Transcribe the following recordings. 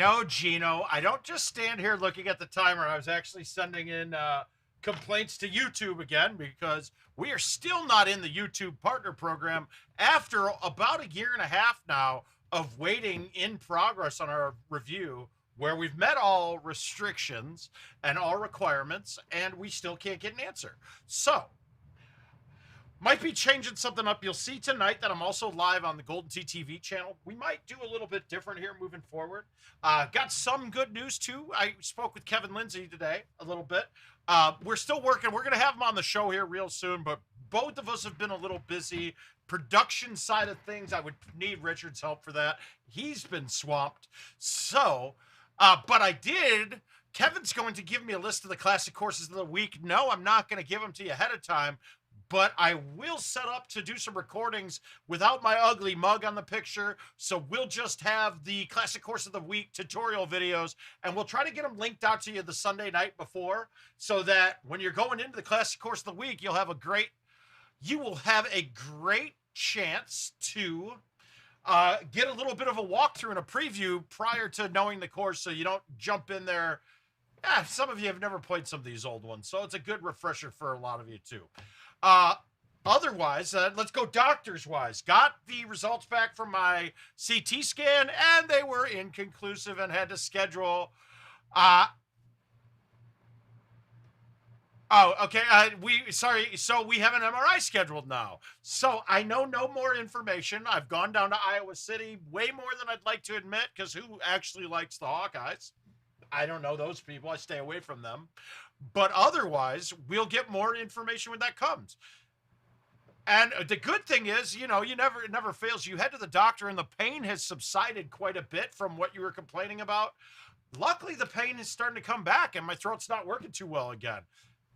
No, Gino, I don't just stand here looking at the timer. I was actually sending in complaints to YouTube again because we are still not in the YouTube partner program after about a year and a half now of waiting in progress on our review where we've met all restrictions and all requirements and we still can't get an answer. So, might be changing something up. You'll see tonight that I'm also live on the GoldenTeeTV channel. We might do a little bit different here moving forward. Got some good news too. I spoke with Kevin Lindsay today a little bit. We're still working. We're going to have him on the show here real soon, but both of us have been a little busy. Production side of things, I would need Richard's help for that. He's been swamped. So, but I did. Kevin's going to give me a list of the classic courses of the week. No, I'm not going to give them to you ahead of time. But I will set up to do some recordings without my ugly mug on the picture. So we'll just have the classic course of the week tutorial videos, and we'll try to get them linked out to you the Sunday night before, so that when you're going into the classic course of the week, you will have a great chance to get a little bit of a walkthrough and a preview prior to knowing the course, so you don't jump in there. Some of you have never played some of these old ones, so it's a good refresher for a lot of you too. Otherwise, let's go doctors wise. Got the results back from my CT scan, and they were inconclusive and had to schedule. Okay. So we have an MRI scheduled now. So I know no more information. I've gone down to Iowa City, way more than I'd like to admit, because who actually likes the Hawkeyes? I don't know those people. I stay away from them. But otherwise, we'll get more information when that comes. And the good thing is, it never fails. You head to the doctor and the pain has subsided quite a bit from what you were complaining about. Luckily, the pain is starting to come back and my throat's not working too well again.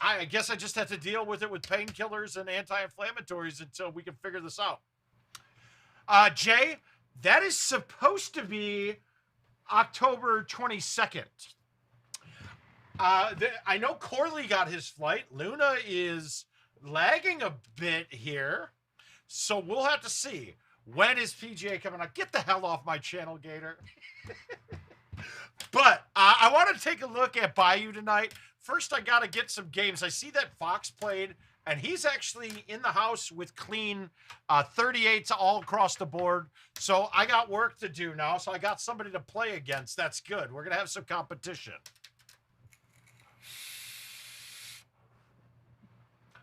I guess I just have to deal with it with painkillers and anti-inflammatories until we can figure this out. Jay, that is supposed to be October 22nd. I know Corley got his flight. Luna is lagging a bit here. So we'll have to see. When is PGA coming out? Get the hell off my channel, Gator. But I want to take a look at Bayou tonight. First, I got to get some games. I see that Fox played, and he's actually in the house with clean 38s all across the board. So I got work to do now. So I got somebody to play against. That's good. We're going to have some competition.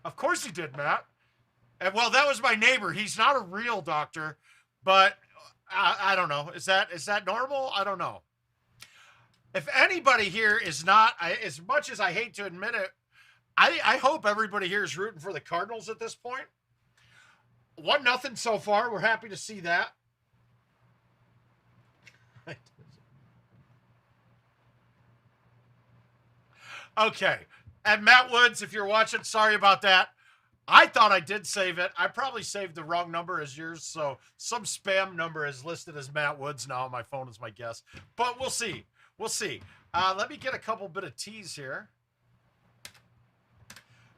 Of course he did, Matt. And well, that was my neighbor. He's not a real doctor, but I don't know. Is that normal? I don't know. If anybody here is not, as much as I hate to admit it, I hope everybody here is rooting for the Cardinals at this point. 1-0 so far. We're happy to see that. Okay. And Matt Woods, if you're watching, sorry about that. I thought I did save it. I probably saved the wrong number as yours, so some spam number is listed as Matt Woods now on my phone as my guess. But we'll see. We'll see. Let me get a couple bit of teas here.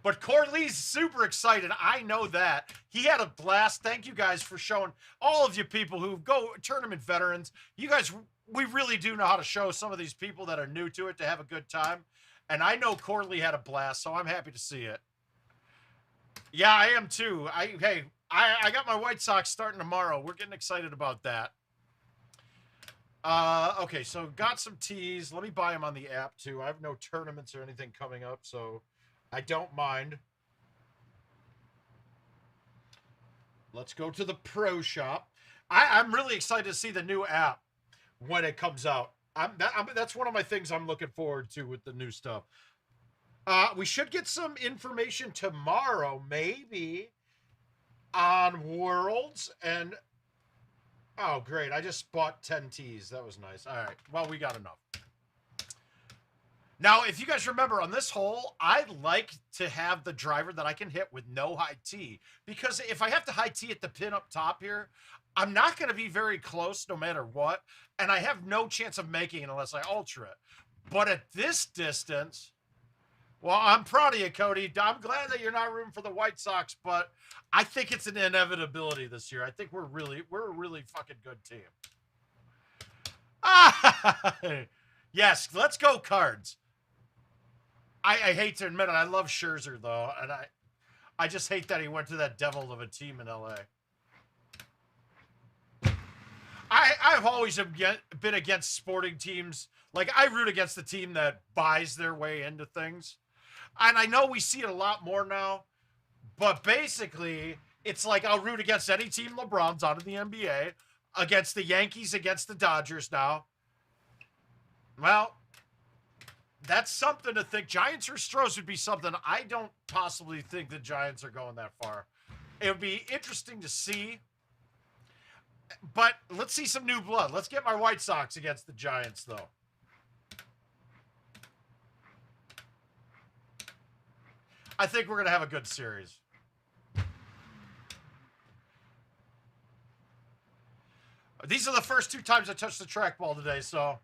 But Corley's super excited. I know that. He had a blast. Thank you guys for showing, all of you people who go tournament veterans. You guys, we really do know how to show some of these people that are new to it to have a good time. And I know Corley had a blast, so I'm happy to see it. Yeah, I am too. I got my White Sox starting tomorrow. We're getting excited about that. Okay, so got some teas. Let me buy them on the app too. I have no tournaments or anything coming up, so I don't mind. Let's go to the pro shop. I'm really excited to see the new app when it comes out. That's one of my things I'm looking forward to with the new stuff. We should get some information tomorrow, maybe, on Worlds. And, oh, great. I just bought 10 teas. That was nice. All right. Well, we got enough. Now, if you guys remember, on this hole, I like to have the driver that I can hit with no high tee. Because if I have to high tee at the pin up top here, I'm not going to be very close no matter what. And I have no chance of making it unless I ultra it. But at this distance, well, I'm proud of you, Cody. I'm glad that you're not rooting for the White Sox, but I think it's an inevitability this year. I think we're a really fucking good team. Ah, yes, let's go Cards. I hate to admit it. I love Scherzer, though, and I just hate that he went to that devil of a team in L.A. I've always been against sporting teams. Like, I root against the team that buys their way into things. And I know we see it a lot more now, but basically, it's like I'll root against any team LeBron's out of the NBA, against the Yankees, against the Dodgers now. Well, that's something to think. Giants or Stros would be something. I don't possibly think the Giants are going that far. It would be interesting to see. But let's see some new blood. Let's get my White Sox against the Giants, though. I think we're going to have a good series. These are the first 2 times I touched the trackball today, so...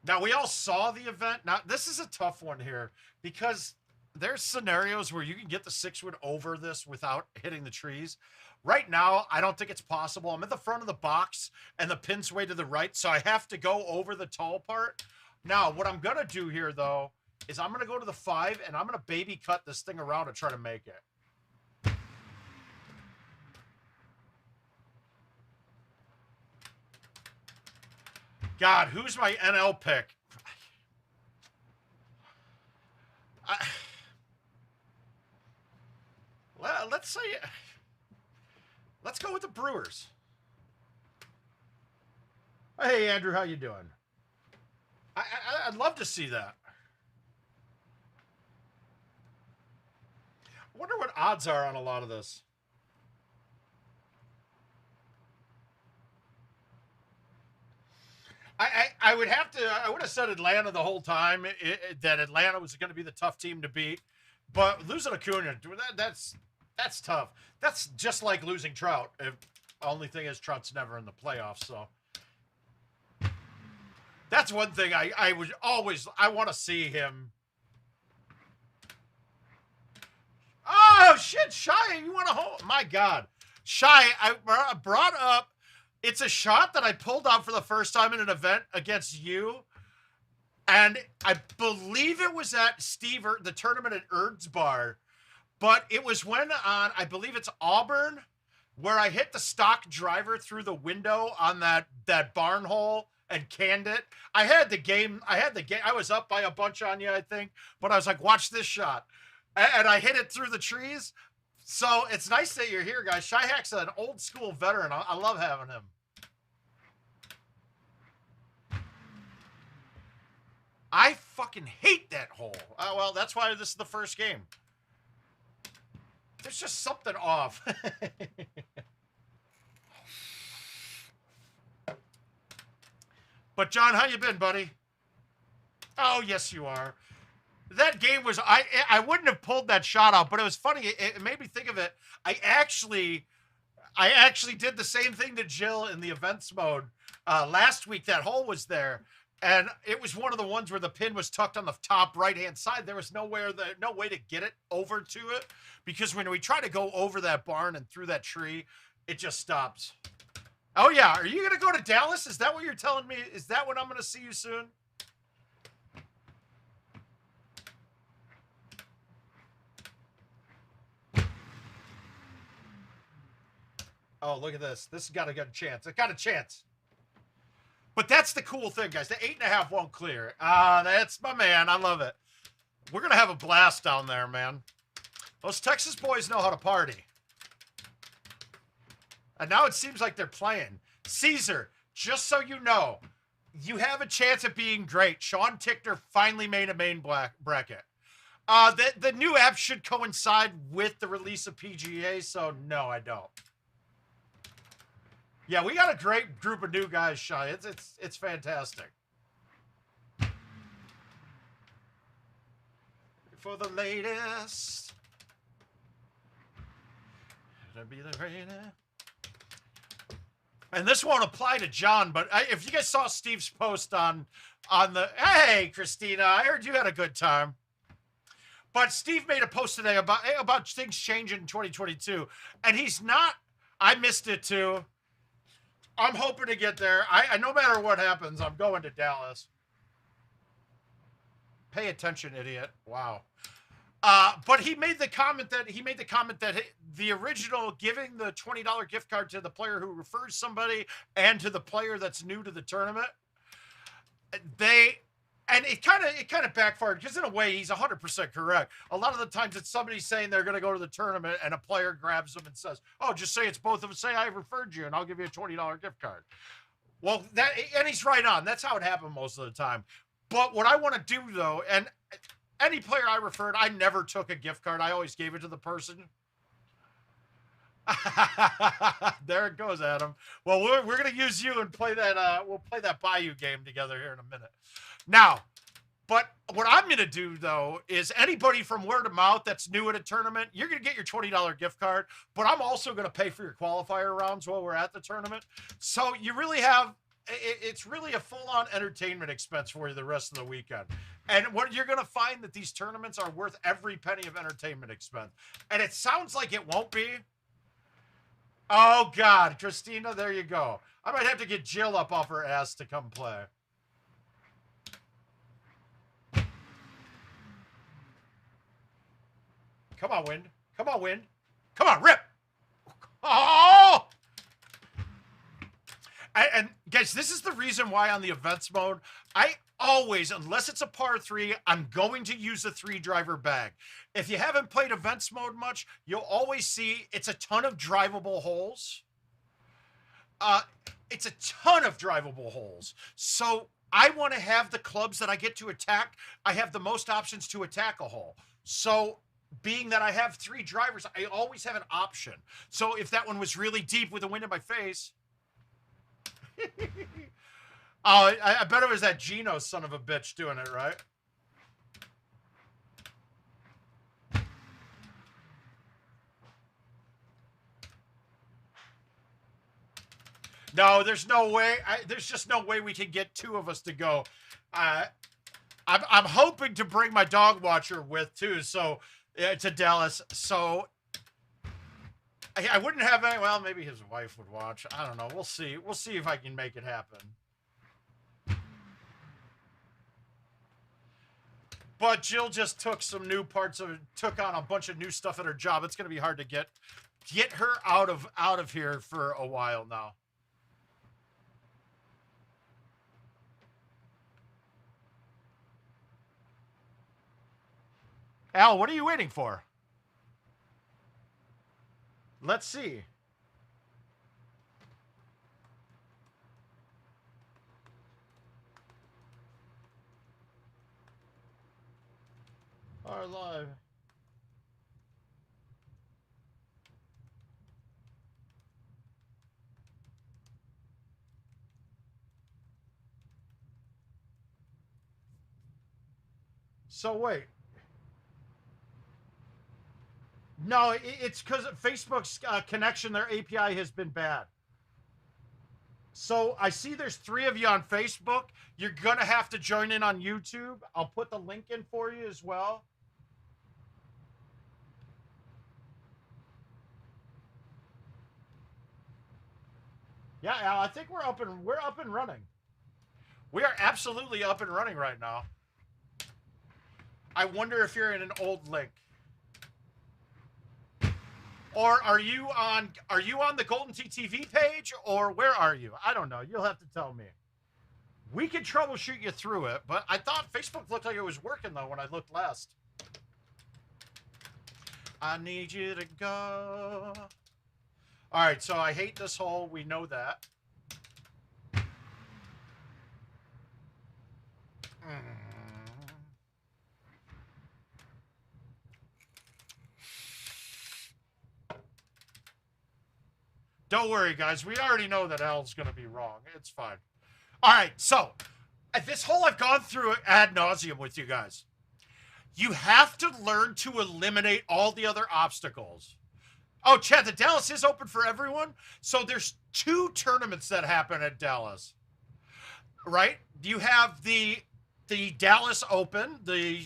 Now, we all saw the event. Now, this is a tough one here because there's scenarios where you can get the 6-wood over this without hitting the trees. Right now, I don't think it's possible. I'm at the front of the box, and the pin's way to the right, so I have to go over the tall part. Now, what I'm going to do here, though, is I'm going to go to the 5, and I'm going to baby cut this thing around and try to make it. God, who's my NL pick? Well, let's say... Let's go with the Brewers. Hey, Andrew, how you doing? I'd love to see that. I wonder what odds are on a lot of this. I would have to. I would have said Atlanta the whole time. That Atlanta was going to be the tough team to beat, but losing Acuna, that's tough. That's just like losing Trout. The only thing is Trout's never in the playoffs, so that's one thing I would always. I want to see him. Oh shit, Shy, you want to hold? My God, Shy, I brought up. It's a shot that I pulled out for the first time in an event against you. And I believe it was at the tournament at Erd's Bar. But it was when on, I believe it's Auburn, where I hit the stock driver through the window on that barn hole and canned it. I had the game. I was up by a bunch on you, I think. But I was like, watch this shot. And I hit it through the trees. So it's nice that you're here, guys. Shy Hack's an old school veteran. I love having him. I fucking hate that hole. Well, that's why this is the first game. There's just something off. But John, how you been, buddy? Oh, yes, you are. That game was, I wouldn't have pulled that shot out, but it was funny. It made me think of it. I actually did the same thing to Jill in the events mode. Last week, that hole was there. And it was one of the ones where the pin was tucked on the top right-hand side. There was no way to get it over to it. Because when we try to go over that barn and through that tree, it just stops. Oh, yeah. Are you going to go to Dallas? Is that what you're telling me? Is that when I'm going to see you soon? Oh, look at this. This has got a good chance. It got a chance. But that's the cool thing, guys. The 8.5 won't clear. That's my man. I love it. We're going to have a blast down there, man. Those Texas boys know how to party. And now it seems like they're playing. Caesar, just so you know, you have a chance at being great. Sean Tickner finally made a main bracket. The new app should coincide with the release of PGA, so no, I don't. Yeah, we got a great group of new guys, Shy. It's fantastic. For the latest. It'll be the greatest. And this won't apply to John, but if you guys saw Steve's post on the... Hey, Christina, I heard you had a good time. But Steve made a post today about things changing in 2022, and he's not. I missed it too. I'm hoping to get there. I no matter what happens, I'm going to Dallas. Pay attention, idiot. Wow. But he made the comment that the original giving the $20 gift card to the player who refers somebody and to the player that's new to the tournament, it kind of backfired, because in a way he's 100% correct. A lot of the times it's somebody saying they're going to go to the tournament and a player grabs them and says, "Oh, just say it's both of us. Say I referred you and I'll give you a $20 gift card." Well, and he's right on. That's how it happened most of the time. But what I want to do though, and any player I referred, I never took a gift card. I always gave it to the person. There it goes, Adam. Well, we're gonna use you and play that. We'll play that Bayou game together here in a minute. Now, but what I'm gonna do though is anybody from word of mouth that's new at a tournament, you're gonna get your $20 gift card. But I'm also gonna pay for your qualifier rounds while we're at the tournament. So you really have. It's really a full-on entertainment expense for you the rest of the weekend. And what you're going to find that these tournaments are worth every penny of entertainment expense. And it sounds like it won't be. Oh, God. Christina, there you go. I might have to get Jill up off her ass to come play. Come on, wind. Come on, wind. Come on, rip. Oh! And guys, this is the reason why on the events mode, I always, unless it's a par 3, I'm going to use a 3-driver bag. If you haven't played events mode much, you'll always see it's a ton of drivable holes. It's a ton of drivable holes. So I want to have the clubs that I get to attack. I have the most options to attack a hole. So being that I have 3 drivers, I always have an option. So if that one was really deep with the wind in my face, oh, I bet it was that Gino son of a bitch doing it, right? No, there's no way. There's just no way we can get 2 of us to go. I'm hoping to bring my dog watcher with too, so to Dallas. So I wouldn't have any. Well, maybe his wife would watch. I don't know. We'll see. We'll see if I can make it happen. But Jill just took some new parts of, took on a bunch of new stuff at her job. It's going to be hard to get her out of here for a while now. Al, what are you waiting for? Let's see. Our live. So wait. No, it's because Facebook's connection, their API has been bad. So I see there's 3 of you on Facebook. You're going to have to join in on YouTube. I'll put the link in for you as well. Yeah, Al, I think we're up and running. We are absolutely up and running right now. I wonder if you're in an old link. Or are you on the GoldenTeeTV page, or where are you? I don't know. You'll have to tell me. We could troubleshoot you through it, but I thought Facebook looked like it was working though when I looked last. I need you to go. All right, so I hate this hole. We know that. Don't worry, guys. We already know that Al's going to be wrong. It's fine. All right, so this hole I've gone through ad nauseum with you guys. You have to learn to eliminate all the other obstacles. Oh, Chad, the Dallas is open for everyone. So there's 2 tournaments that happen at Dallas, right? You have the Dallas Open,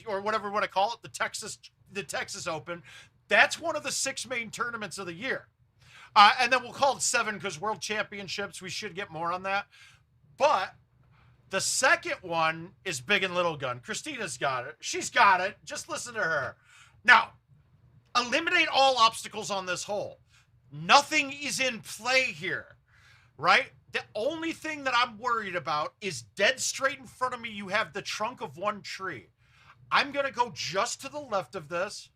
or whatever you want to call it, the Texas the Texas Open. That's one of the 6 main tournaments of the year. And then we'll call it 7 because World Championships, we should get more on that. But the second one is Big and Little Gun. Christina's got it. She's got it. Just listen to her. Now, eliminate all obstacles on this hole. Nothing is in play here, right? The only thing that I'm worried about is dead straight in front of me, you have the trunk of one tree. I'm going to go just to the left of this.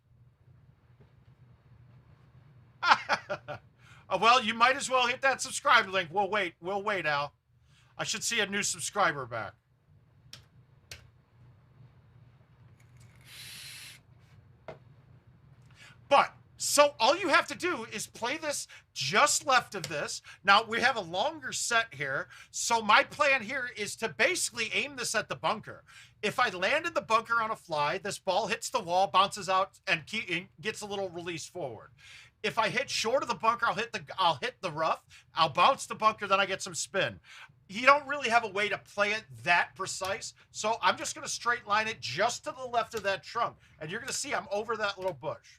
Well, you might as well hit that subscribe link. We'll wait, Al. I should see a new subscriber back. But, so all you have to do is play this just left of this. Now, we have a longer set here. So my plan here is to basically aim this at the bunker. If I land in the bunker on a fly, this ball hits the wall, bounces out, and gets a little release forward. If I hit short of the bunker, I'll hit the rough. I'll bounce the bunker, then I get some spin. You don't really have a way to play it that precise. So I'm just going to straight line it just to the left of that trunk. And you're going to see I'm over that little bush.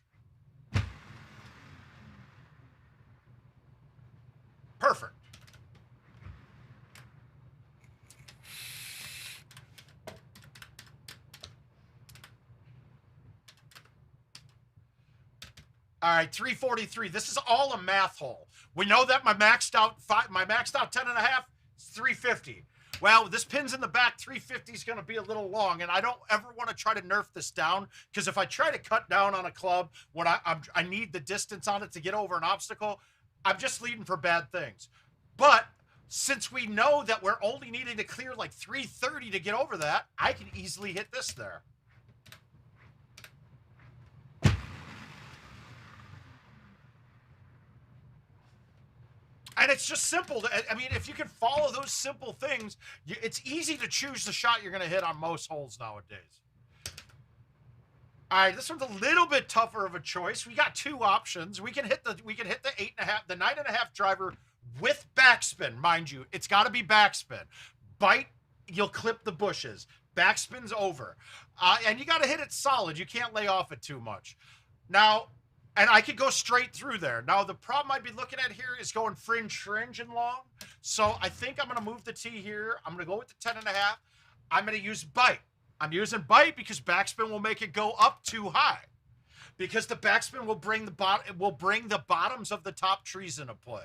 Perfect. All right, 343. This is all a math hole. We know that my maxed out 10.5 is 350. Well, this pin's in the back. 350 is going to be a little long, and I don't ever want to try to nerf this down because if I try to cut down on a club when I need the distance on it to get over an obstacle, I'm just leading for bad things. But since we know that we're only needing to clear like 330 to get over that, I can easily hit this there. And it's just simple. I mean, if you can follow those simple things, it's easy to choose the shot you're going to hit on most holes nowadays. All right, this one's a little bit tougher of a choice. We got 2 options. We can hit the 8.5, the 9.5 driver with backspin, mind you. It's got to be backspin. Bite, you'll clip the bushes. Backspin's over, and you got to hit it solid. You can't lay off it too much. Now. And I could go straight through there. Now, the problem I'd be looking at here is going fringe and long. So I think I'm going to move the tee here. I'm going to go with the 10.5. I'm going to use bite. I'm using bite because backspin will make it go up too high. Because the backspin will bring the bottoms of the top trees into play.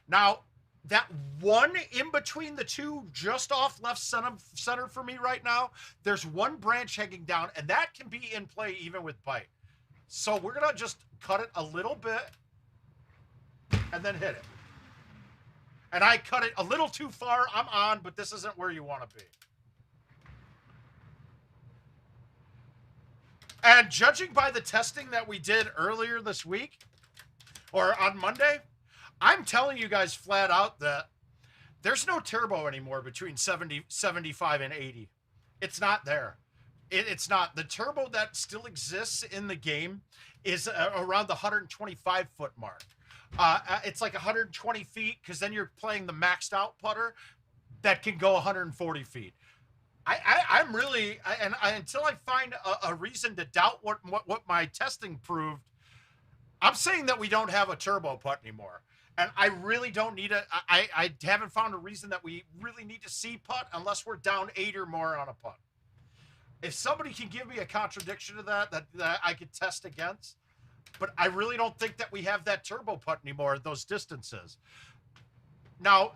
Now, that one in between the two, just off left center for me right now, there's one branch hanging down, and that can be in play even with bite. So we're going to just cut it a little bit and then hit it. And I cut it a little too far. I'm on, but this isn't where you want to be. And judging by the testing that we did earlier this week or on Monday, I'm telling you guys flat out that there's no turbo anymore between 75 and 80. It's not there. It's not. The turbo that still exists in the game is around the 125-foot mark. It's like 120 feet because then you're playing the maxed out putter that can go 140 feet. I'm really, until I find a reason to doubt what my testing proved, I'm saying that we don't have a turbo putt anymore. And I really don't need I haven't found a reason that we really need to see putt unless we're down 8 or more on a putt. If somebody can give me a contradiction to that I could test against, but I really don't think that we have that turbo putt anymore at those distances. Now,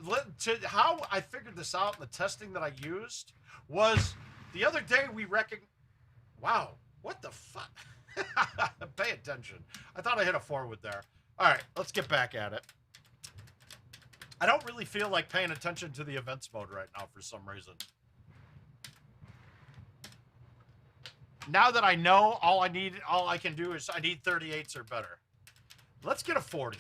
how I figured this out in the testing that I used was the other day we reckoned, wow, what the fuck? Pay attention. I thought I hit a forward there. All right, let's get back at it. I don't really feel like paying attention to the events mode right now for some reason. Now that I know all I can do is I need 38s or better. Let's get a 40.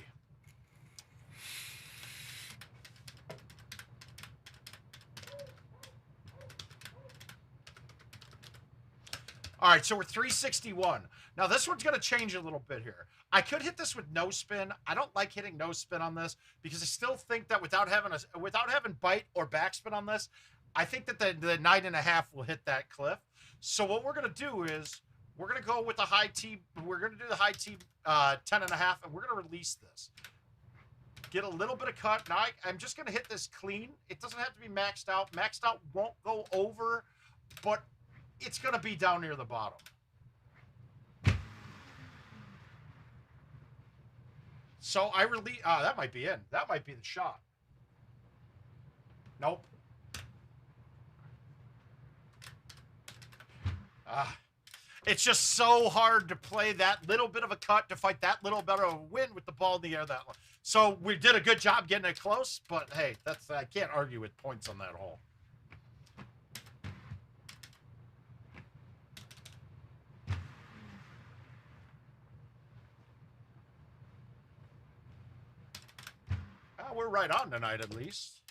All right, so we're 361. Now this one's going to change a little bit here. I could hit this with no spin. I don't like hitting no spin on this because I still think that without having bite or backspin on this, I think that the 9.5 will hit that cliff. So what we're going to do is We're going to go with the high tee. We're going to do the high tee 10.5, and we're going to release this. Get a little bit of cut. Now I'm just going to hit this clean. It doesn't have to be maxed out. Maxed out won't go over, but it's going to be down near the bottom. So I release. That might be in. That might be the shot. Nope. It's just so hard to play that little bit of a cut to fight that little bit of a win with the ball in the air that long. So we did a good job getting it close, but hey, I can't argue with points on that hole. We're right on tonight, at least.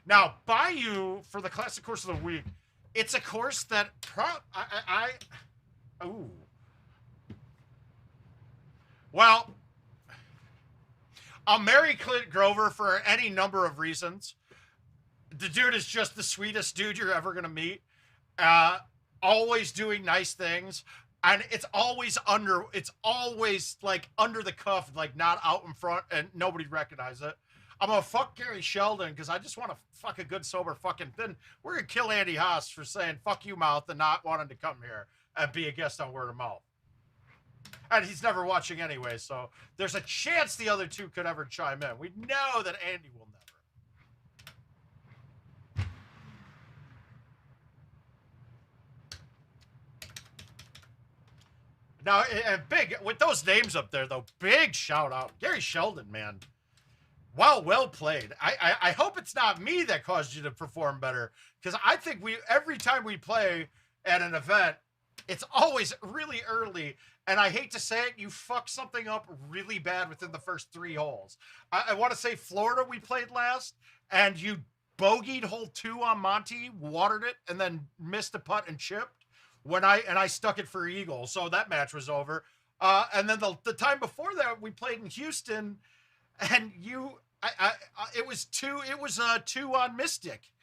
Now, Bayou, for the Classic Course of the Week, it's a course that ooh. Well, I'll marry Clint Grover for any number of reasons. The dude is just the sweetest dude you're ever going to meet. Always doing nice things. And it's always like under the cuff, like not out in front, and nobody recognizes it. I'm gonna fuck Gary Sheldon because I just want to fuck a good sober fucking thing. We're gonna kill Andy Haas for saying fuck you mouth and not wanting to come here and be a guest on Word of Mouth. And he's never watching anyway, so there's a chance the other two could ever chime in. We know that Andy will never. Now, and big, with those names up there, though, big shout out. Gary Sheldon, man. Wow, well played. I hope it's not me that caused you to perform better, because I think every time we play at an event, it's always really early, and I hate to say it, you fuck something up really bad within the first 3 holes. I want to say Florida we played last, and you bogeyed hole 2 on Monty, watered it, and then missed a putt and chipped. When I stuck it for eagle, so that match was over. And then the time before that, we played in Houston, and it was 2 on Mystic,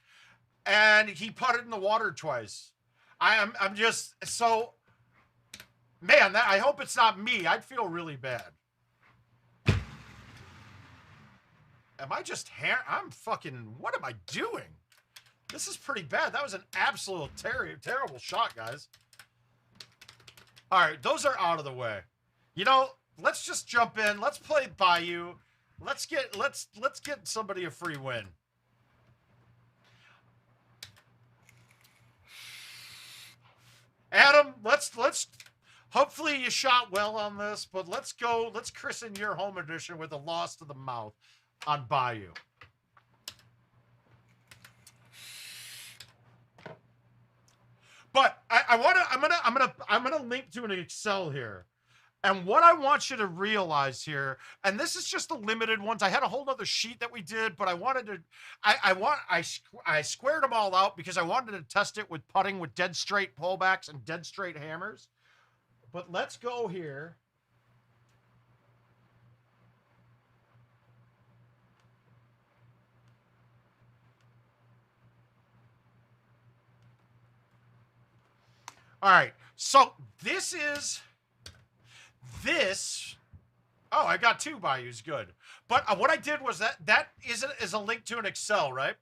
and he putted in the water twice. I'm just so, man. I hope it's not me. I'd feel really bad. Am I just I'm fucking. What am I doing? This is pretty bad. That was an absolute terrible shot, guys. All right, those are out of the way. You know, let's just jump in. Let's play Bayou. Let's get somebody a free win. Adam, let's hopefully you shot well on this, but let's christen your home edition with a loss to the mouth on Bayou. But I'm gonna link to an Excel here. And what I want you to realize here, and this is just the limited ones. I had a whole other sheet that we did, but I wanted to, I squared them all out because I wanted to test it with putting with dead straight pullbacks and dead straight hammers. But let's go here. All right, so this. Oh, I got 2 Bayous, good. But what I did was that is a link to an Excel, right?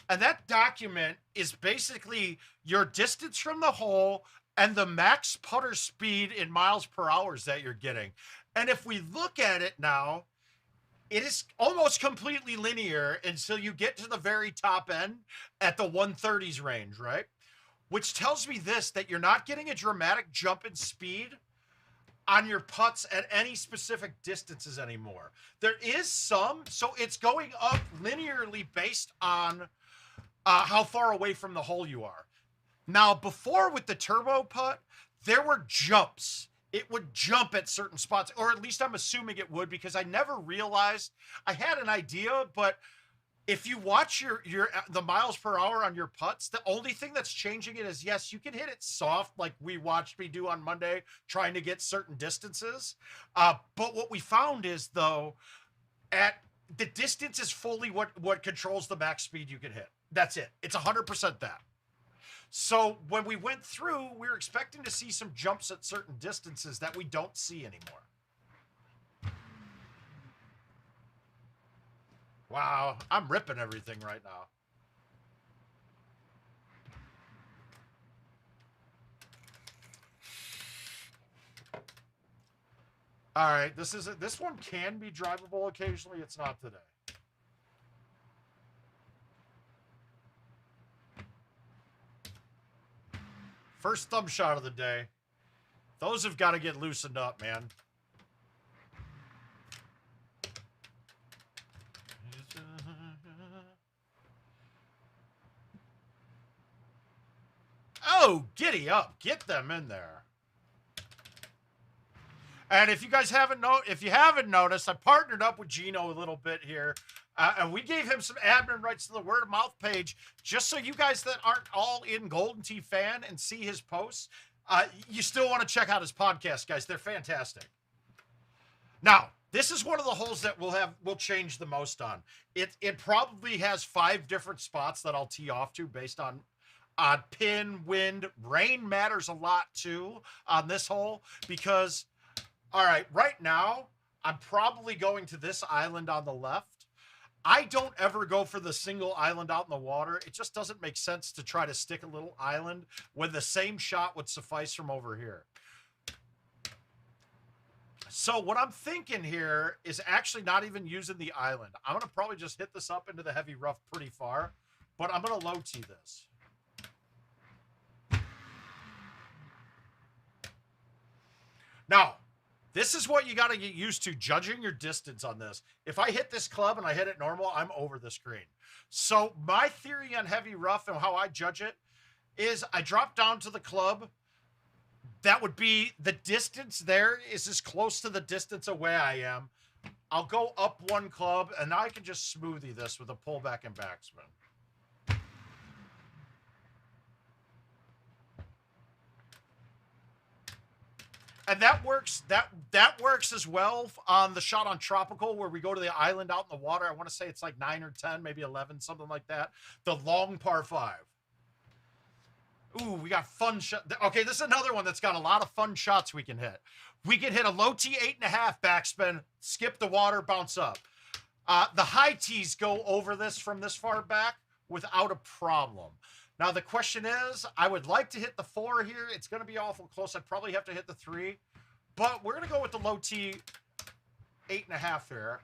And that document is basically your distance from the hole and the max putter speed in miles per hour that you're getting. And if we look at it now, it is almost completely linear until you get to the very top end at the 130s range, right? Which tells me that you're not getting a dramatic jump in speed on your putts at any specific distances anymore. There is some, so it's going up linearly based on how far away from the hole you are. Now, before with the turbo putt, there were jumps. It would jump at certain spots, or at least I'm assuming it would, because I never realized. I had an idea, but if you watch the miles per hour on your putts, the only thing that's changing it is, yes, you can hit it soft like we watched me do on Monday, trying to get certain distances. But what we found is, though, at the distance is fully what controls the max speed you can hit. That's it. It's 100% that. So when we went through, we were expecting to see some jumps at certain distances that we don't see anymore. Wow, I'm ripping everything right now. All right, this one can be drivable occasionally. It's not today. First thumb shot of the day. Those have got to get loosened up, man. Oh, giddy up. Get them in there. And if you guys haven't noticed, I partnered up with Gino a little bit here. And we gave him some admin rights to the word of mouth page, just so you guys that aren't all in Golden Tee fan and see his posts, you still want to check out his podcast, guys. They're fantastic. Now, this is one of the holes that we'll change the most on. It probably has 5 different spots that I'll tee off to based on pin, wind. Rain matters a lot too on this hole because, all right now, I'm probably going to this island on the left. I don't ever go for the single island out in the water. It just doesn't make sense to try to stick a little island when the same shot would suffice from over here. So what I'm thinking here is actually not even using the island. I'm going to probably just hit this up into the heavy rough pretty far, but I'm going to low tee this. Now, this is what you got to get used to, judging your distance on this. If I hit this club and I hit it normal, I'm over the screen. So my theory on heavy rough and how I judge it is I drop down to the club. That would be the distance there is as close to the distance away I am. I'll go up one club, and now I can just smoothie this with a pullback and backspin. And that works. That works as well on the shot on Tropical, where we go to the island out in the water. I want to say it's like 9 or 10, maybe 11, something like that. The long par 5. Ooh, we got fun shot. Okay, this is another one that's got a lot of fun shots we can hit. We can hit a low tee 8.5 backspin, skip the water, bounce up. The high tees go over this from this far back without a problem. Now, the question is, I would like to hit the 4 here. It's going to be awful close. I'd probably have to hit the 3. But we're going to go with the low tee 8.5 here.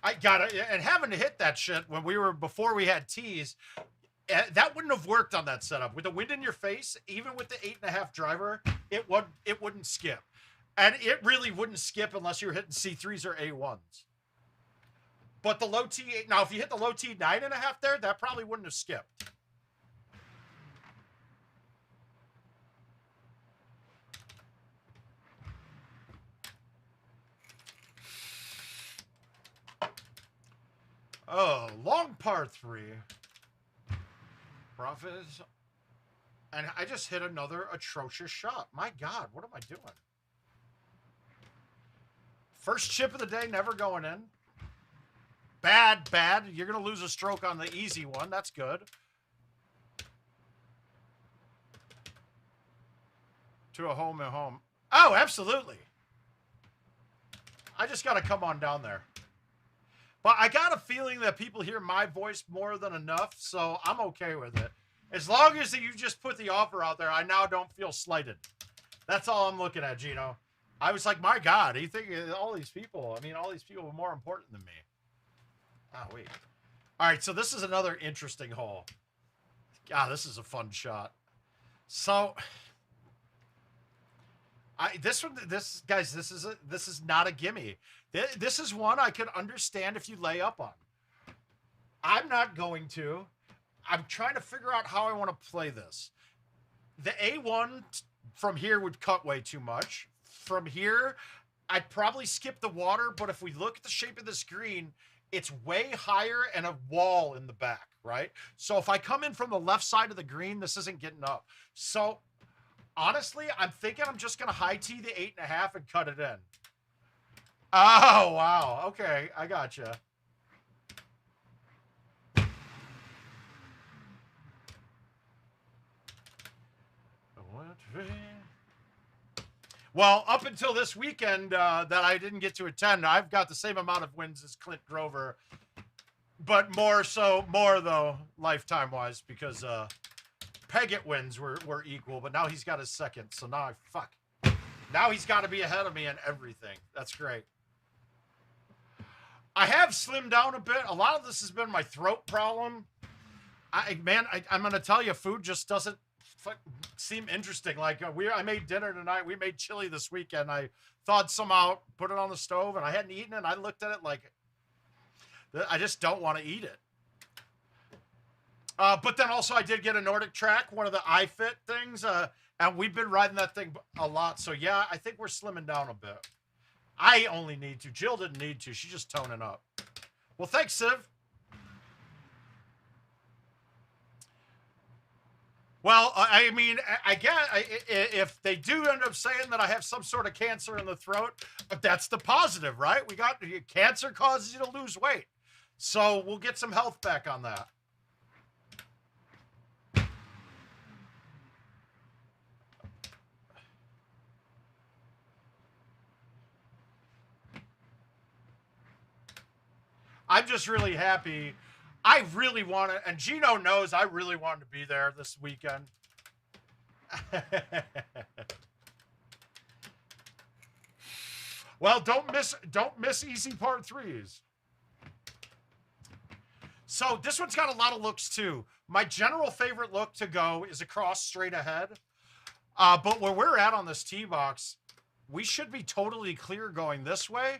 I got it. And having to hit that shit when before we had tees, that wouldn't have worked on that setup. With the wind in your face, even with the 8.5 driver, it wouldn't skip. And it really wouldn't skip unless you were hitting C3s or A1s. But the low T, now if you hit the low T 9.5 there, that probably wouldn't have skipped. Oh, long par 3. Profits. And I just hit another atrocious shot. My God, what am I doing? First chip of the day, never going in. Bad. You're going to lose a stroke on the easy one. That's good. To a home and home. Oh, absolutely. I just got to come on down there. But I got a feeling that people hear my voice more than enough, so I'm okay with it. As long as you just put the offer out there, I now don't feel slighted. That's all I'm looking at, Gino. I was like, my God, you think all these people, all these people are more important than me. Oh, wait. All right, so this is another interesting hole. God, this is a fun shot. So, this is not a gimme. This is one I could understand if you lay up on. I'm not going to. I'm trying to figure out how I want to play this. The A1 from here would cut way too much. From here, I'd probably skip the water, but if we look at the shape of the screen, it's way higher and a wall in the back, right? So if I come in from the left side of the green, this isn't getting up. So honestly, I'm thinking I'm just going to high tee the 8.5 and cut it in. Oh, wow. Okay, I gotcha. Well, up until this weekend that I didn't get to attend, I've got the same amount of wins as Clint Grover, but more though, lifetime-wise, because Peggett wins were equal, but now he's got his second, so now now he's got to be ahead of me in everything. That's great. I have slimmed down a bit. A lot of this has been my throat problem. I'm going to tell you, food just doesn't seem interesting. Like I made dinner tonight. We made chili this weekend. I thawed some out, put it on the stove, and I hadn't eaten it. And I looked at it like I just don't want to eat it. But then also I did get a Nordic Track, one of the iFit things, and we've been riding that thing a lot. So yeah, I think we're slimming down a bit. I only need to. Jill didn't need to. She's just toning up. Well, thanks, Siv. Well, I mean, I get if they do end up saying that I have some sort of cancer in the throat, but that's the positive, right? We got cancer causes you to lose weight. So we'll get some health back on that. I'm just really happy. I really want to, and Gino knows I really wanted to be there this weekend. Well, don't miss easy part threes. So this one's got a lot of looks too. My general favorite look to go is across straight ahead. But where we're at on this tee box, we should be totally clear going this way.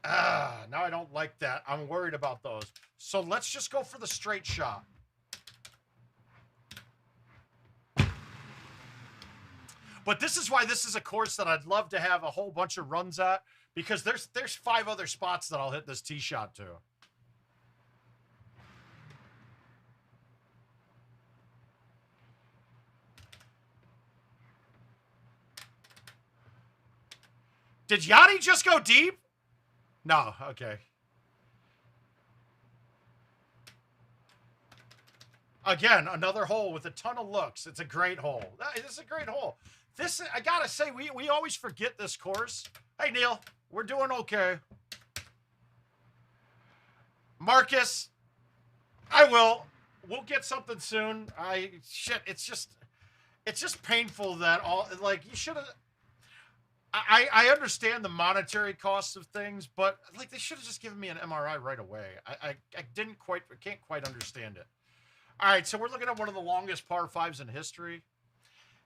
Now I don't like that. I'm worried about those. So let's just go for the straight shot. But this is why this is a course that I'd love to have a whole bunch of runs at, because there's 5 other spots that I'll hit this tee shot to. Did Yanni just go deep? No, okay. Again, another hole with a ton of looks. It's a great hole. This is a great hole. This, I gotta say, we always forget this course. Hey, Neil, we're doing okay. Marcus, we'll get something soon. It's just painful that you should have. I understand the monetary costs of things, but like they should have just given me an MRI right away. I can't quite understand it. All right, so we're looking at one of the longest par 5s in history.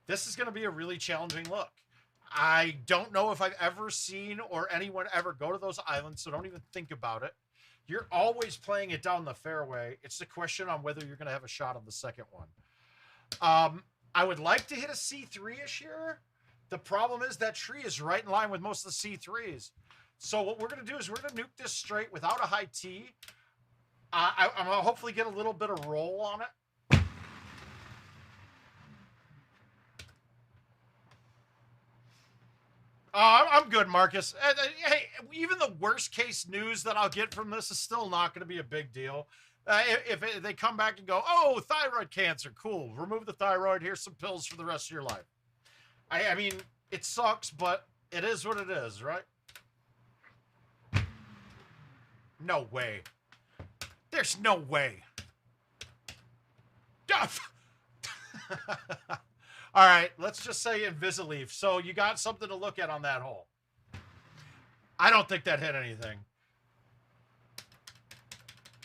This is going to be a really challenging look. I don't know if I've ever seen or anyone ever go to those islands, so don't even think about it. You're always playing it down the fairway. It's the question on whether you're going to have a shot on the second one. I would like to hit a C3-ish here. The problem is that tree is right in line with most of the C3s. So what we're going to do is we're going to nuke this straight without a high tee. I'm going to hopefully get a little bit of roll on it. I'm good, Marcus. Hey, even the worst case news that I'll get from this is still not going to be a big deal. If they come back and go, oh, thyroid cancer, cool. Remove the thyroid. Here's some pills for the rest of your life. I mean, it sucks, but it is what it is, right? No way. There's no way. All right, let's just say Invisaleaf. So you got something to look at on that hole. I don't think that hit anything.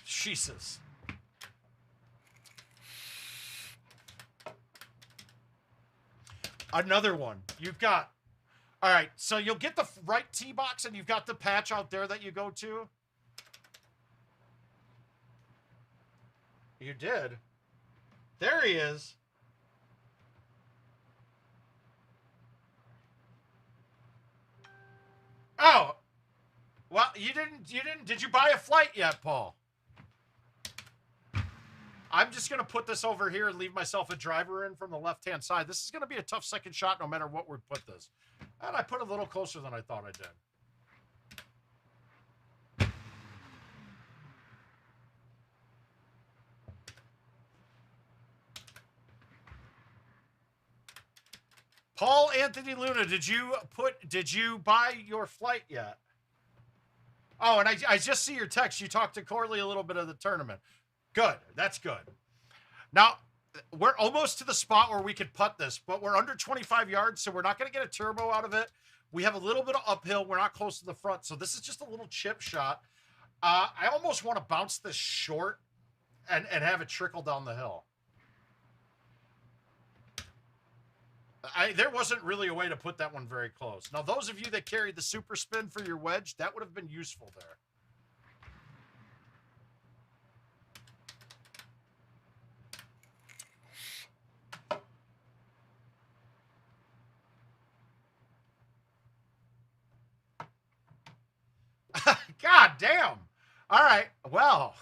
Jesus. Another one. You've got. All right, so you'll get the right tee box and you've got the patch out there that you go to. You did. There he is. Oh. Well, you didn't. Did you buy a flight yet, Paul? I'm just going to put this over here and leave myself a driver in from the left-hand side. This is going to be a tough second shot no matter what we put this. And I put a little closer than I thought I did. Paul Anthony Luna, did you buy your flight yet? Oh, and I just see your text. You talked to Corley a little bit of the tournament. Good. That's good. Now, we're almost to the spot where we could putt this, but we're under 25 yards, so we're not going to get a turbo out of it. We have a little bit of uphill. We're not close to the front, so this is just a little chip shot. I almost want to bounce this short and have it trickle down the hill. There wasn't really a way to put that one very close. Now, those of you that carried the super spin for your wedge, that would have been useful there. God damn. All right. Well,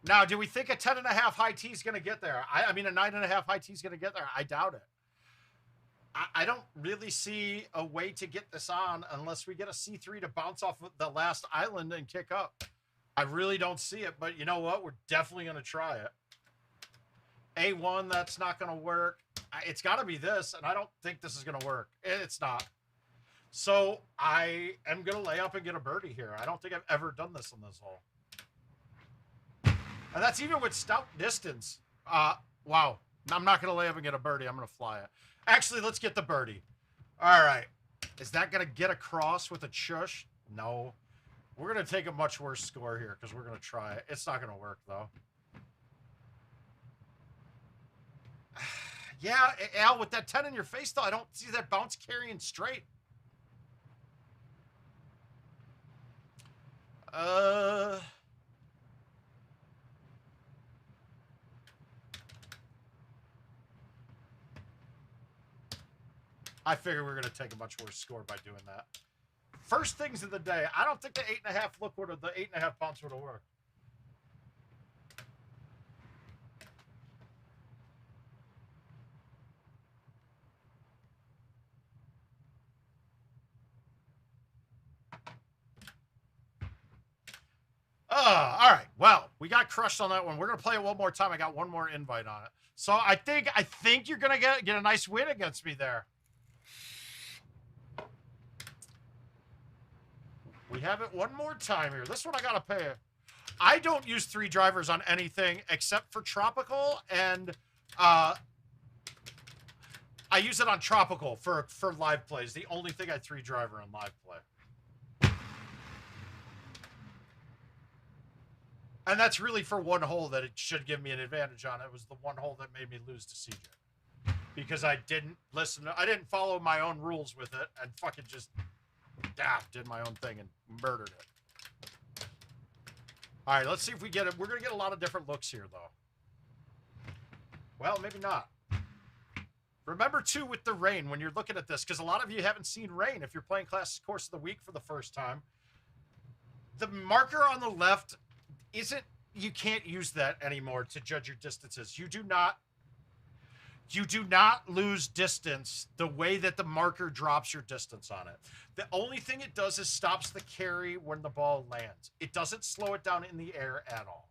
now, do we think a 10.5 high T is going to get there? I mean, a 9.5 high T is going to get there. I doubt it. I don't really see a way to get this on unless we get a C3 to bounce off of the last island and kick up. I really don't see it, but you know what? We're definitely going to try it. A1, that's not going to work. It's got to be this, and I don't think this is going to work. It's not. So I am going to lay up and get a birdie here. I don't think I've ever done this on this hole. And that's even with stout distance. Wow. I'm not going to lay up and get a birdie. I'm going to fly it. Actually, let's get the birdie. All right. Is that going to get across with a chush? No. We're going to take a much worse score here because we're going to try it. It's not going to work, though. Yeah, Al, with that 10 in your face, though, I don't see that bounce carrying straight. I figure we're going to take a much worse score by doing that. First things of the day. I don't think the 8.5 look would have, the 8.5 bounce would have worked. All right. Well, we got crushed on that one. We're gonna play it one more time. I got one more invite on it. So I think you're gonna get a nice win against me there. We have it one more time here. This one I gotta pay. I don't use 3 drivers on anything except for tropical, and I use it on tropical for live plays. The only thing I 3 driver in live play. And that's really for one hole that it should give me an advantage on. It was the one hole that made me lose to CJ. Because I didn't listen. I didn't follow my own rules with it and fucking just did my own thing and murdered it. All right, let's see if we get it. We're going to get a lot of different looks here, though. Well, maybe not. Remember, too, with the rain, when you're looking at this, because a lot of you haven't seen rain if you're playing Classic Course of the Week for the first time. The marker on the left isn't, you can't use that anymore to judge your distances. You do not lose distance the way that the marker drops your distance on it. The only thing it does is stops the carry when the ball lands. It doesn't slow it down in the air at all.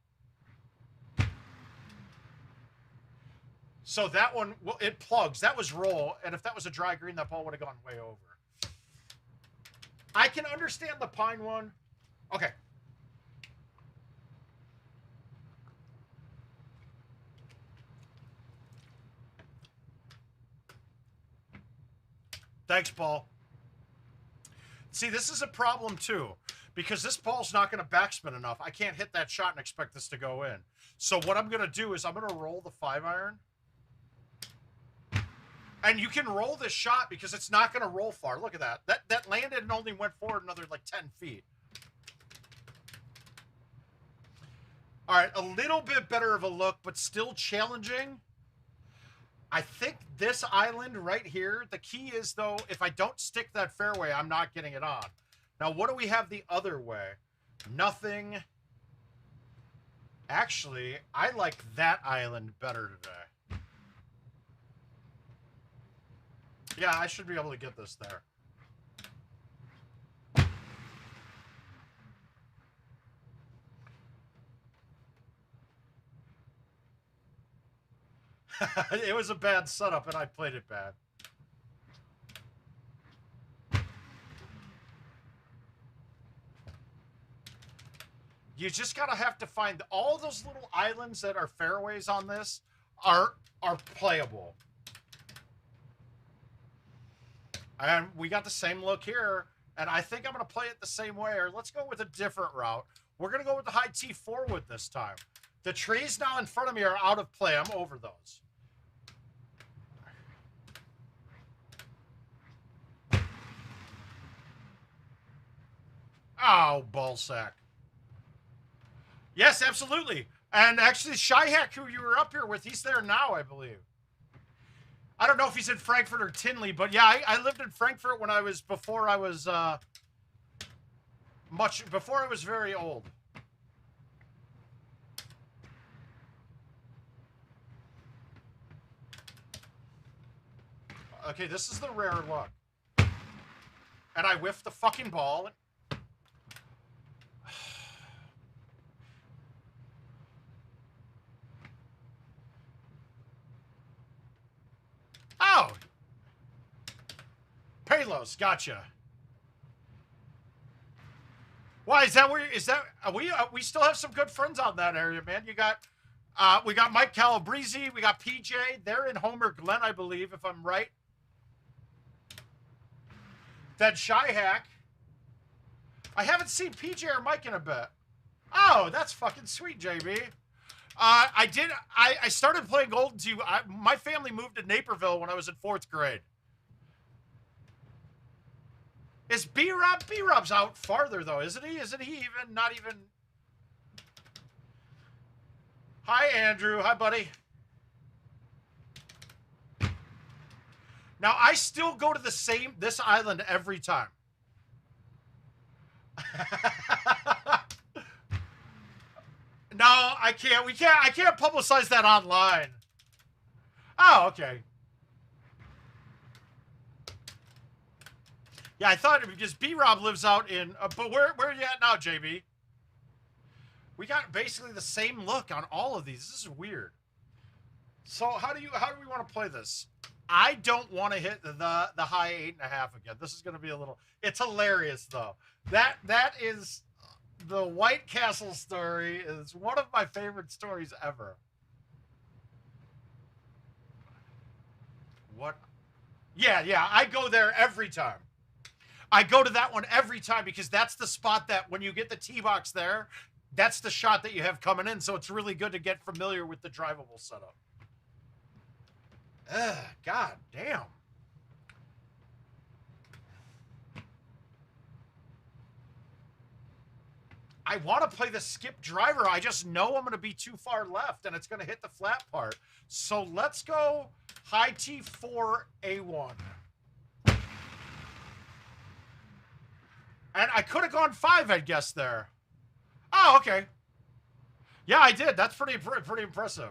So that one, well, it plugs. That was roll, and if that was a dry green, that ball would have gone way over. I can understand the pine one. Okay. Thanks, Paul. See, this is a problem, too, because this ball's not going to backspin enough. I can't hit that shot and expect this to go in. So what I'm going to do is I'm going to roll the 5-iron. And you can roll this shot because it's not going to roll far. Look at that. That landed and only went forward another, like, 10 feet. All right, a little bit better of a look, but still challenging. I think this island right here, the key is, though, if I don't stick that fairway, I'm not getting it on. Now, what do we have the other way? Nothing. Actually, I like that island better today. Yeah, I should be able to get this there. It was a bad setup, and I played it bad. You just gotta have to find all those little islands that are fairways on this are playable. And we got the same look here, and I think I'm gonna play it the same way, or let's go with a different route. We're gonna go with the high T forward this time. The trees now in front of me are out of play. I'm over those. Oh, ballsack. Yes, absolutely. And actually, Shyhack, who you were up here with, he's there now, I believe. I don't know if he's in Frankfurt or Tinley, but yeah, I lived in Frankfurt when I was, before I was very old. Okay, this is the rare look. And I whiffed the fucking ball. Oh! Palos, gotcha. Why is that where? Is that we still have some good friends out in that area, man. You got we got Mike Calabrese, we got PJ. They're in Homer Glen, I believe, if I'm right. Then Shyhack. I haven't seen PJ or Mike in a bit. Oh, that's fucking sweet, JB. I started playing GoldenTeeTV. My family moved to Naperville when I was in 4th grade. Is B-Rob? B-Rob's out farther, though, isn't he? Isn't he even, not even... Hi, Andrew. Hi, buddy. Now, I still go to this island every time. No, I can't. I can't publicize that online. Oh, okay. Yeah, I thought because B-Rob lives out in, but where are you at now, JB? We got basically the same look on all of these. This is weird. So how do we want to play this? I don't want to hit the high 8.5 again. This is going to be a little. It's hilarious though. That is. The White Castle story is one of my favorite stories ever. What? Yeah, I go there every time. I go to that one every time because that's the spot that when you get the tee box there, that's the shot that you have coming in. So it's really good to get familiar with the drivable setup. Ugh, god damn. I want to play the skip driver. I just know I'm going to be too far left and it's going to hit the flat part. So let's go high T4 A1. And I could have gone 5, I guess, there. Oh, okay. Yeah, I did. That's pretty impressive.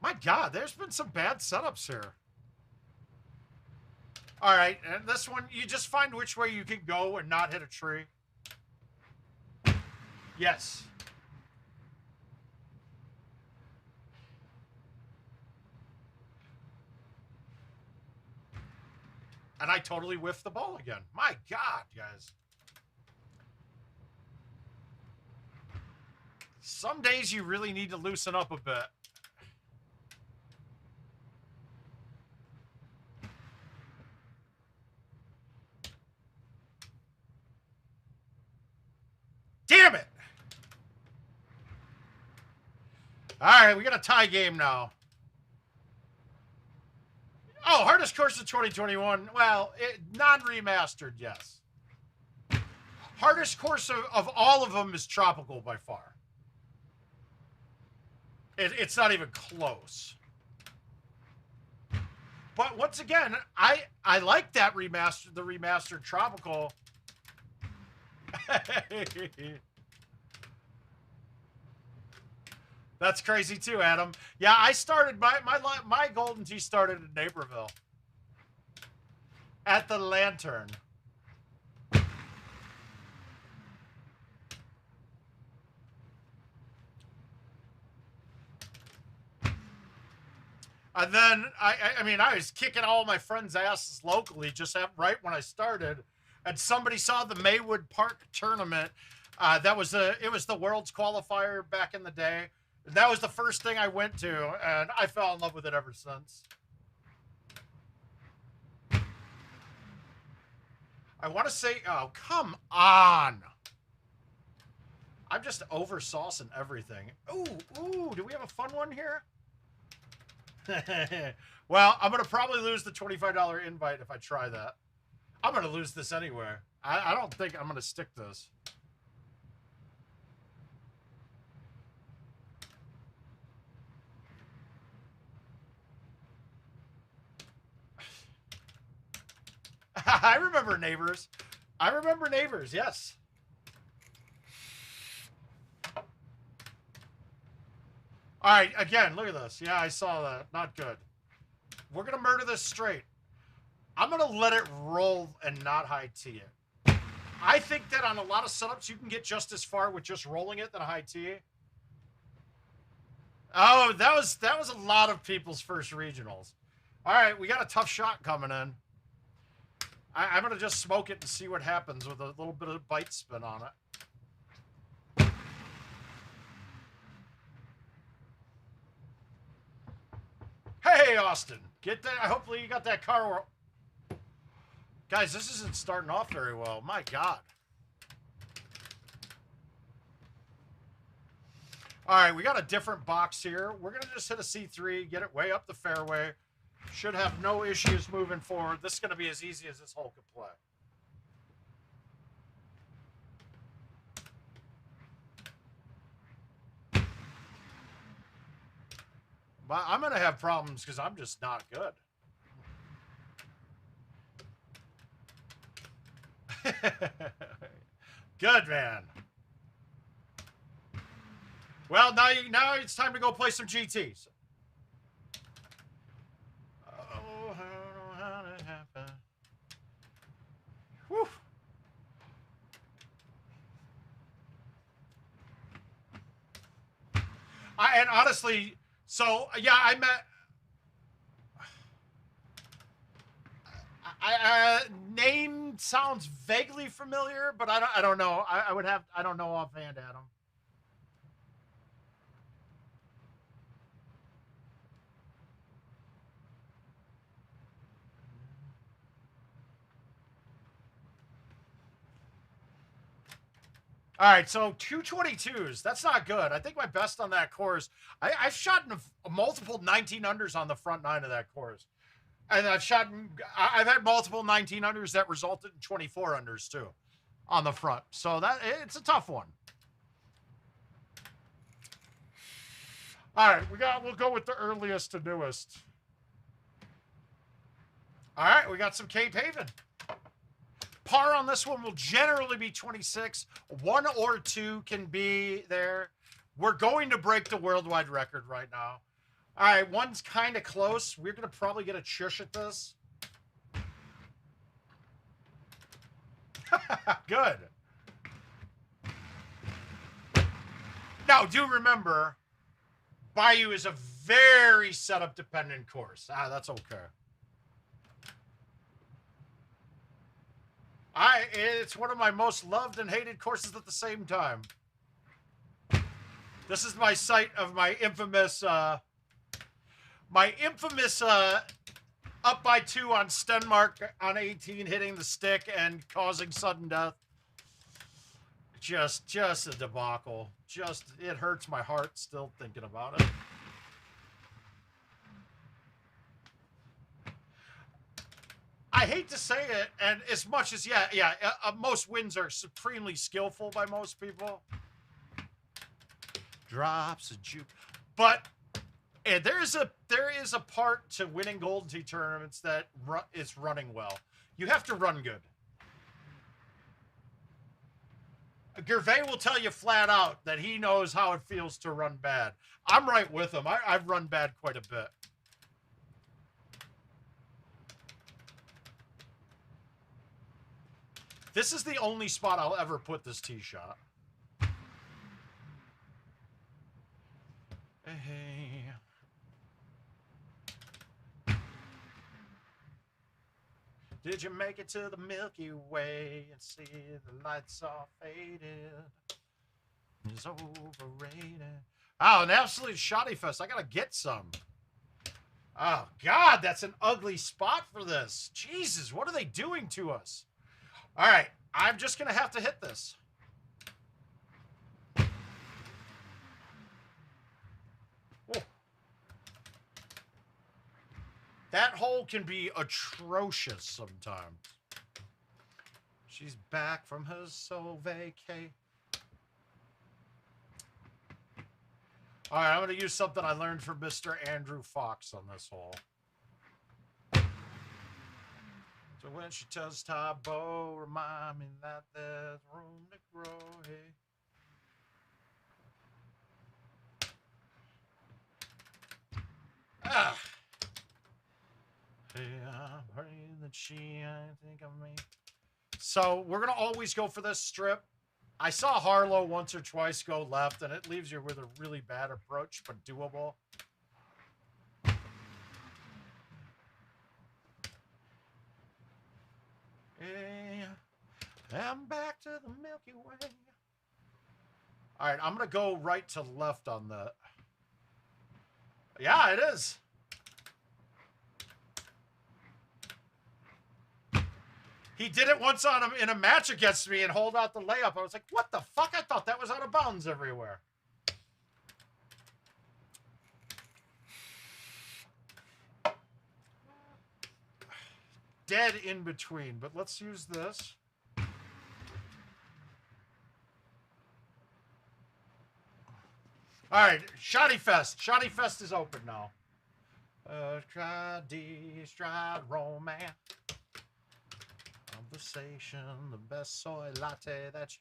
My God, there's been some bad setups here. All right, and this one, you just find which way you can go and not hit a tree. Yes. And I totally whiffed the ball again. My God, guys. Some days you really need to loosen up a bit. Damn it! All right, we got a tie game now. Oh, hardest course of 2021. Well, non-remastered, yes. Hardest course of all of them is Tropical by far. It's not even close. But once again, I like that the remastered Tropical. That's crazy too, Adam. Yeah, I started my GoldenTeeTV started in Naperville at the Lantern. And then I mean, I was kicking all my friends' asses locally just right when I started, and somebody saw the Maywood Park tournament. It was the world's qualifier back in the day. That was the first thing I went to, and I fell in love with it ever since. I want to say, oh, come on. I'm just over saucing everything. Ooh, do we have a fun one here? Well, I'm going to probably lose the $25 invite if I try that. I'm going to lose this anyway. I don't think I'm going to stick this. I remember Neighbors. I remember Neighbors, yes. All right, again, look at this. Yeah, I saw that. Not good. We're going to murder this straight. I'm going to let it roll and not high tee it. I think that on a lot of setups, you can get just as far with just rolling it than a high tee. Oh, that was a lot of people's first regionals. All right, we got a tough shot coming in. I'm going to just smoke it and see what happens with a little bit of bite spin on it. Hey, Austin. Get that. Hopefully you got that car. Guys, this isn't starting off very well. My God. All right, we got a different box here. We're going to just hit a C3, get it way up the fairway. Should have no issues moving forward. This is going to be as easy as this hole could play. But I'm going to have problems because I'm just not good. Good, man. Well, now it's time to go play some GTs. Oh, I don't know how to happen. Whew. And honestly, so yeah, I met. Name sounds vaguely familiar, but I don't know. I don't know offhand, Adam. All right, so 222s. That's not good. I think my best on that course. I've shot multiple 19 unders on the front nine of that course. And I've had multiple 19 unders that resulted in 24 unders too on the front. So it's a tough one. All right, we'll go with the earliest to newest. All right, we got some Cape Haven. Par on this one will generally be 26. 1 or 2 can be there. We're going to break the worldwide record right now. All right, one's kind of close. We're going to probably get a chush at this. Good. Now, do remember, Bayou is a very setup-dependent course. That's okay. It's one of my most loved and hated courses at the same time. This is my site of my infamous up by 2 on Stenmark on 18, hitting the stick and causing sudden death. Just a debacle. It hurts my heart still thinking about it. I hate to say it, and as much as most wins are supremely skillful by most people. Drops a juke, but there is a part to winning Golden Tee tournaments that is running well. You have to run good. Gervais will tell you flat out that he knows how it feels to run bad. I'm right with him. I've run bad quite a bit. This is the only spot I'll ever put this tee shot. Hey. Did you make it to the Milky Way and see the lights all faded? It's overrated. Oh, an absolute shoddy fest. I gotta get some. Oh, God, that's an ugly spot for this. Jesus, what are they doing to us? All right, I'm just gonna have to hit this. Whoa. That hole can be atrocious sometimes. She's back from her soul vacay. All right, I'm going to use something I learned from Mr. Andrew Fox on this hole. So when she tells Tabo, remind me that there's room to grow. Hey. Ah. Hey, I'm praying that I think of me. So we're going to always go for this strip. I saw Harlow once or twice go left, and it leaves you with a really bad approach, but doable. Hey, I'm back to the Milky Way. All right, I'm going to go right to left on the... Yeah, it is. He did it once on him in a match against me and hold out the layup. I was like, what the fuck? I thought that was out of bounds everywhere. Dead in between, but let's use this. All right, Shoddy Fest. Shoddy Fest is open now. Stride romance. Conversation, the best soy latte that you...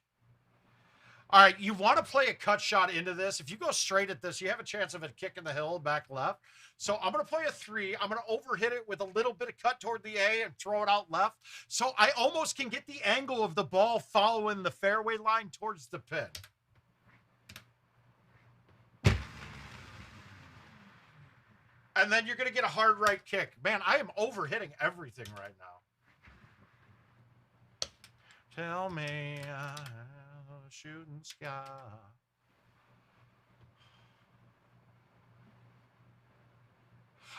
All right, you want to play a cut shot into this. If you go straight at this, you have a chance of it kicking the hill back left. So I'm going to play a 3. I'm going to overhit it with a little bit of cut toward the A and throw it out left. So I almost can get the angle of the ball following the fairway line towards the pin. And then you're going to get a hard right kick. Man, I am overhitting everything right now. Tell me, shooting sky.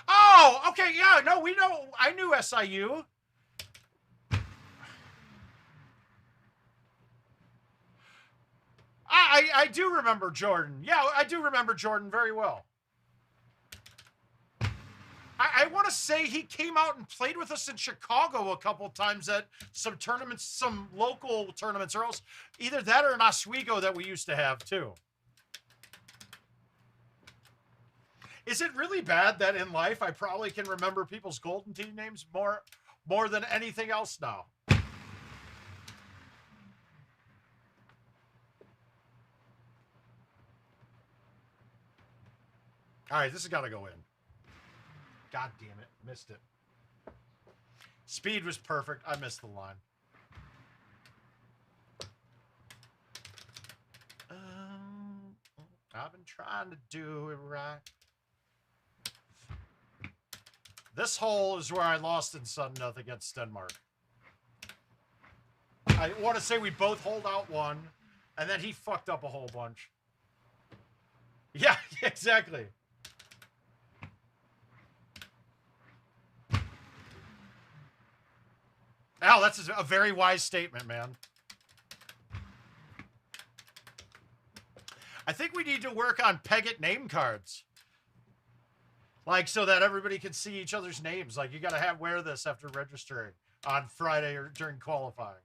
Oh, okay, yeah, no, we know. I knew SIU. I do remember Jordan. Yeah, I do remember Jordan very well. I want to say he came out and played with us in Chicago a couple of times at some tournaments, some local tournaments, or else either that or an Oswego that we used to have too. Is it really bad that in life I probably can remember people's Golden Tee names more than anything else now? All right, this has got to go in. God damn it. Missed it. Speed was perfect. I missed the line. I've been trying to do it right. This hole is where I lost in sudden death against Denmark. I want to say we both hold out one, and then he fucked up a whole bunch. Yeah, exactly. Al, that's a very wise statement, man. I think we need to work on Pegget name cards. Like, so that everybody can see each other's names. Like, you got to wear this after registering on Friday or during qualifying.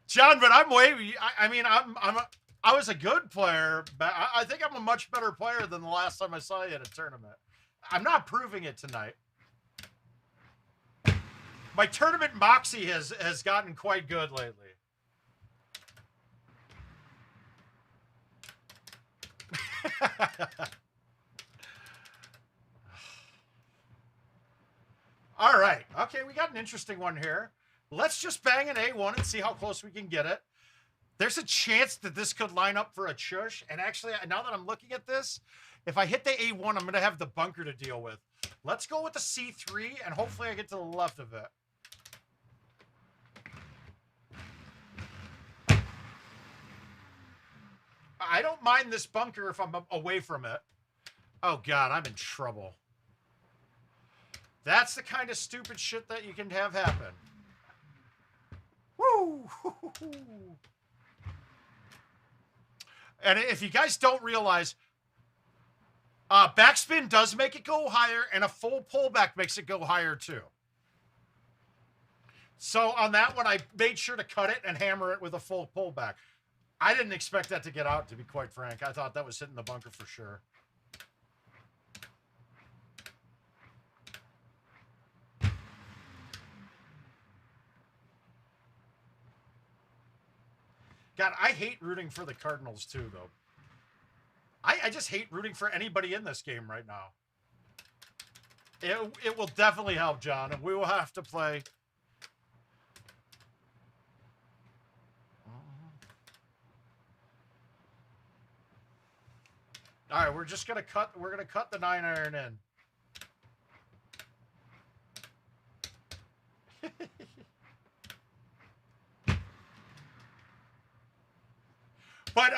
John, but I'm way. I mean, I was a good player, but I think I'm a much better player than the last time I saw you at a tournament. I'm not proving it tonight. My tournament moxie has gotten quite good lately. All right. Okay, we got an interesting one here. let's just bang an A1 and see how close we can get it. There's a chance that this could line up for a chush. And actually, now that I'm looking at this, if I hit the A1, I'm going to have the bunker to deal with. Let's go with the C3, and hopefully I get to the left of it. I don't mind this bunker if I'm away from it. Oh, God, I'm in trouble. That's the kind of stupid shit that you can have happen. Woo! And if you guys don't realize, backspin does make it go higher, and a full pullback makes it go higher too. So on that one, I made sure to cut it and hammer it with a full pullback. I didn't expect that to get out, to be quite frank. I thought that was hitting the bunker for sure. God, I hate rooting for the Cardinals too, though. I just hate rooting for anybody in this game right now. It will definitely help, John, and we will have to play. All right, we're just gonna cut. We're gonna cut the 9-iron in. But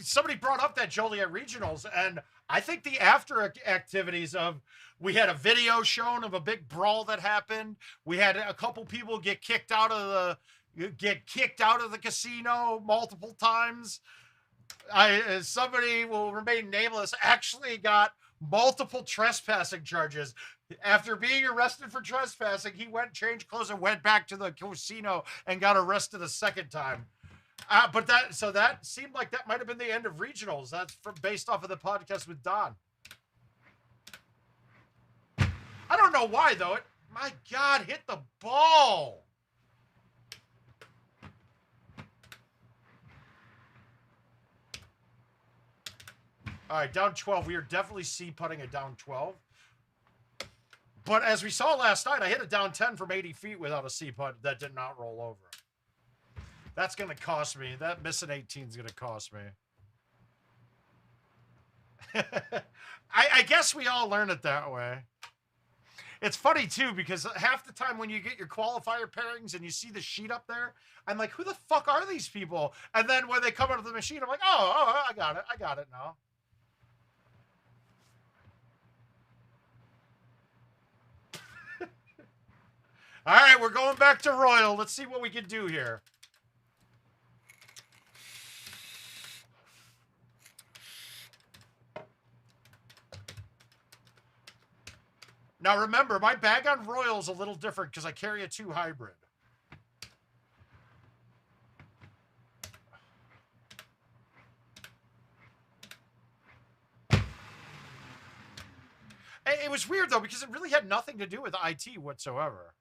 somebody brought up that Joliet Regionals, and I think the after activities of, we had a video shown of a big brawl that happened. We had a couple people get kicked out of the casino multiple times. Somebody will remain nameless actually got multiple trespassing charges. After being arrested for trespassing, he went, changed clothes, and went back to the casino and got arrested a second time. But that seemed like that might have been the end of regionals. That's based off of the podcast with Don. I don't know why though. My God, hit the ball. All right, down 12. We are definitely C-putting a down 12. But as we saw last night, I hit a down 10 from 80 feet without a C-putt that did not roll over. That's going to cost me. That missing 18 is going to cost me. I guess we all learn it that way. It's funny, too, because half the time when you get your qualifier pairings and you see the sheet up there, I'm like, who the fuck are these people? And then when they come out of the machine, I'm like, oh, I got it. I got it now. All right, we're going back to Royal. Let's see what we can do here. Now remember, my bag on Royal is a little different because I carry a 2 hybrid. It was weird though because it really had nothing to do with IT whatsoever.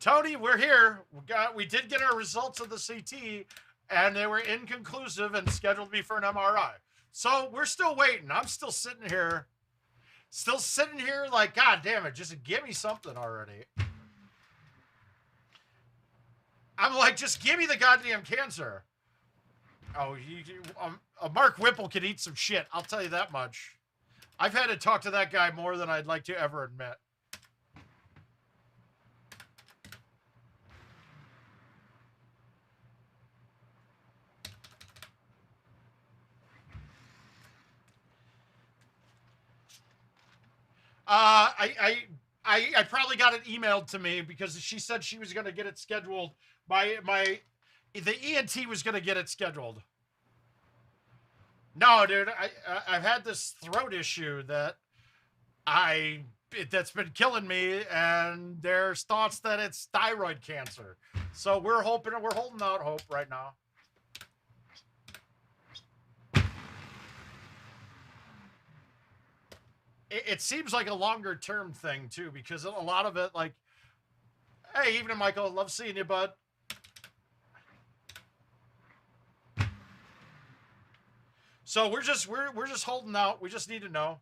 Tony, we're here. We did get our results of the CT, and they were inconclusive and scheduled me for an MRI. So we're still waiting. I'm still sitting here like, God damn it, just give me something already. I'm like, just give me the goddamn cancer. Oh, Mark Whipple can eat some shit. I'll tell you that much. I've had to talk to that guy more than I'd like to ever admit. I probably got it emailed to me because she said she was going to get it scheduled. The ENT was going to get it scheduled. No, dude, I've had this throat issue that's been killing me, and there's thoughts that it's thyroid cancer. So we're holding out hope right now. It seems like a longer term thing too, because a lot of it, like, Hey, evening, Michael. Love seeing you, bud. So we're just holding out. We just need to know.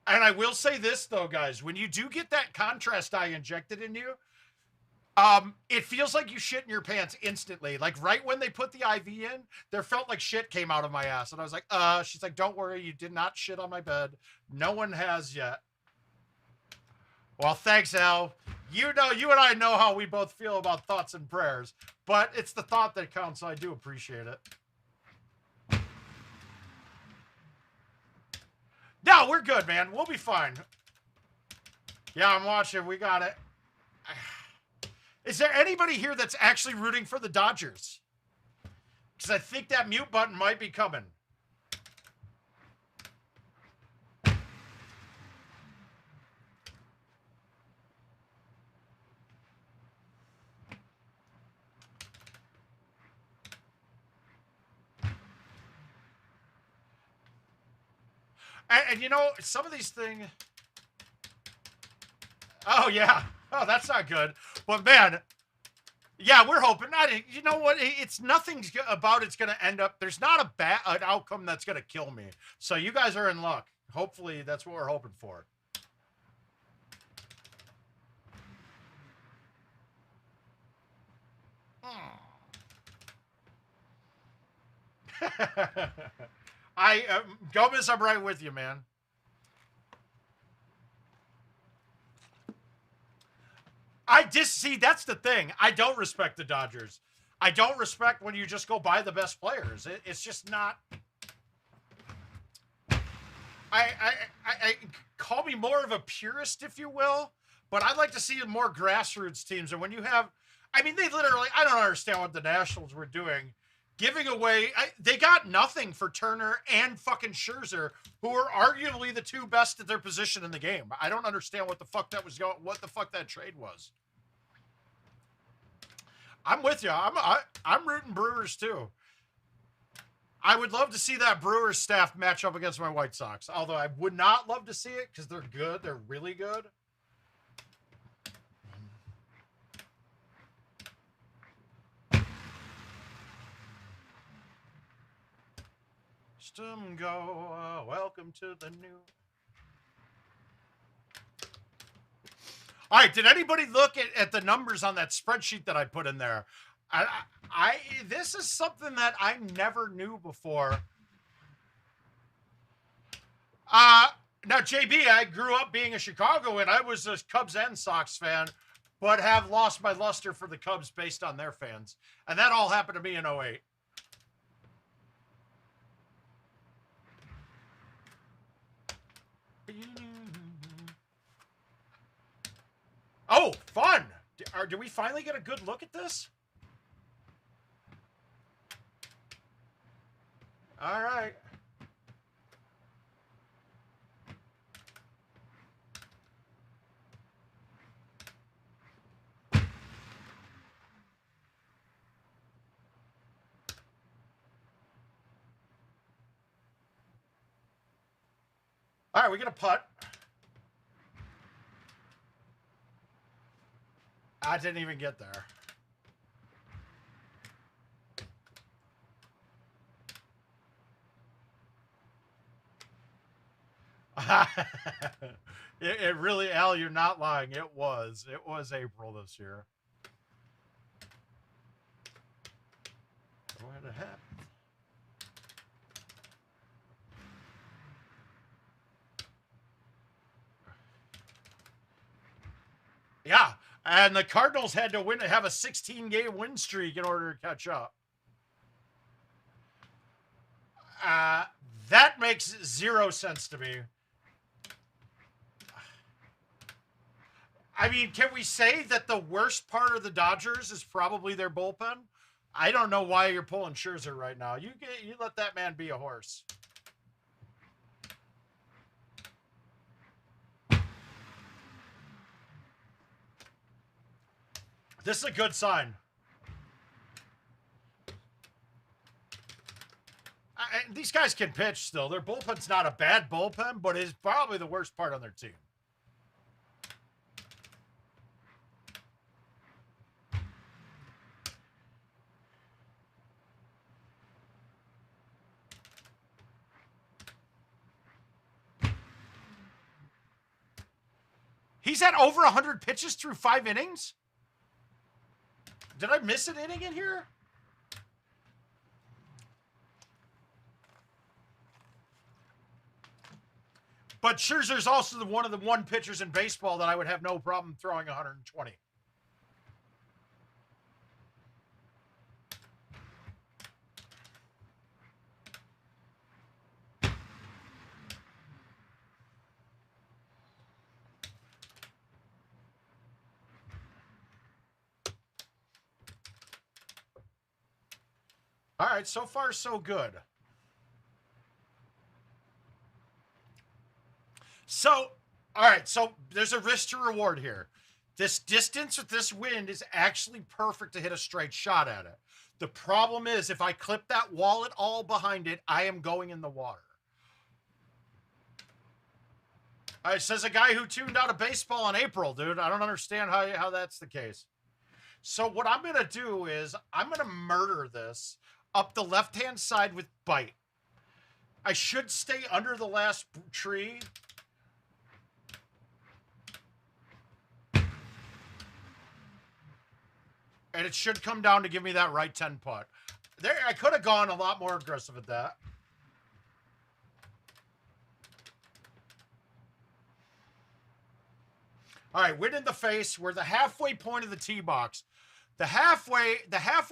And I will say this though, guys, when you do get that contrast dye injected in you, it feels like you shit in your pants instantly. Like right when they put the IV in, there felt like shit came out of my ass. And I was like, she's like, don't worry, you did not shit on my bed. No one has yet. Well, thanks, Al. You know, you and I know how we both feel about thoughts and prayers, but it's the thought that counts, so I do appreciate it. No, we're good, man. We'll be fine. Yeah, I'm watching. We got it. Is there anybody here that's actually rooting for the Dodgers? Because I think that mute button might be coming. And you know, some of these things... Oh, yeah. Oh, that's not good. But, man, yeah, we're hoping. You know what? It's nothing about it's going to end up... There's not an outcome that's going to kill me. So you guys are in luck. Hopefully, that's what we're hoping for. Gomez, I'm right with you, man. See, that's the thing. I don't respect the Dodgers. I don't respect when you just go buy the best players. It's just not. I call me more of a purist, if you will, but I'd like to see more grassroots teams. And when you have, I mean, they literally, I don't understand what the Nationals were doing. Giving away, they got nothing for Turner and fucking Scherzer, who are arguably the two best at their position in the game. I don't understand what the fuck that was going, what the fuck that trade was. I'm with you. I'm rooting Brewers too. I would love to see that Brewers staff match up against my White Sox. Although I would not love to see it because they're good. They're really good. Go, welcome to the new. All right, did anybody look at the numbers on that spreadsheet that I put in there? This is something that I never knew before. Now, JB, I grew up being a Chicagoan. I was a Cubs and Sox fan, but have lost my luster for the Cubs based on their fans. And that all happened to me in 08. Oh, fun! Do we finally get a good look at this? All right. All right, we get a putt. I didn't even get there. It really, Al, you're not lying. It was April this year. What happened? Yeah, and the Cardinals had to have a 16-game win streak in order to catch up. That makes zero sense to me. I mean, can we say that the worst part of the Dodgers is probably their bullpen? I don't know why you're pulling Scherzer right now. You let that man be a horse. This is a good sign. these guys can pitch still. Their bullpen's not a bad bullpen, but it's probably the worst part on their team. He's had over 100 pitches through 5 innings? Did I miss an inning in here? But Scherzer's also one of the one pitchers in baseball that I would have no problem throwing 120. All right, so far so good. So, all right, so there's a risk to reward here. This distance with this wind is actually perfect to hit a straight shot at it. The problem is if I clip that wall at all behind it, I am going in the water. All right, says a guy who tuned out of baseball in April, dude. I don't understand how that's the case. So what I'm going to do is I'm going to murder this up the left-hand side with bite. I should stay under the last tree. And it should come down to give me that right 10 putt. There, I could have gone a lot more aggressive at that. All right, wind in the face. We're the halfway point of the tee box. The halfway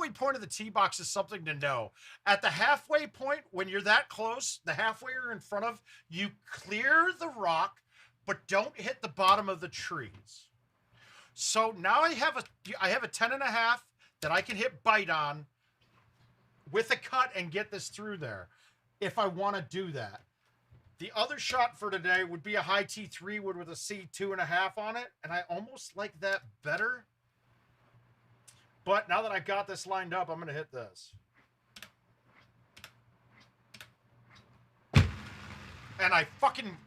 point of the tee box is something to know. At the halfway point, when you're that close, the halfway you're in front of, you clear the rock, but don't hit the bottom of the trees. So now I have a 10.5 that I can hit bite on with a cut and get this through there if I want to do that. The other shot for today would be a high T3 wood with a C2.5 on it, and I almost like that better. But now that I've got this lined up, I'm going to hit this. And I fucking...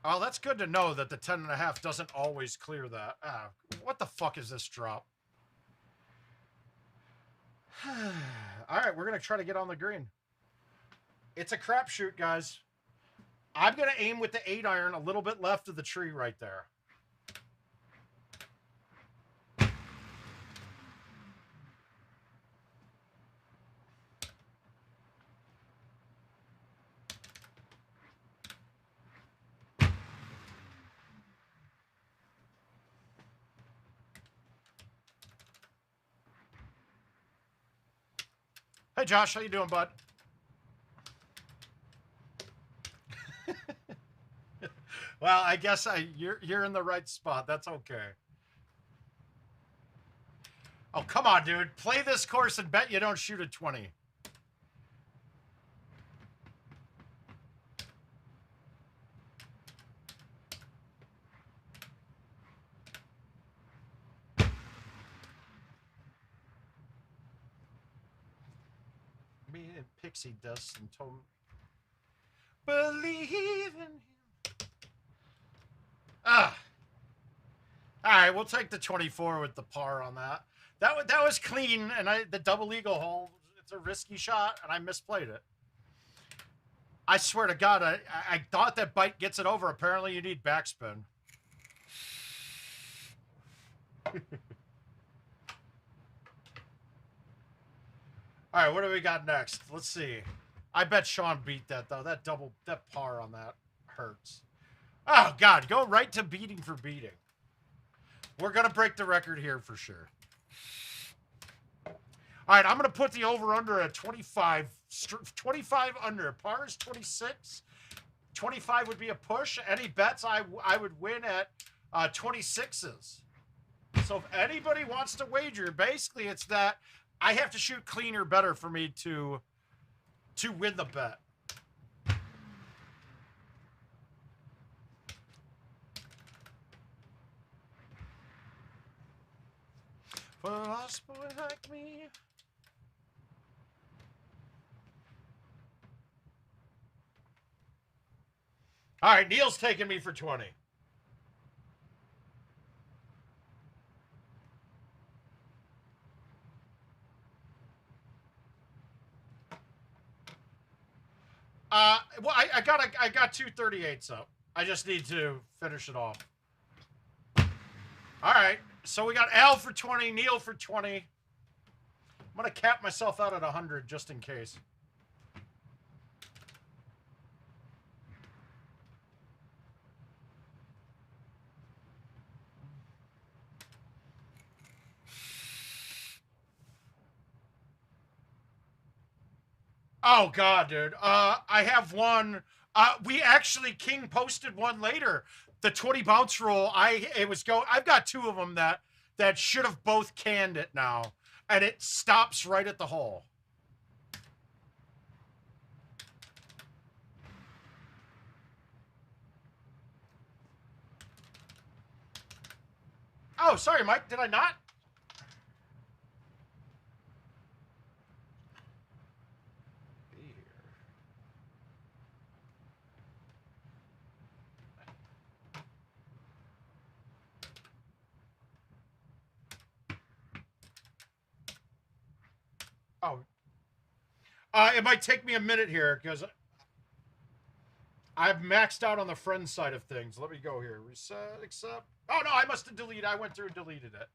Oh, that's good to know that the 10.5 doesn't always clear that. Ah, what the fuck is this drop? All right, we're going to try to get on the green. It's a crapshoot, guys. I'm going to aim with the 8-iron a little bit left of the tree right there. Hey, Josh, how you doing, bud? Well, I guess you're in the right spot. That's okay. Oh, come on, dude. Play this course and bet you don't shoot a 20. Me and Pixie Dust and Tom. Believe in him. Ah. All right, we'll take the 24 with the par on that. That was clean, and the double eagle hole. It's a risky shot, and I misplayed it. I swear to God, I thought that bite gets it over. Apparently, you need backspin. All right, what do we got next? Let's see. I bet Sean beat that, though. That par on that hurts. Oh, God, go right to beating for beating. We're going to break the record here for sure. All right, I'm going to put the over-under at 25. 25 under. Par is 26. 25 would be a push. Any bets, I would win at 26s. So if anybody wants to wager, basically it's that I have to shoot clean or better for me to win the bet. For a lost boy like me. All right, Neil's taking me for 20. Well, I got 238s up. I just need to finish it off. All right, so we got Al for 20, Neil for 20. I'm gonna cap myself out at 100 just in case. Oh God, dude. I have one. We actually King posted one later. The 20 bounce roll. I've got two of them that should have both canned it now, and it stops right at the hole. Oh, sorry, Mike. Did I not? Oh. It might take me a minute here because I've maxed out on the friend side of things. Let me go here. Reset, accept. Oh, no, I must have deleted. I went through and deleted it.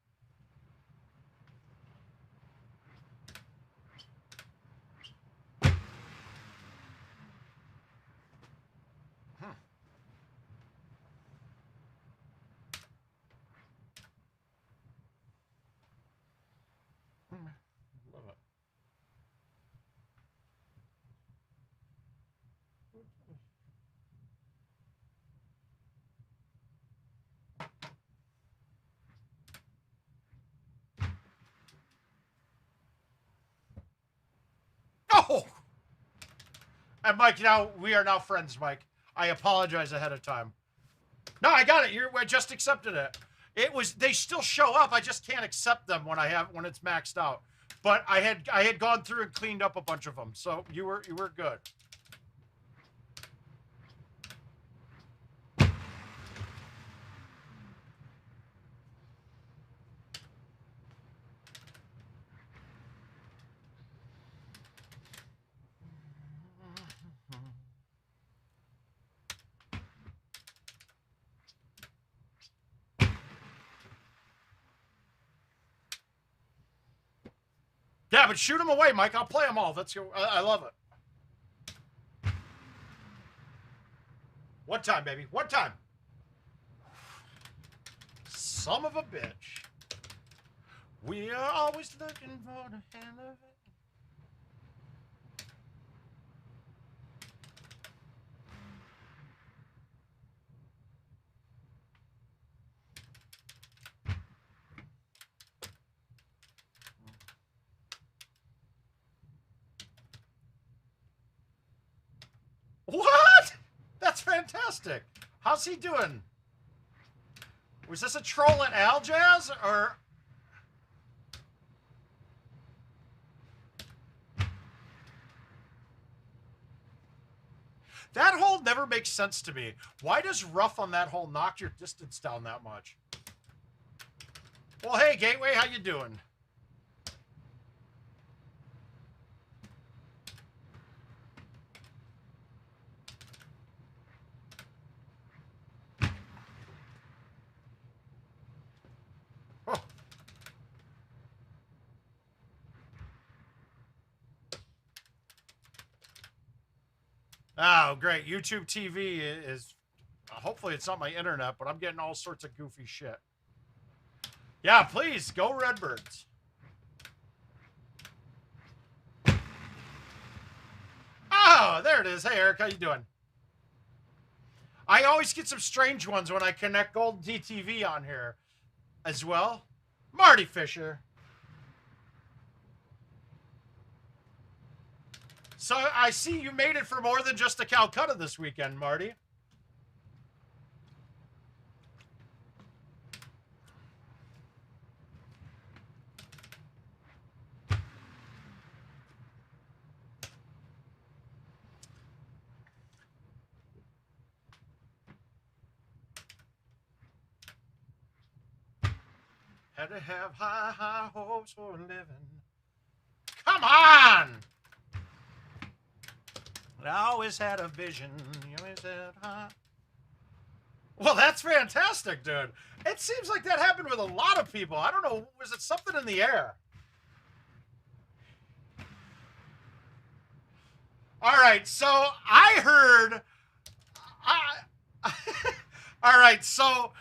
Love it. Oh! And Mike, now we are now friends, Mike. I apologize ahead of time. No, I got it. I just accepted it. They still show up. I just can't accept them when it's maxed out. But I had gone through and cleaned up a bunch of them. So you were good. Yeah, but shoot them away, Mike. I'll play them all. That's I love it. One time, baby. One time. Son of a bitch. We are always looking for the hand of it. What? That's fantastic. How's he doing? Was this a troll at Al Jazz or? That hole never makes sense to me. Why does rough on that hole knock your distance down that much? Well, hey, Gateway, how you doing? Oh, great. YouTube TV is, hopefully it's not my internet, but I'm getting all sorts of goofy shit. Yeah, please, go Redbirds. Oh, there it is. Hey, Eric, how you doing? I always get some strange ones when I connect GoldenTeeTV on here as well. Marty Fisher. So I see you made it for more than just a Calcutta this weekend, Marty. Had to have high, high hopes for a living. Come on! I always had a vision. You always had high. Well, that's fantastic, dude. It seems like that happened with a lot of people. I don't know. Was it something in the air? All right. So I heard. All right. So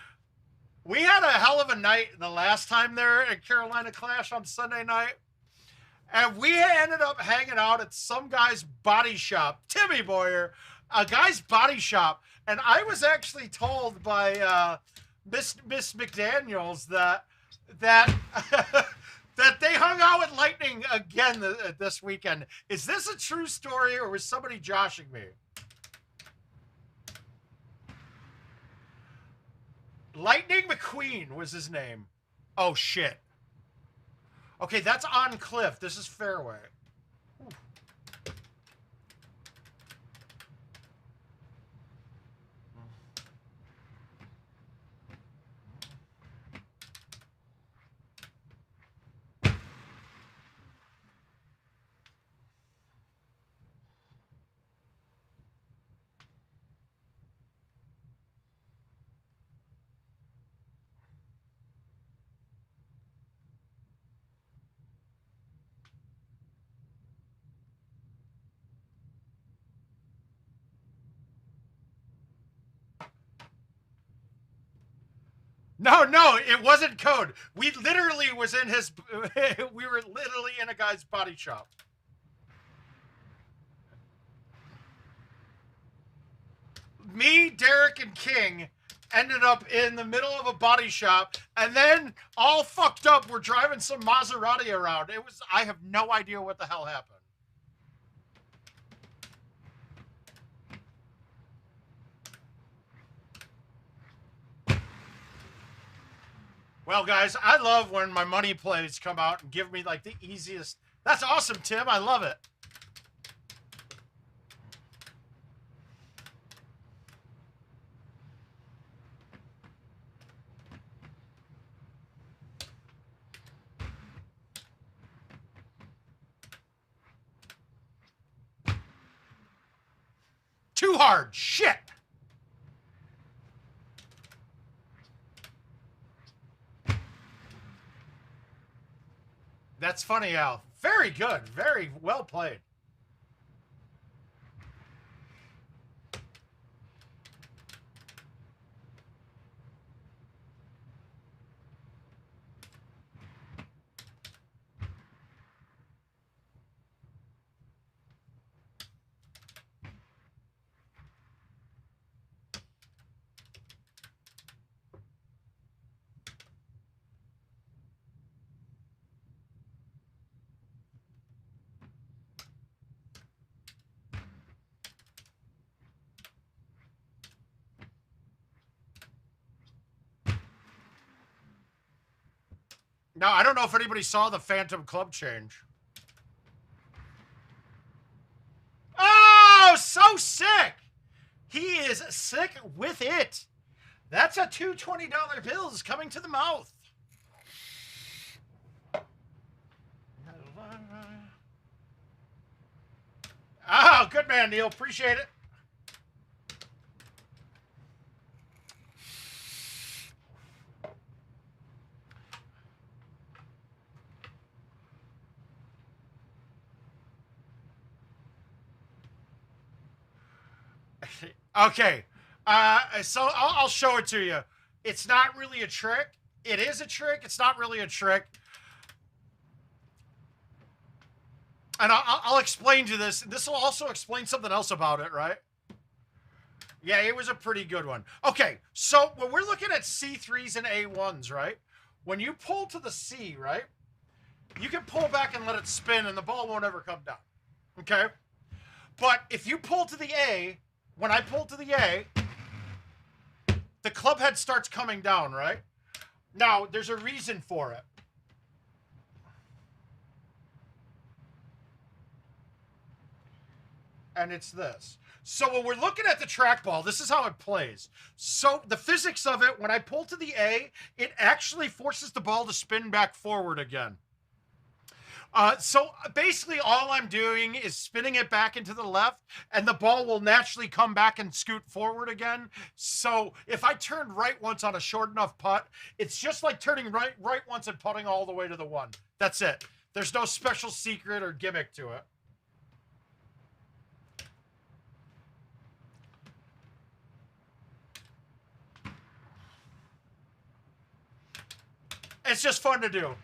we had a hell of a night the last time there at Carolina Clash on Sunday night. And we ended up hanging out at some guy's body shop, Timmy Boyer, a guy's body shop. And I was actually told by Miss McDaniels that that they hung out with Lightning again this weekend. Is this a true story, or was somebody joshing me? Lightning McQueen was his name. Oh, shit. Okay, that's on cliff. This is fairway. Ooh. No, it wasn't code. We literally was in his, we were literally in a guy's body shop. Me, Derek, and King ended up in the middle of a body shop, and then all fucked up, we're driving some Maserati around. I have no idea what the hell happened. Well, guys, I love when my money plays come out and give me like the easiest. That's awesome, Tim. I love it. Too hard. Shit. That's funny, Al. Very good. Very well played. Now, I don't know if anybody saw the Phantom Club change. Oh, so sick. He is sick with it. That's a $2 $20 bills coming to the mouth. Oh, good man, Neil. Appreciate it. Okay, so I'll show it to you. It's not really a trick. It is a trick. It's not really a trick. And I'll explain to this. This will also explain something else about it, right? Yeah, it was a pretty good one. Okay, so when we're looking at C3s and A1s, right? When you pull to the C, right? You can pull back and let it spin, and the ball won't ever come down. Okay? But if you pull to the A, when I pull to the A, the club head starts coming down, right? Now, there's a reason for it. And it's this. So when we're looking at the trackball, this is how it plays. So the physics of it, when I pull to the A, it actually forces the ball to spin back forward again. So basically all I'm doing is spinning it back into the left, and the ball will naturally come back and scoot forward again. So if I turn right once on a short enough putt, it's just like turning right once and putting all the way to the one. That's it. There's no special secret or gimmick to it. It's just fun to do.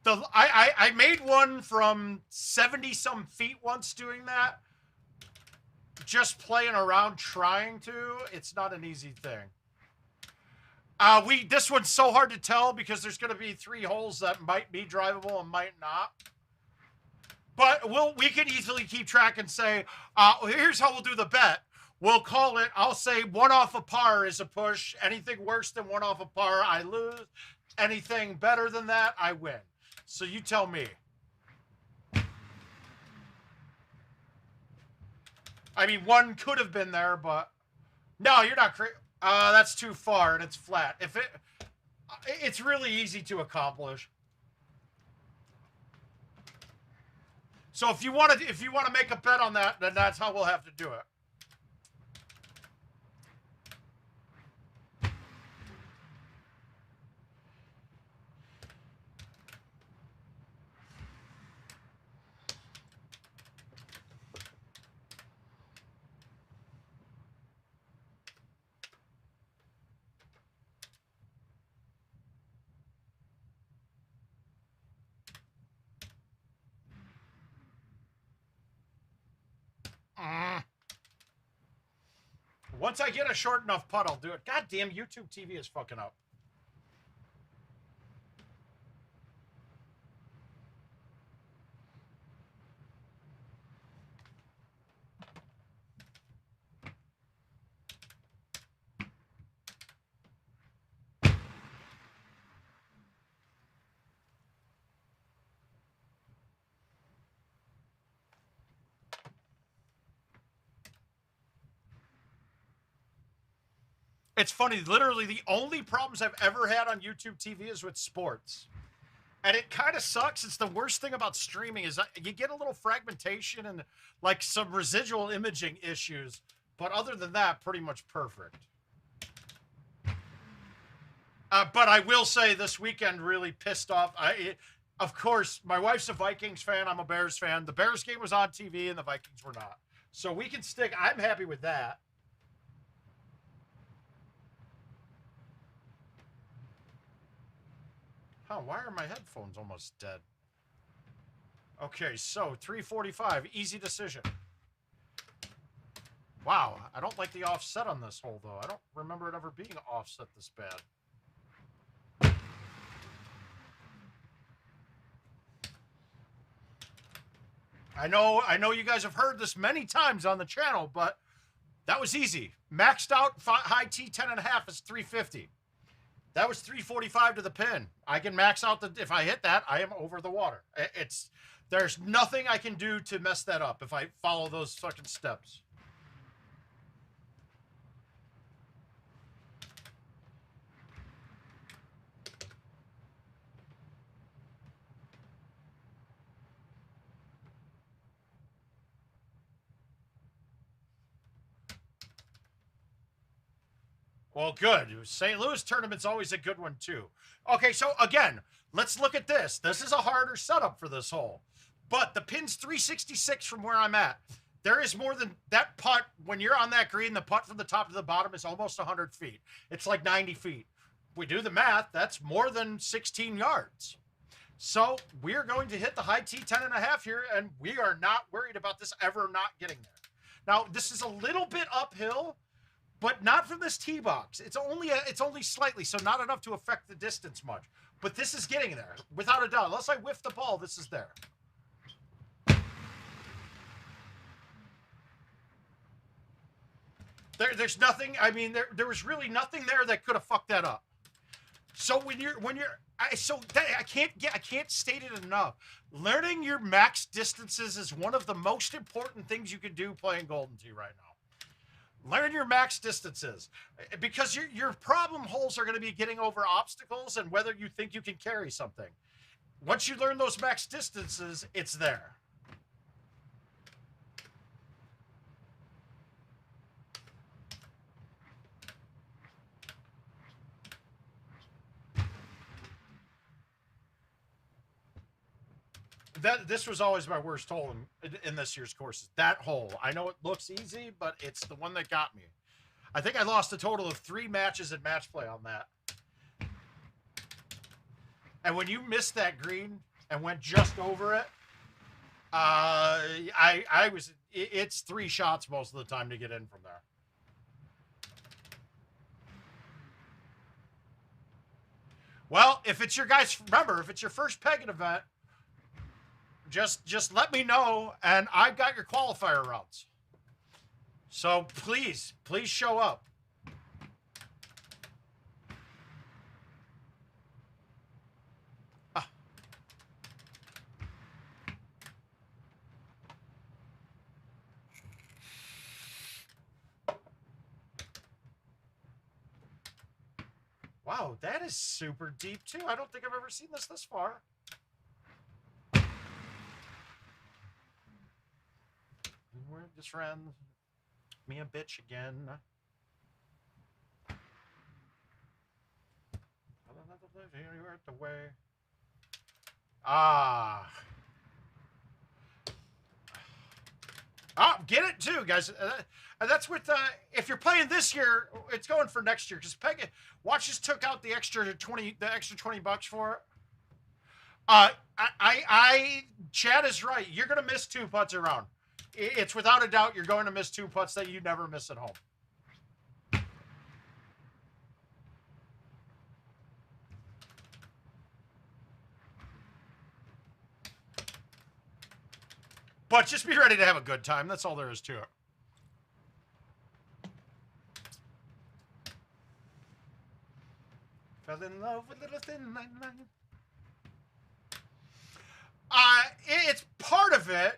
I made one from 70 some feet once doing that. Just playing around trying to. It's not an easy thing. This one's so hard to tell because there's going to be 3 holes that might be drivable and might not. But we can easily keep track and say, here's how we'll do the bet. We'll call it, I'll say 1 off a par is a push. Anything worse than 1 off a par, I lose. Anything better than that, I win. So you tell me. I mean, 1 could have been there, but no, you're not crazy. That's too far and it's flat. It's really easy to accomplish. So if you want to make a bet on that, then that's how we'll have to do it. Once I get a short enough putt, I'll do it. God damn, YouTube TV is fucking up. It's funny, literally the only problems I've ever had on YouTube TV is with sports. And it kind of sucks. It's the worst thing about streaming is you get a little fragmentation and like some residual imaging issues. But other than that, pretty much perfect. But I will say this weekend really pissed off. Of course, my wife's a Vikings fan. I'm a Bears fan. The Bears game was on TV and the Vikings were not. So we can stick. I'm happy with that. Oh, why are my headphones almost dead? Okay, so 345, easy decision. Wow, I don't like the offset on this hole, though. I don't remember it ever being offset this bad. I know you guys have heard this many times on the channel, but that was easy. Maxed out high T 10.5 is 350. That was 345 to the pin. I can max out if I hit that, I am over the water. There's nothing I can do to mess that up if I follow those fucking steps. Well, good. St. Louis tournament's always a good one, too. Okay, so again, let's look at this. This is a harder setup for this hole. But the pin's 366 from where I'm at. There is more than that putt. When you're on that green, the putt from the top to the bottom is almost 100 feet. It's like 90 feet. If we do the math, that's more than 16 yards. So we're going to hit the high T 10.5 here, and we are not worried about this ever not getting there. Now, this is a little bit uphill, but not from this tee box. It's only slightly, so not enough to affect the distance much. But this is getting there, without a doubt. Unless I whiff the ball, this is there. There's nothing. I mean, there was really nothing there that could have fucked that up. So when you're I can't state it enough. Learning your max distances is one of the most important things you can do playing Golden Tee right now. Learn your max distances, because your problem holes are going to be getting over obstacles and whether you think you can carry something. Once you learn those max distances, it's there. This was always my worst hole in this year's courses. That hole. I know it looks easy, but it's the one that got me. I think I lost a total of 3 matches in match play on that. And when you missed that green and went just over it, it's 3 shots most of the time to get in from there. Well, if it's your guys, remember, if it's your first pegging event, just let me know, and I've got your qualifier routes. So please show up. Wow, that is super deep too. I don't think I've ever seen this far. We're just ran me a bitch again. You're at the way. Get it too, guys. And that's with if you're playing this year, it's going for next year. Because Watch just took out the extra 20 bucks for it. Chad is right. You're gonna miss 2 putts around. It's without a doubt you're going to miss 2 putts that you never miss at home. But just be ready to have a good time. That's all there is to it. Fell in love with little thin line. It's part of it.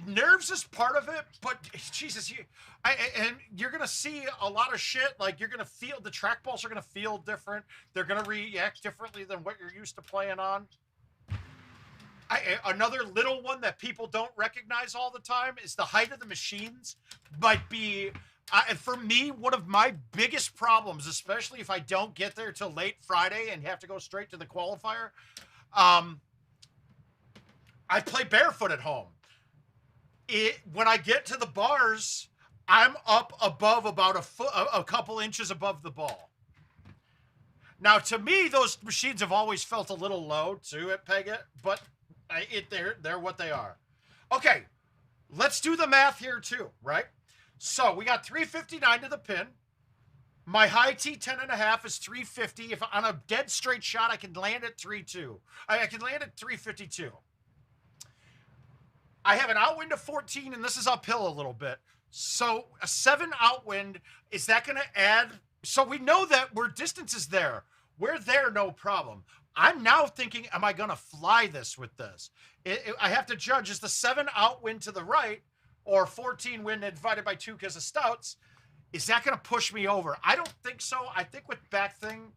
Nerves is part of it, but Jesus, and you're gonna see a lot of shit. Like, you're gonna feel the trackballs are gonna feel different. They're gonna react differently than what you're used to playing on. Another little one that people don't recognize all the time is the height of the machines might be, for me, one of my biggest problems, especially if I don't get there till late Friday and have to go straight to the qualifier. I play barefoot at home. When I get to the bars, I'm up above about a couple inches above the ball. Now, to me, those machines have always felt a little low too at Pegget, but they're what they are. Okay, let's do the math here too, right? So we got 359 to the pin. My high T 10.5 is 350. If on a dead straight shot, I can land at 3.2. I can land at 352. I have an outwind of 14, and this is uphill a little bit. So a 7 outwind, is that going to add? So we know that distance is there. We're there, no problem. I'm now thinking, am I going to fly this with this? I have to judge, is the 7 outwind to the right, or 14 wind divided by 2 because of stouts, is that going to push me over? I don't think so. I think with back thing,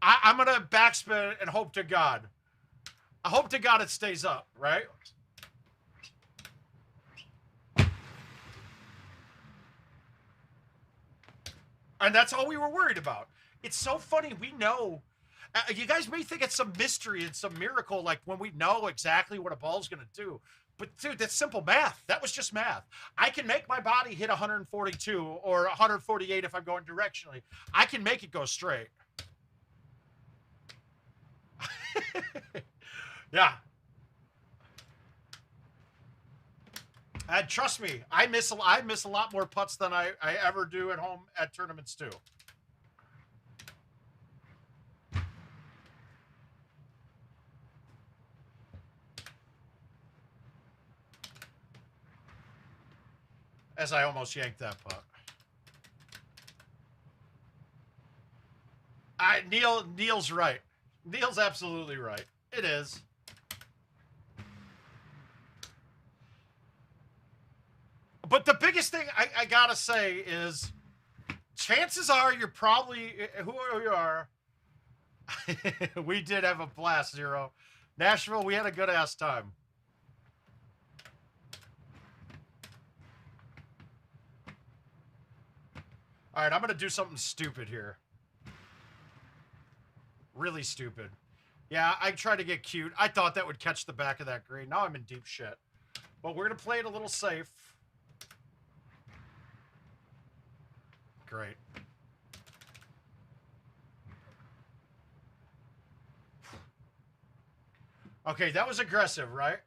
I'm going to backspin and hope to God. I hope to God it stays up, right? And that's all we were worried about. It's so funny. We know. You guys may think it's some mystery and some miracle, like when we know exactly what a ball's going to do. But, dude, that's simple math. That was just math. I can make my body hit 142 or 148 if I'm going directionally. I can make it go straight. Yeah. And trust me, I miss a lot more putts than I ever do at home at tournaments too. As I almost yanked that putt. Neil's right. Neil's absolutely right. It is. But the biggest thing I gotta say is, chances are you're probably who you are. We did have a blast, Zero. Nashville, we had a good ass time. All right, I'm gonna do something stupid here. Really stupid. Yeah, I tried to get cute. I thought that would catch the back of that green. Now I'm in deep shit. But we're gonna play it a little safe. Great. Okay, that was aggressive, right?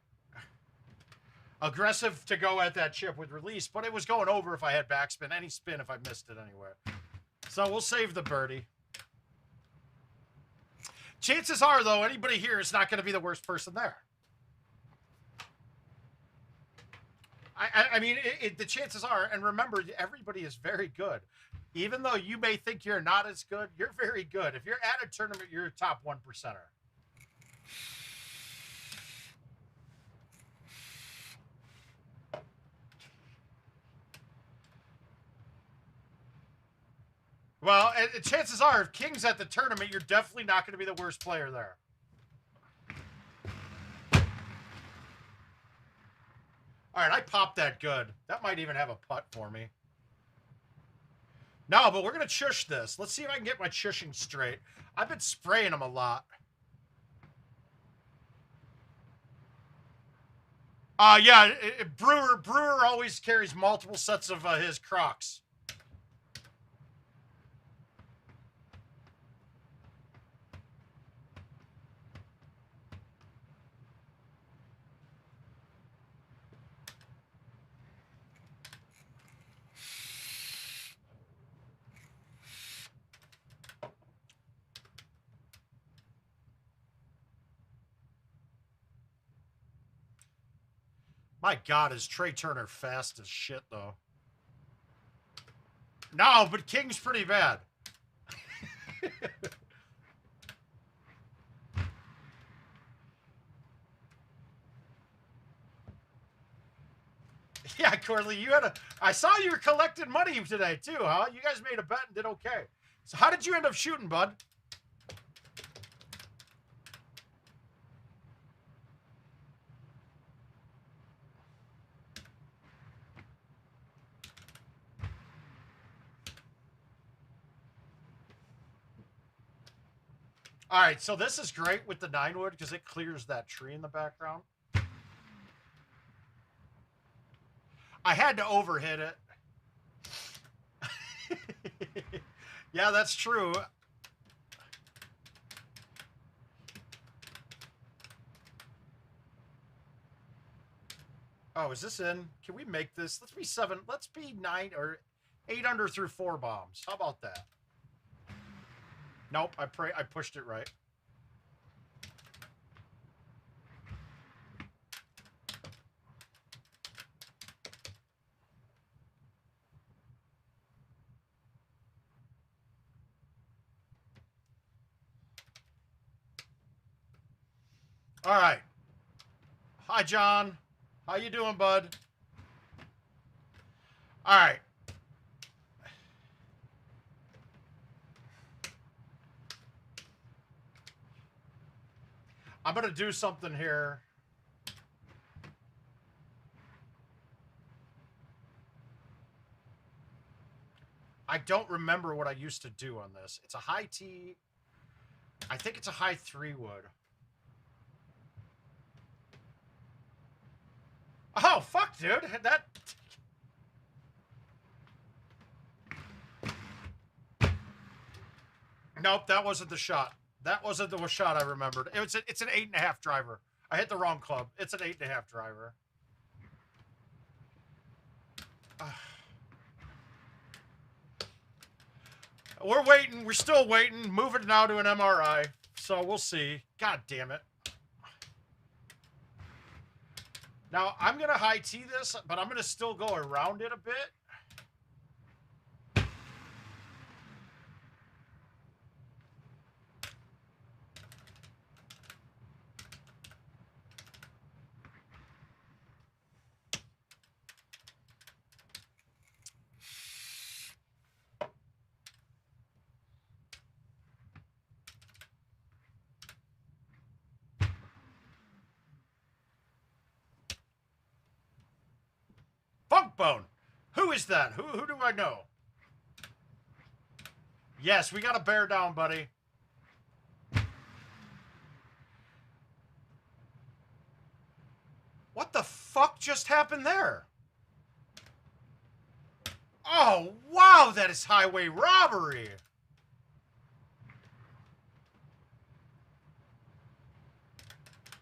Aggressive to go at that chip with release, but it was going over if I had backspin. Any spin if I missed it anywhere. So we'll save the birdie. Chances are, though, anybody here is not going to be the worst person there. I mean, the chances are, and remember, everybody is very good. Even though you may think you're not as good, you're very good. If you're at a tournament, you're a top 1%er. Well, chances are, if King's at the tournament, you're definitely not going to be the worst player there. All right, I popped that good. That might even have a putt for me. No, but we're going to chush this. Let's see if I can get my chushing straight. I've been spraying them a lot. Yeah, Brewer always carries multiple sets of his Crocs. My God, is Trey Turner fast as shit, though. No, but King's pretty bad. Yeah, Corley, you had I saw you were collecting money today, too, huh? You guys made a bet and did okay. So how did you end up shooting, bud? All right, so this is great with the 9-wood because it clears that tree in the background. I had to overhit it. Yeah, that's true. Oh, is this in? Can we make this? Let's be 7. Let's be 9 or 8 under through 4 bombs. How about that? Nope, I pushed it right. All right. Hi, John. How you doing, bud? All right. I'm going to do something here. I don't remember what I used to do on this. It's a high T. I think it's a high 3-wood. Oh, fuck, dude. That... Nope, that wasn't the shot. That wasn't the shot I remembered. It's an 8.5 driver. I hit the wrong club. It's an 8.5 driver. We're waiting. We're still waiting. Moving now to an MRI. So we'll see. God damn it. Now, I'm going to high tee this, but I'm going to still go around it a bit. bone. Who is that? Who do I know? Yes, we got to bear down, buddy. What the fuck just happened there? Oh, wow, that is highway robbery.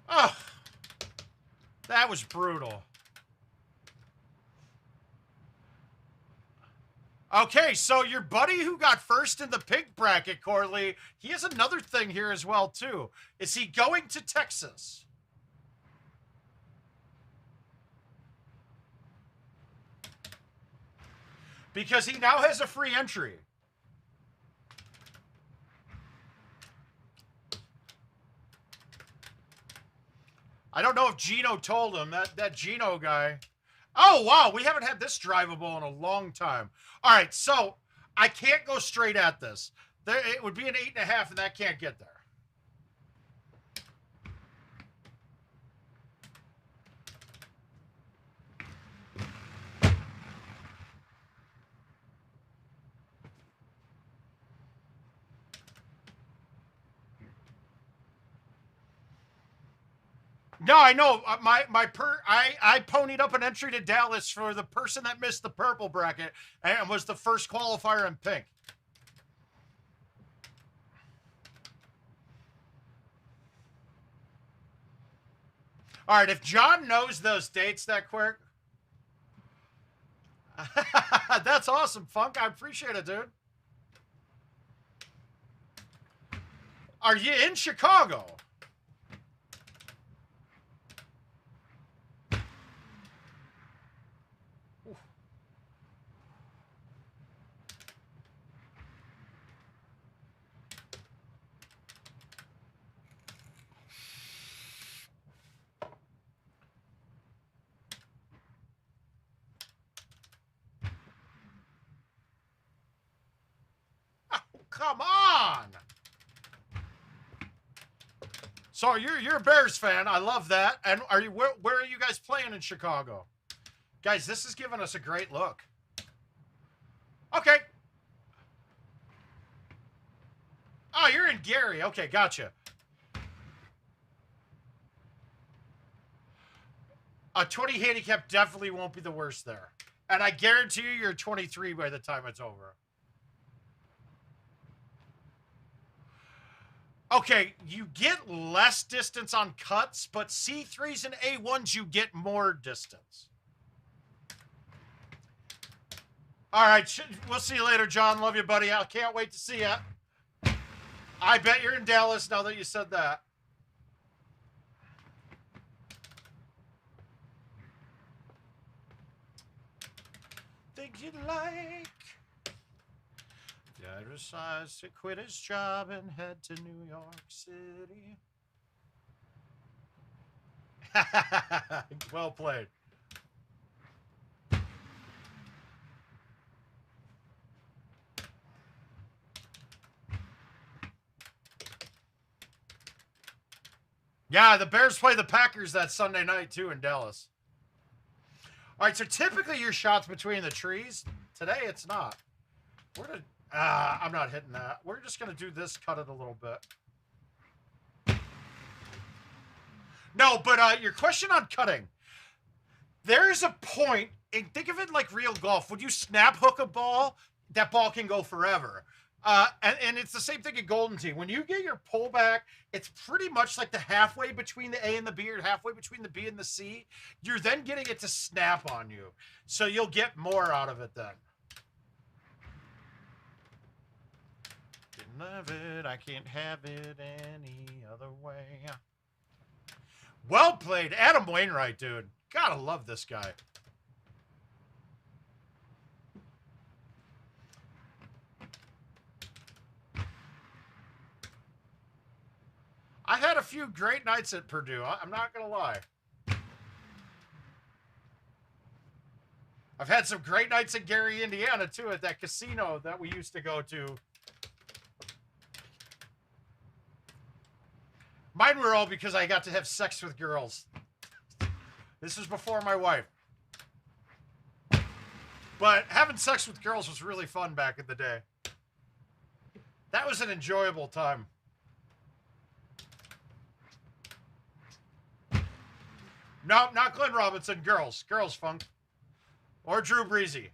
Oh, that was brutal. Okay, so your buddy who got first in the pig bracket, Corley, he has another thing here as well, too. Is he going to Texas? Because he now has a free entry. I don't know if Gino told him, that Gino guy. Oh, wow, we haven't had this drivable in a long time. All right, so I can't go straight at this. It would be an 8.5, and that can't get there. No, I know. I ponied up an entry to Dallas for the person that missed the purple bracket and was the first qualifier in pink. All right, if John knows those dates that quick, that's awesome, Funk. I appreciate it, dude. Are you in Chicago? Come on. So you're a Bears fan. I love that. And are you where are you guys playing in Chicago? Guys, this is giving us a great look. Okay. Oh, you're in Gary. Okay, gotcha. A 20 handicap definitely won't be the worst there. And I guarantee you you're 23 by the time it's over. Okay, you get less distance on cuts, but C3s and A1s, you get more distance. All right, we'll see you later, John. Love you, buddy. I can't wait to see you. I bet you're in Dallas now that you said that. Think you'd like... Dad decides to quit his job and head to New York City. Well played. Yeah, the Bears play the Packers that Sunday night, too, in Dallas. All right, so typically your shot's between the trees. Today, it's not. Where did... I'm not hitting that. We're just going to do this, cut it a little bit. No, but your question on cutting. There's a point, and think of it like real golf. When you snap hook a ball, that ball can go forever. And it's the same thing at Golden Tee. When you get your pullback, it's pretty much like the halfway between the A and the B or halfway between the B and the C. You're then getting it to snap on you. So you'll get more out of it then. Love it, I can't have it any other way. Well played, Adam Wainwright, dude. Gotta love this guy. I had a few great nights at Purdue. I'm not gonna lie. I've had some great nights at Gary, Indiana, too, at that casino that we used to go to. Mine were all because I got to have sex with girls. This was before my wife. But having sex with girls was really fun back in the day. That was an enjoyable time. No, not Glenn Robinson. Girls. Girls funk. Or Drew Breezy.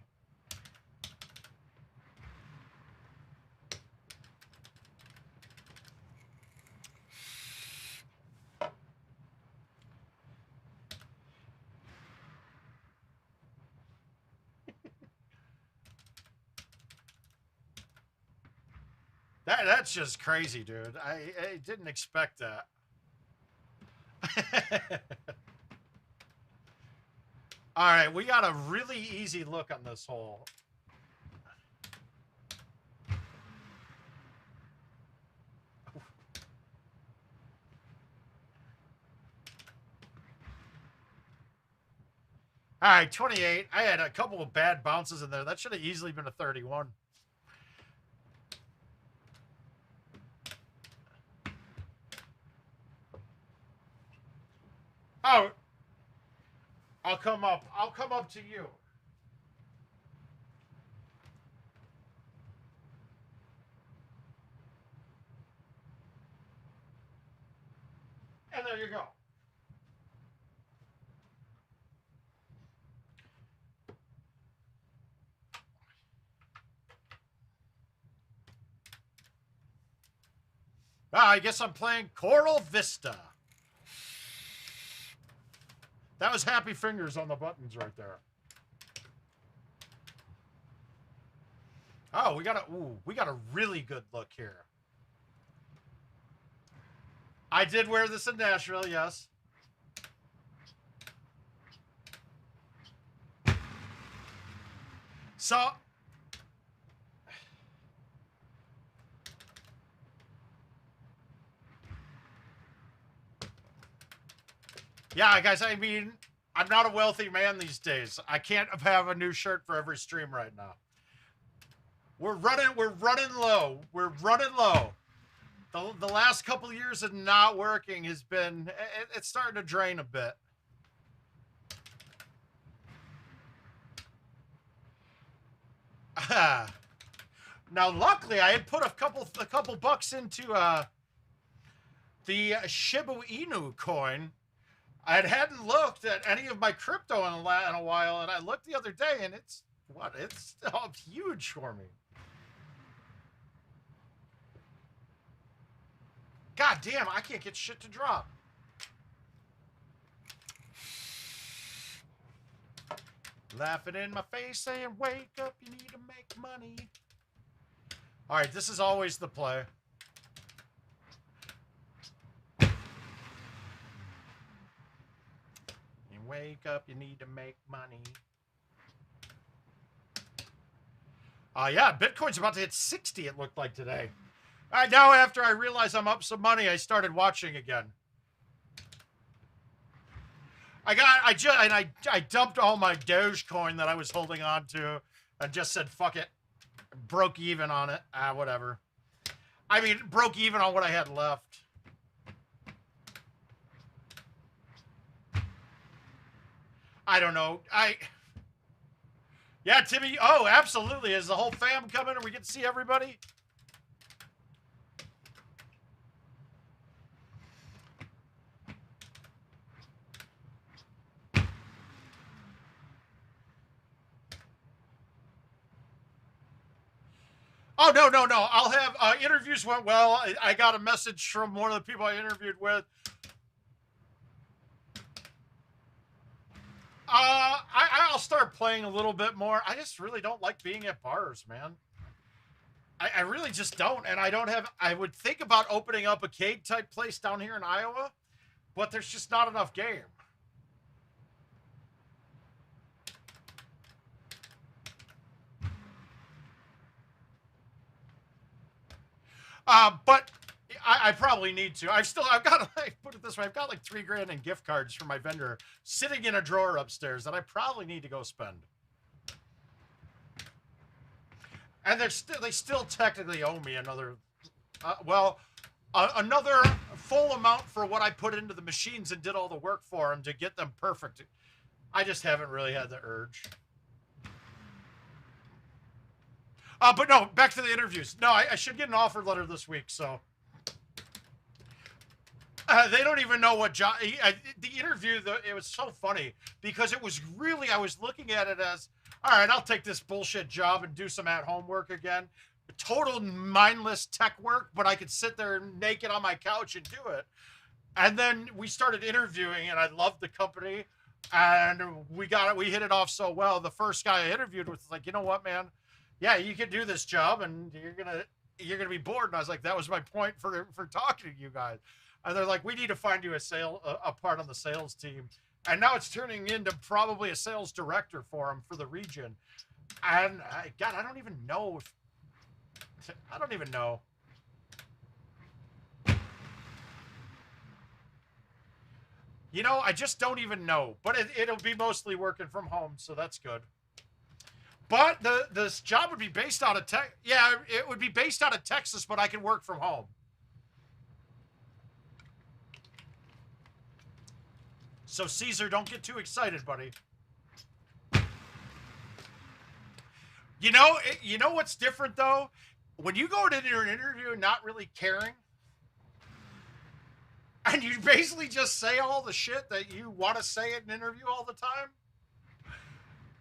That's just crazy, dude. I didn't expect that. All right, we got a really easy look on this hole. All right, 28. I had a couple of bad bounces in there. That should have easily been a 31. Oh, I'll come up. I'll come up to you. And there you go. I guess I'm playing Coral Vista. That was happy fingers on the buttons right there. Oh, we got a really good look here. I did wear this in Nashville, yes. So yeah, guys, I mean, I'm not a wealthy man these days. I can't have a new shirt for every stream right now. We're running low. We're running low. The last couple of years of not working has been, it's starting to drain a bit. Now, luckily, I had put a couple bucks into the Shiba Inu coin. I hadn't looked at any of my crypto in a while, and I looked the other day, and it's huge for me. God damn, I can't get shit to drop. Laughing in my face, saying, wake up, you need to make money. All right, this is always the play. You wake up, you need to make money. Yeah, Bitcoin's about to hit 60, it looked like today. All right, now after I realized I'm up some money, I started watching again. I dumped all my Dogecoin that I was holding on to and just said, fuck it. Broke even on it. Whatever. I mean, broke even on what I had left. I don't know. Yeah, Timmy. Oh, absolutely. Is the whole fam coming and we get to see everybody? Oh, no. I'll have interviews went well. I got a message from one of the people I interviewed with. I'll start playing a little bit more. I just really don't like being at bars, man. I really just don't. And I would think about opening up a keg type place down here in Iowa, but there's just not enough game. But I probably need to. I've got, put it this way, I've got like $3,000 in gift cards from my vendor sitting in a drawer upstairs that I probably need to go spend. And they still technically owe me another, another full amount for what I put into the machines and did all the work for them to get them perfect. I just haven't really had the urge. But no, back to the interviews. No, I should get an offer letter this week, so. They don't even know what job. The interview, it was so funny because it was really, I was looking at it as, all right, I'll take this bullshit job and do some at-home work again. Total mindless tech work, but I could sit there naked on my couch and do it. And then we started interviewing, and I loved the company, and we hit it off so well. The first guy I interviewed was like, you know what, man? Yeah, you can do this job, and you're gonna be bored. And I was like, that was my point for talking to you guys. And they're like, we need to find you a part on the sales team. And now it's turning into probably a sales director for him for the region. And God, I don't even know. I don't even know. You know, I just don't even know. But it'll be mostly working from home, so that's good. But this job would be based out of Yeah, it would be based out of Texas, but I can work from home. So Caesar, don't get too excited, buddy. You know what's different though? When you go into an interview not really caring, and you basically just say all the shit that you want to say in an interview all the time,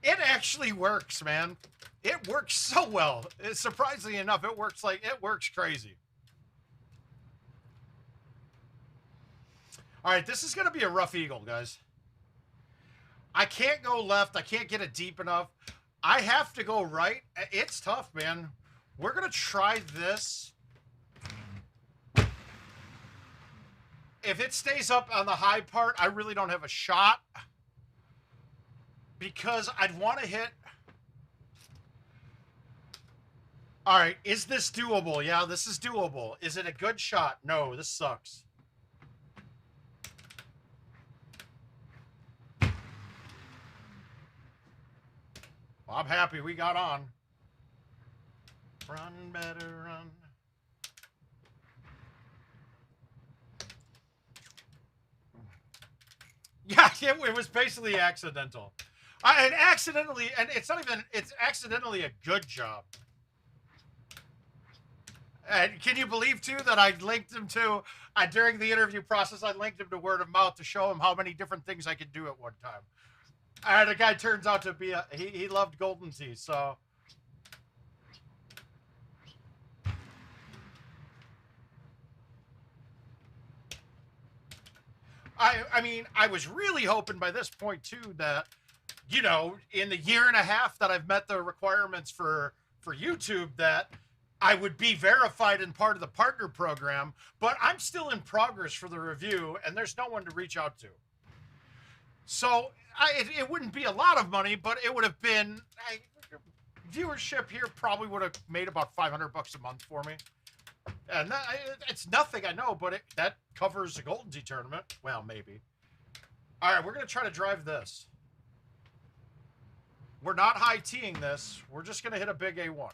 it actually works, man. It works so well. Surprisingly enough, it works crazy. All right, this is going to be a rough eagle, guys. I can't go left. I can't get it deep enough. I have to go right. It's tough, man. We're going to try this. If it stays up on the high part, I really don't have a shot. Because I'd want to hit... All right, is this doable? Yeah, this is doable. Is it a good shot? No, this sucks. Well, I'm happy we got on. Run, better run. Yeah, it was basically accidental. And it's not even, it's accidentally a good job. And can you believe, too, that I linked him to, during the interview process, I linked him to word of mouth to show him how many different things I could do at one time. And the guy turns out to be, he loved Golden Tee, so. I mean, I was really hoping by this point, too, that, you know, in the year and a half that I've met the requirements for YouTube, that I would be verified and part of the partner program, but I'm still in progress for the review, and there's no one to reach out to. So it wouldn't be a lot of money, but it would have been, viewership here probably would have made about $500 a month for me. And it's nothing, I know, but that covers the Golden Tee tournament. Well, maybe. All right, we're going to try to drive this. We're not high teeing this. We're just going to hit a big A1.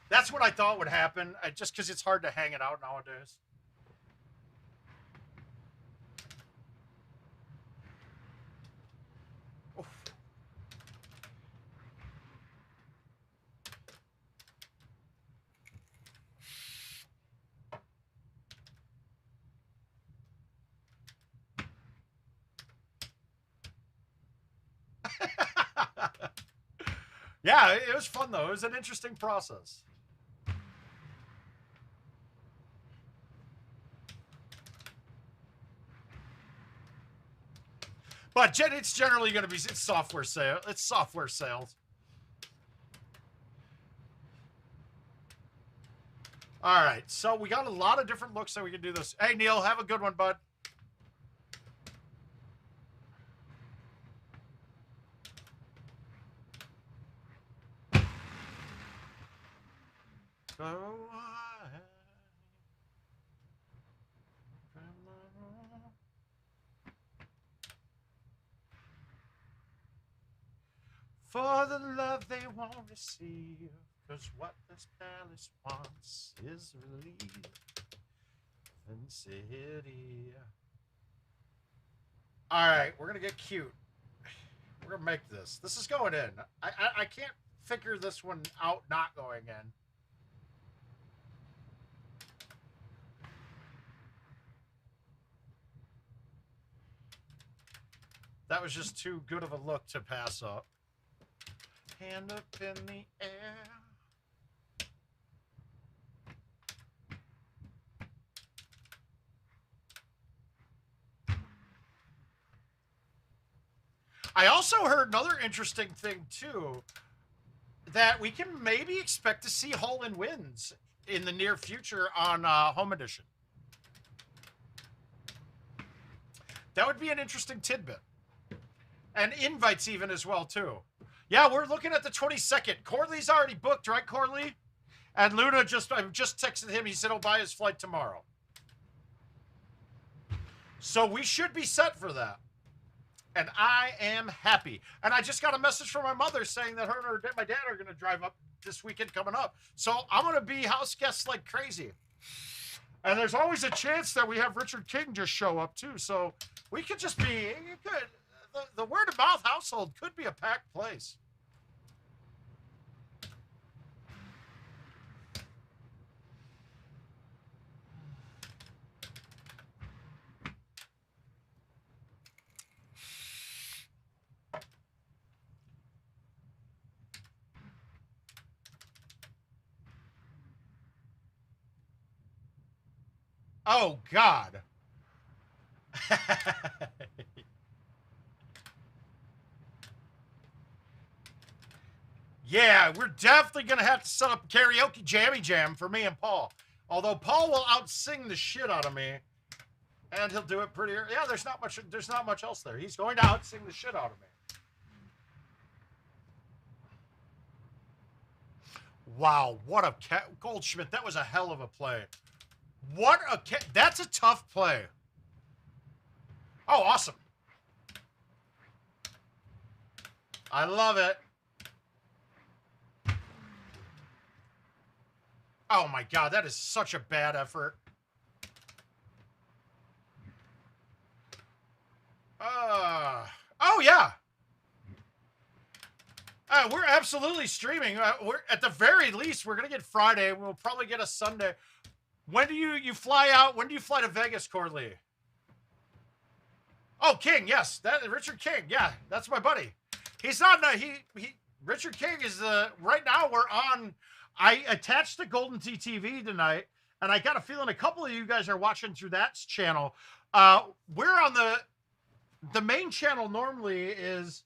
That's what I thought would happen, just because it's hard to hang it out nowadays. Oof. Yeah, it was fun, though. It was an interesting process. But it's generally going to be software sale. It's software sales. All right, so we got a lot of different looks that we can do this. Hey, Neil, have a good one, bud. Oh, for the love they won't receive, because what this palace wants is relief and city. All right, we're gonna get cute. We're gonna make this. This is going in. I can't figure this one out not going in. That was just too good of a look to pass up. Hand up in the air. I also heard another interesting thing, too, that we can maybe expect to see haul-in-wins in the near future on Home Edition. That would be an interesting tidbit. And invites even as well, too. Yeah, we're looking at the 22nd. Corley's already booked, right, Corley? And Luna I just texted him. He said he'll buy his flight tomorrow. So we should be set for that. And I am happy. And I just got a message from my mother saying that her and my dad are going to drive up this weekend coming up. So I'm going to be house guests like crazy. And there's always a chance that we have Richard King just show up too. So we could just be good. The word of mouth household could be a packed place. Oh, God. Yeah, we're definitely going to have to set up a karaoke jammy jam for me and Paul. Although Paul will out-sing the shit out of me. And he'll do it pretty... Yeah, there's not much else there. He's going to out-sing the shit out of me. Wow, what a... Goldschmidt, that was a hell of a play. What a... That's a tough play. Oh, awesome. I love it. Oh, my God, that is such a bad effort. Oh, yeah. We're absolutely streaming. We're at the very least, we're going to get Friday. We'll probably get a Sunday. When do you fly out? When do you fly to Vegas, Corley? Oh, King, yes. Richard King. Yeah, that's my buddy. He's not, Richard King is, right now we're on, I attached to GoldenTeeTV tonight, and I got a feeling a couple of you guys are watching through that channel. We're on the main channel normally is,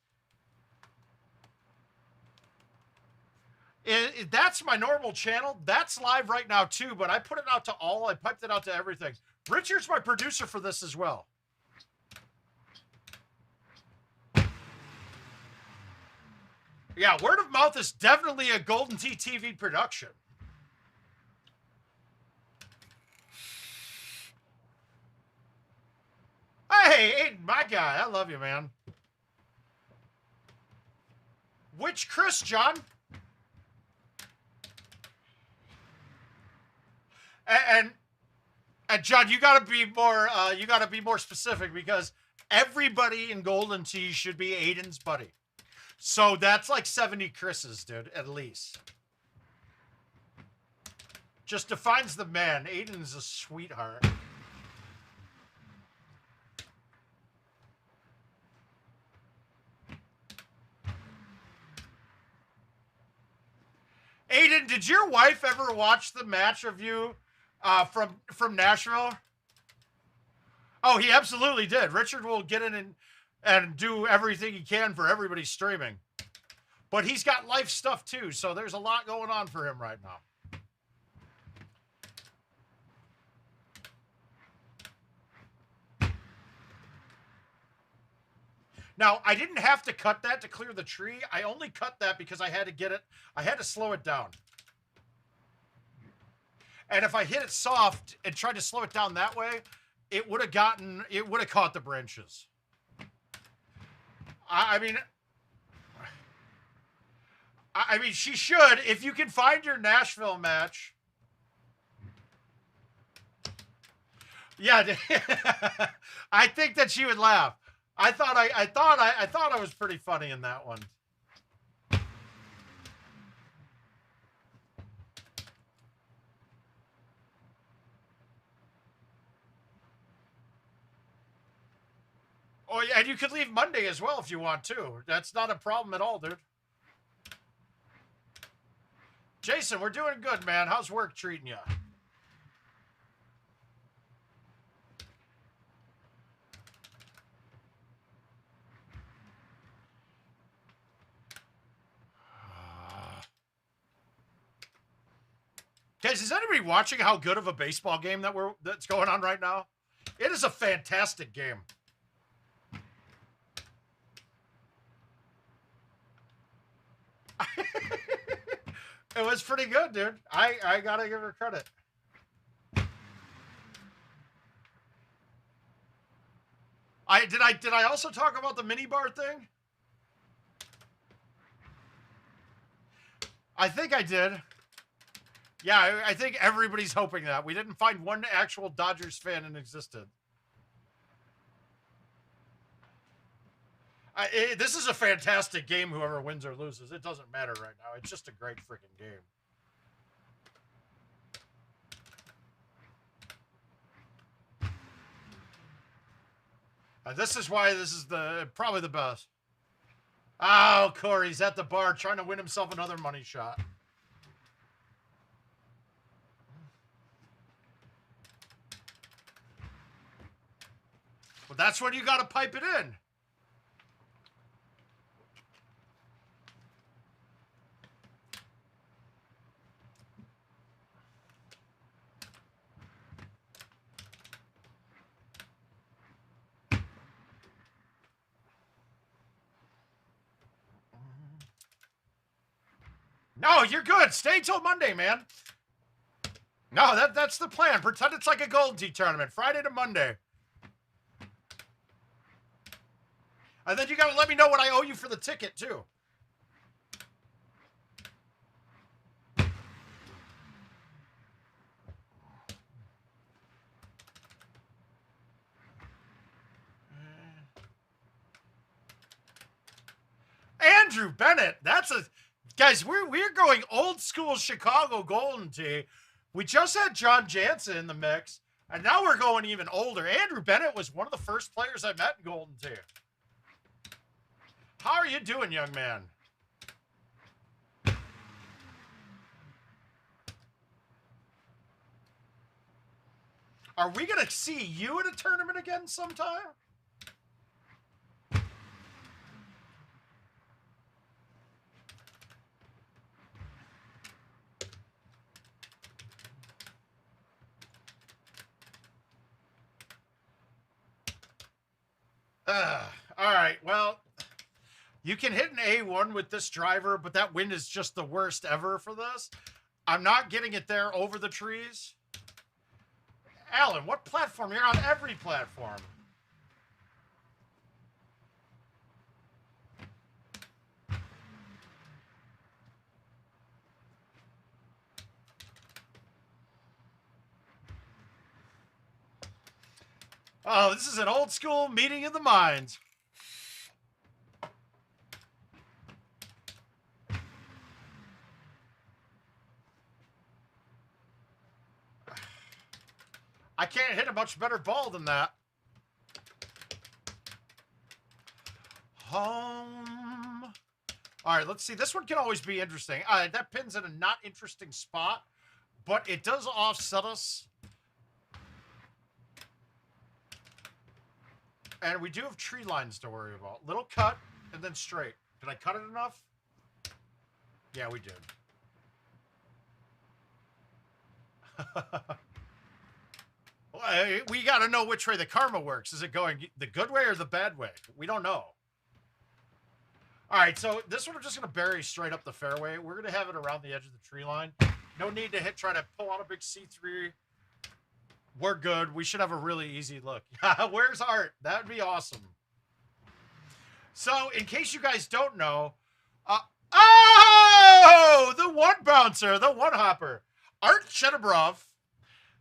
that's my normal channel. That's live right now too, but I put it out to all. I piped it out to everything. Richard's my producer for this as well. Yeah, word of mouth is definitely a GoldenTeeTV production. Hey, Aiden, my guy. I love you, man. Which Chris, John? And John, you gotta be more specific, because everybody in Golden Tee should be Aiden's buddy. So that's like 70 Chris's, dude, at least. Just defines the man. Aiden's a sweetheart. Aiden, did your wife ever watch the match of you from Nashville? Oh, he absolutely did. Richard will get in and do everything he can for everybody streaming. But he's got life stuff too, so there's a lot going on for him right now. Now, I didn't have to cut that to clear the tree. I only cut that because I had to slow it down. And if I hit it soft and tried to slow it down that way, it would have caught the branches. I mean, she should. If you can find your Nashville match. Yeah, I think that she would laugh. I thought I was pretty funny in that one. Oh, yeah, and you could leave Monday as well if you want to. That's not a problem at all, dude. Jason, we're doing good, man. How's work treating you? Guys, is anybody watching how good of a baseball game that's going on right now? It is a fantastic game. It was pretty good, dude. I gotta give her credit. Did I also talk about the minibar thing? I think I did. Yeah, I think everybody's hoping that. We didn't find one actual Dodgers fan in existence. This is a fantastic game, whoever wins or loses. It doesn't matter right now. It's just a great freaking game. This is why this is probably the best. Oh, Corey's at the bar trying to win himself another money shot. Well, that's when you got to pipe it in. No, you're good. Stay till Monday, man. No, that's the plan. Pretend it's like a Golden Tee tournament. Friday to Monday. And then you got to let me know what I owe you for the ticket, too. Andrew Bennett. That's a... Guys, we're going old school Chicago Golden Tee. We just had John Jansen in the mix, and now we're going even older. Andrew Bennett was one of the first players I met in Golden Tee. How are you doing, young man? Are we going to see you at a tournament again sometime? All right, well, you can hit an A1 with this driver, but that wind is just the worst ever for this. I'm not getting it there over the trees. Alan, what platform? You're on every platform. Oh, this is an old school meeting of the minds. I can't hit a much better ball than that. Home. All right, let's see. This one can always be interesting. That pin's in a not interesting spot, but it does offset us. And we do have tree lines to worry about. Little cut and then straight. Did I cut it enough? Yeah, we did. We got to know which way the karma works. Is it going the good way or the bad way? We don't know. All right, so this one we're just going to bury straight up the fairway. We're going to have it around the edge of the tree line. No need to try to pull out a big C3. We're good. We should have a really easy look. Where's Art? That would be awesome. So, in case you guys don't know, oh, the one bouncer, the one hopper, Art Chedabrov.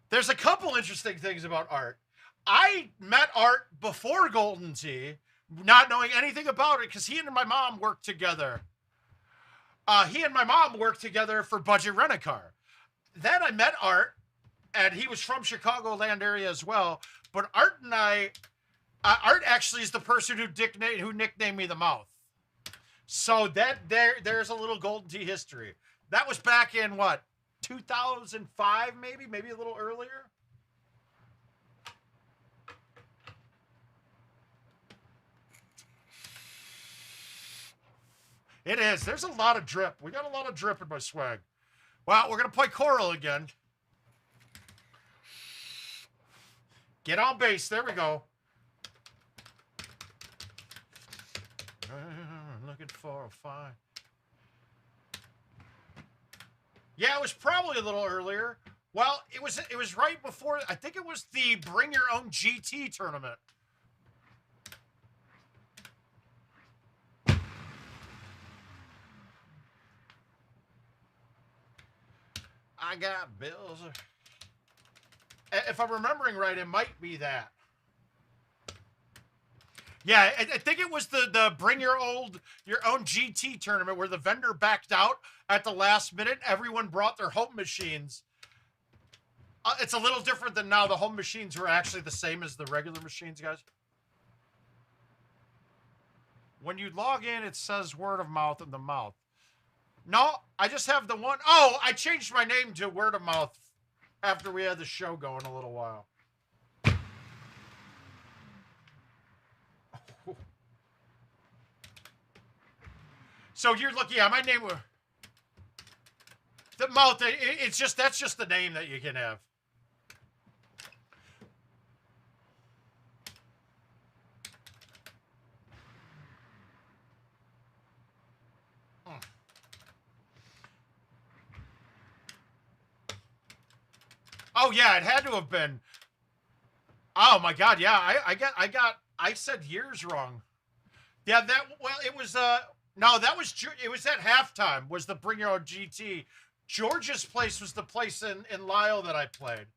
There's a couple interesting things about Art. I met Art before Golden Tee. not knowing anything about it, because he and my mom worked together. He and my mom worked together for Budget Rent-A-Car. Then I met Art, and he was from Chicagoland area as well. But Art and Art actually is the person who nicknamed me the Mouth. So there's a little Golden Tee history. That was back in what, 2005, maybe a little earlier. It is. There's a lot of drip. We got a lot of drip in my swag. Well, we're going to play Coral again. Get on base. There we go. Looking for a fine. Yeah, it was probably a little earlier. Well, it was right before, I think it was the Bring Your Own GT tournament. I got bills. If I'm remembering right, it might be that. Yeah, I think it was the Bring Your Own GT tournament where the vendor backed out at the last minute. Everyone brought their home machines. It's a little different than now. The home machines were actually the same as the regular machines, guys. When you log in, it says word of mouth in the mouth. No, I just have the one. Oh, I changed my name to Word of Mouth after we had the show going a little while. So you're looking, yeah, my name was the Mouth. It's just, that's just the name that you can have. Oh yeah, it had to have been. Oh my God, yeah, I said years wrong. Yeah, it was no, it was at halftime. Was the Bring Your Own GT? George's place was the place in Lisle that I played.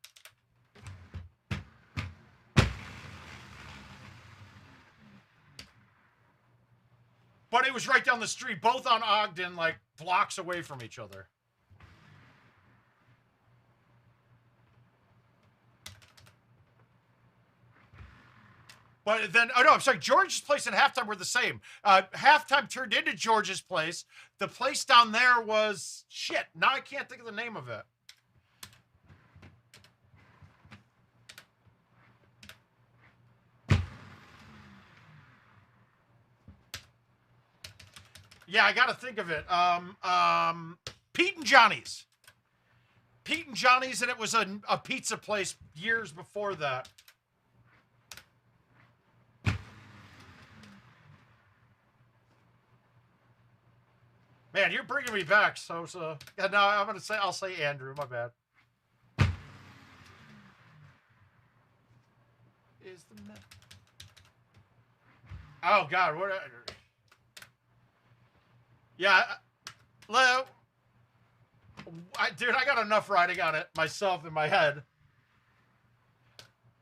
But it was right down the street, both on Ogden, like blocks away from each other. But then, oh no, I'm sorry, George's place and halftime were the same. Halftime turned into George's place. The place down there was, shit, now I can't think of the name of it. Yeah, I got to think of it. Pete and Johnny's. Pete and Johnny's, and it was a pizza place years before that. Man, you're bringing me back. So yeah, no, I'll say Andrew. My bad. Is the oh God, what? Yeah, dude, I got enough writing on it myself in my head,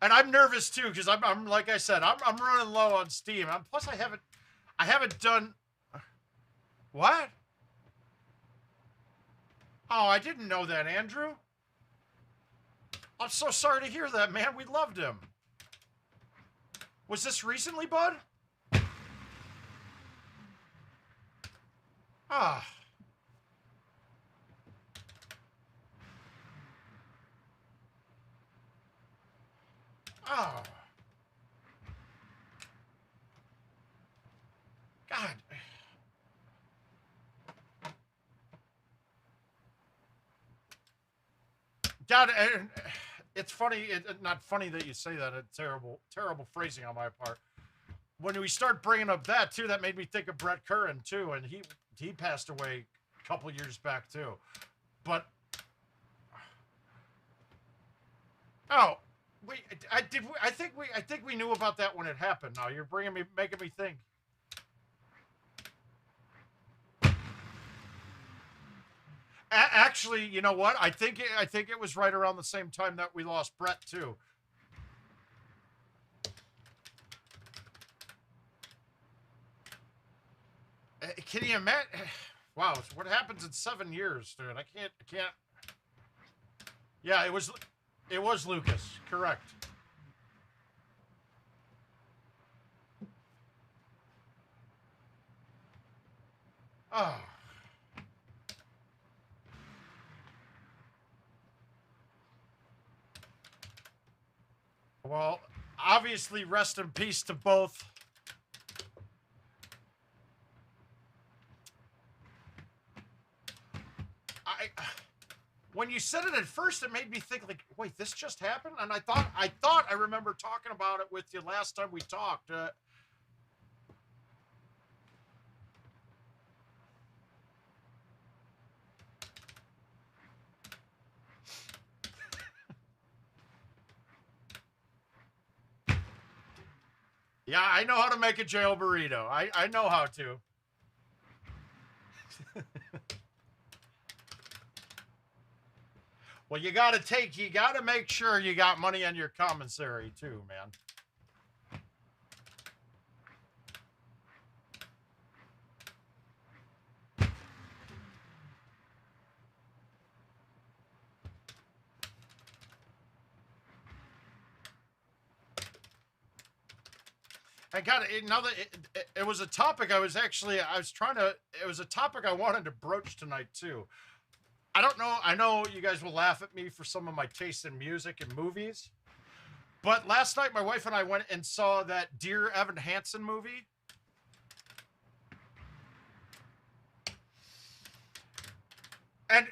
and I'm nervous too because I'm like I said, I'm running low on steam. Plus I haven't done what? Oh, I didn't know that, Andrew. I'm so sorry to hear that, man. We loved him. Was this recently, bud? Ah. Oh. God. God, it's funny. Not funny that you say that. It's terrible phrasing on my part. When we start bringing up that too, that made me think of Brett Curran too, and he passed away a couple years back too. But oh, wait, I think we knew about that when it happened. Now you're making me think. Actually, you know what? I think it was right around the same time that we lost Brett too. can you imagine? Wow, what happens in 7 years, dude? I can't. Yeah, it was Lucas, correct. Oh. Well, obviously, rest in peace to both. When you said it at first, it made me think like, wait, this just happened? And I thought I remember talking about it with you last time we talked. Yeah, I know how to make a jail burrito. I know how to. Well, you got to make sure you got money on your commissary too, man. I got it. Now that it was a topic it was a topic I wanted to broach tonight too. I don't know. I know you guys will laugh at me for some of my taste in music and movies. But last night, my wife and I went and saw that Dear Evan Hansen movie. And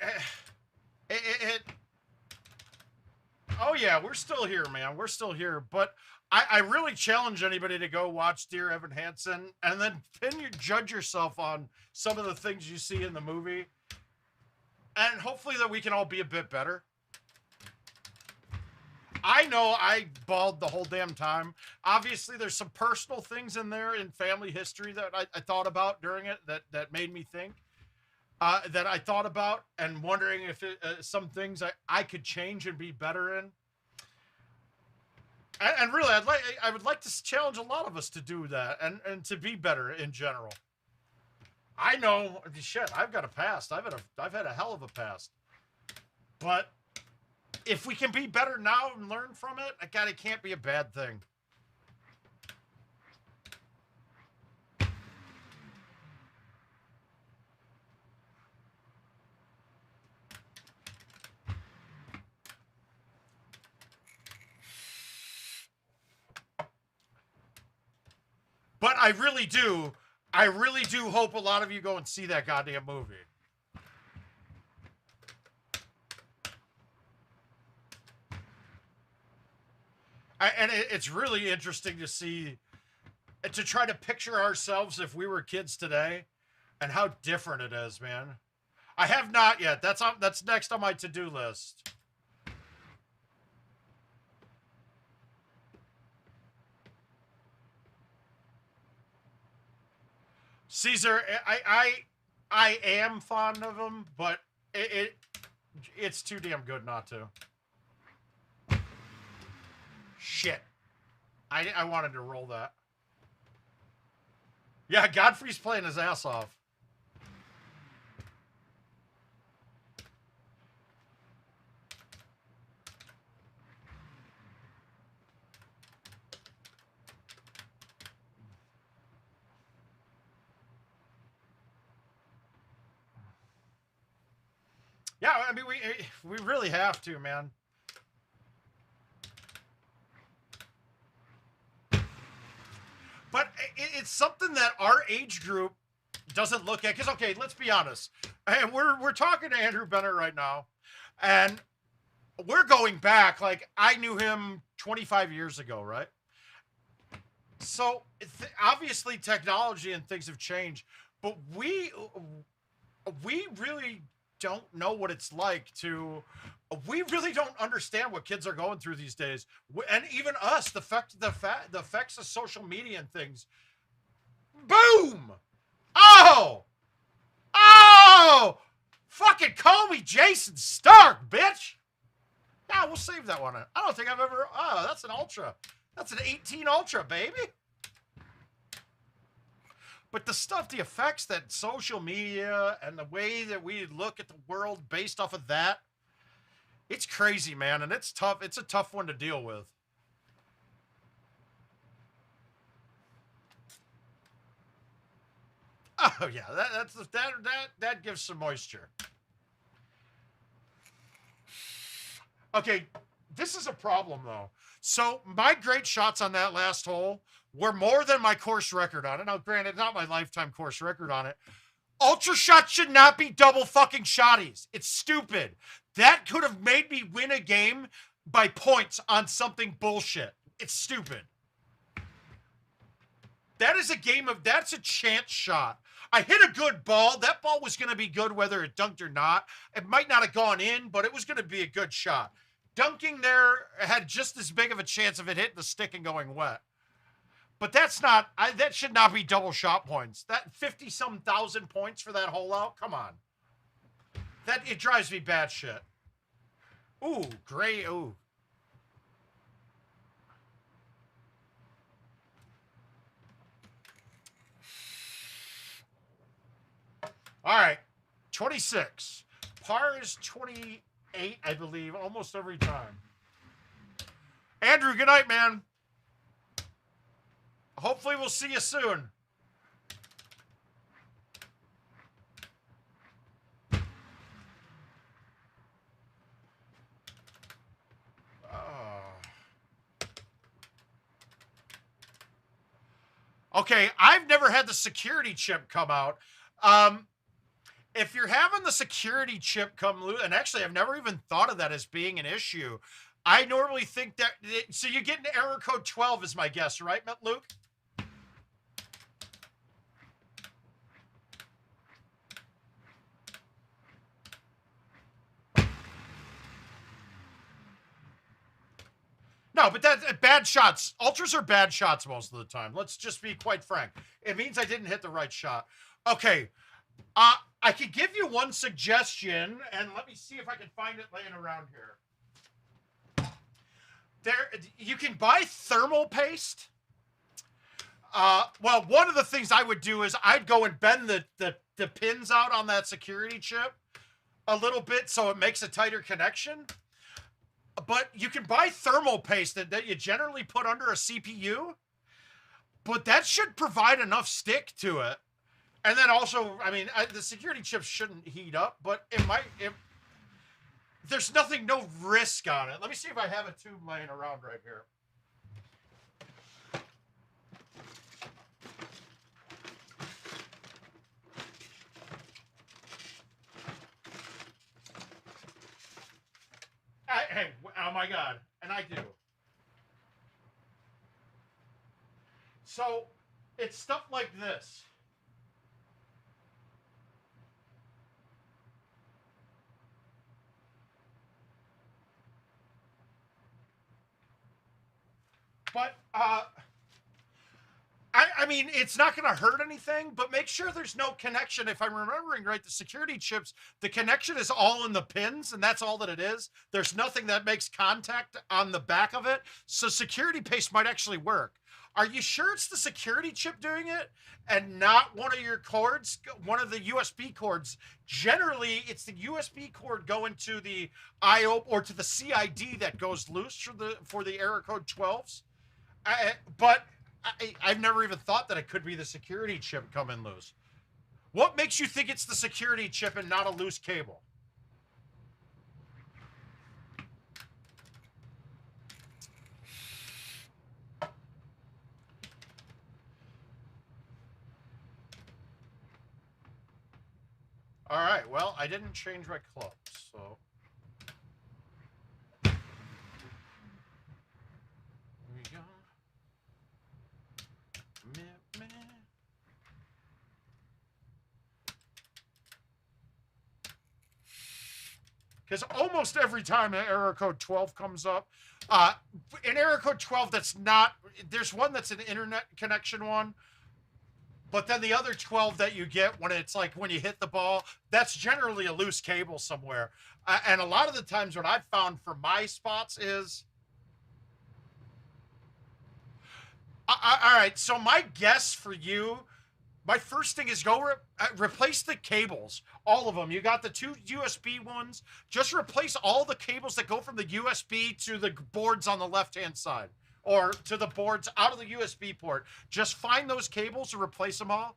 oh yeah, we're still here, man. We're still here. But I really challenge anybody to go watch Dear Evan Hansen and then judge yourself on some of the things you see in the movie. And hopefully that we can all be a bit better. I know I bawled the whole damn time. Obviously, there's some personal things in there in family history that I thought about during it that made me think. That I thought about and wondering if some things I could change and be better in. And really, I would like to challenge a lot of us to do that and to be better in general. I know, shit, I've got a past. I've had a hell of a past. But if we can be better now and learn from it, God, it can't be a bad thing. But I really do hope a lot of you go and see that goddamn movie. And it's really interesting to see, to try to picture ourselves if we were kids today and how different it is, man. I have not yet. That's next on my to-do list. Caesar, I am fond of him, but it's too damn good not to. Shit. I wanted to roll that. Yeah, Godfrey's playing his ass off. Yeah, I mean, we really have to, man. But it's something that our age group doesn't look at. Because, okay, let's be honest. And we're talking to Andrew Bennett right now. And we're going back. Like, I knew him 25 years ago, right? So, obviously, technology and things have changed. But we really don't know what it's like to. We really don't understand what kids are going through these days, and even us. The effects of social media and things. Boom! Oh! Fucking call me Jason Stark, bitch! Yeah, we'll save that one. I don't think I've ever. Oh, that's an Ultra. That's an 18 Ultra, baby. But the stuff, the effects that social media and the way that we look at the world based off of that, it's crazy, man. And it's tough. It's a tough one to deal with. Oh yeah, that gives some moisture. Okay, this is a problem though. So my great shots on that last hole were more than my course record on it. Now, granted, not my lifetime course record on it. Ultra shots should not be double fucking shotties. It's stupid. That could have made me win a game by points on something bullshit. It's stupid. That is a game of, that's a chance shot. I hit a good ball. That ball was going to be good whether it dunked or not. It might not have gone in, but it was going to be a good shot. Dunking there had just as big of a chance of it hitting the stick and going wet. But that's not, that should not be double shot points. That 50-some thousand points for that hole out, come on. It drives me bad shit. Ooh, gray, ooh. All right, 26. Par is 28, I believe, almost every time. Andrew, good night, man. Hopefully we'll see you soon. Okay, I've never had the security chip come out. If you're having the security chip come loose, and actually I've never even thought of that as being an issue. I normally think that, so you get an error code 12 is my guess, right, Luke? No, but that's bad shots. Ultras are bad shots most of the time. Let's just be quite frank. It means I didn't hit the right shot. Okay. I could give you one suggestion, and let me see if I can find it laying around here. You can buy thermal paste. Well, one of the things I would do is I'd go and bend the pins out on that security chip a little bit so it makes a tighter connection. But you can buy thermal paste that you generally put under a CPU, but that should provide enough stick to it. And then also, I mean, the security chips shouldn't heat up, but it might. There's no risk on it. Let me see if I have a tube laying around right here. Hey, oh my God. And I do. So, it's stuff like this. But, I mean, it's not going to hurt anything, but make sure there's no connection. If I'm remembering right, the security chips, the connection is all in the pins, and that's all that it is. There's nothing that makes contact on the back of it. So security paste might actually work. Are you sure it's the security chip doing it and not one of your cords, one of the USB cords? Generally, it's the USB cord going to the IO or to the CID that goes loose for the error code 12s. But I've never even thought that it could be the security chip coming loose. What makes you think it's the security chip and not a loose cable? All right, well, I didn't change my clubs, so... Because almost every time an error code 12 comes up, an error code 12 that's not, there's one that's an internet connection one, but then the other 12 that you get when it's like when you hit the ball, that's generally a loose cable somewhere. And a lot of the times what I've found for my spots is, all right, so my guess for you my first thing is go replace the cables, all of them. You got the 2 USB ones. Just replace all the cables that go from the USB to the boards on the left-hand side, or to the boards out of the USB port. Just find those cables and replace them all,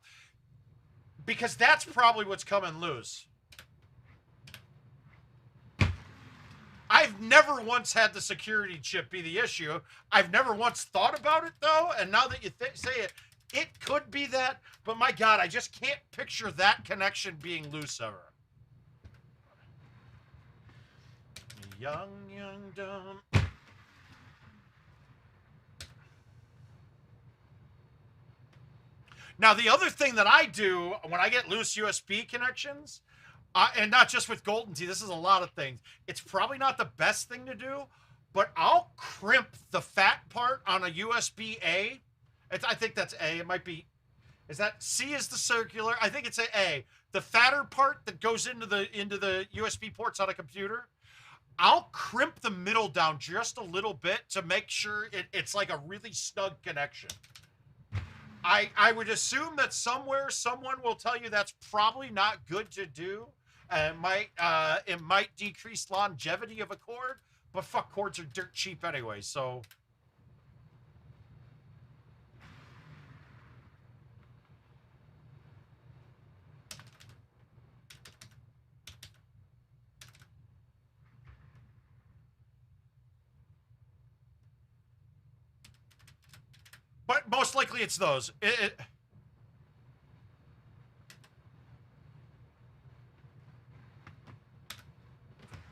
because that's probably what's coming loose. I've never once had the security chip be the issue. I've never once thought about it, though, and now that you say it, it could be that, but my God, I just can't picture that connection being loose ever. Young, dumb. Now, the other thing that I do when I get loose USB connections, and not just with GoldenTeeTV, this is a lot of things. It's probably not the best thing to do, but I'll crimp the fat part on a USB-A. I think that's A. It might be, is that C is the circular? I think it's A. The fatter part that goes into the USB ports on a computer, I'll crimp the middle down just a little bit to make sure it's like a really snug connection. I would assume that somewhere someone will tell you that's probably not good to do. It might decrease longevity of a cord, but fuck, cords are dirt cheap anyway, so. But most likely it's those.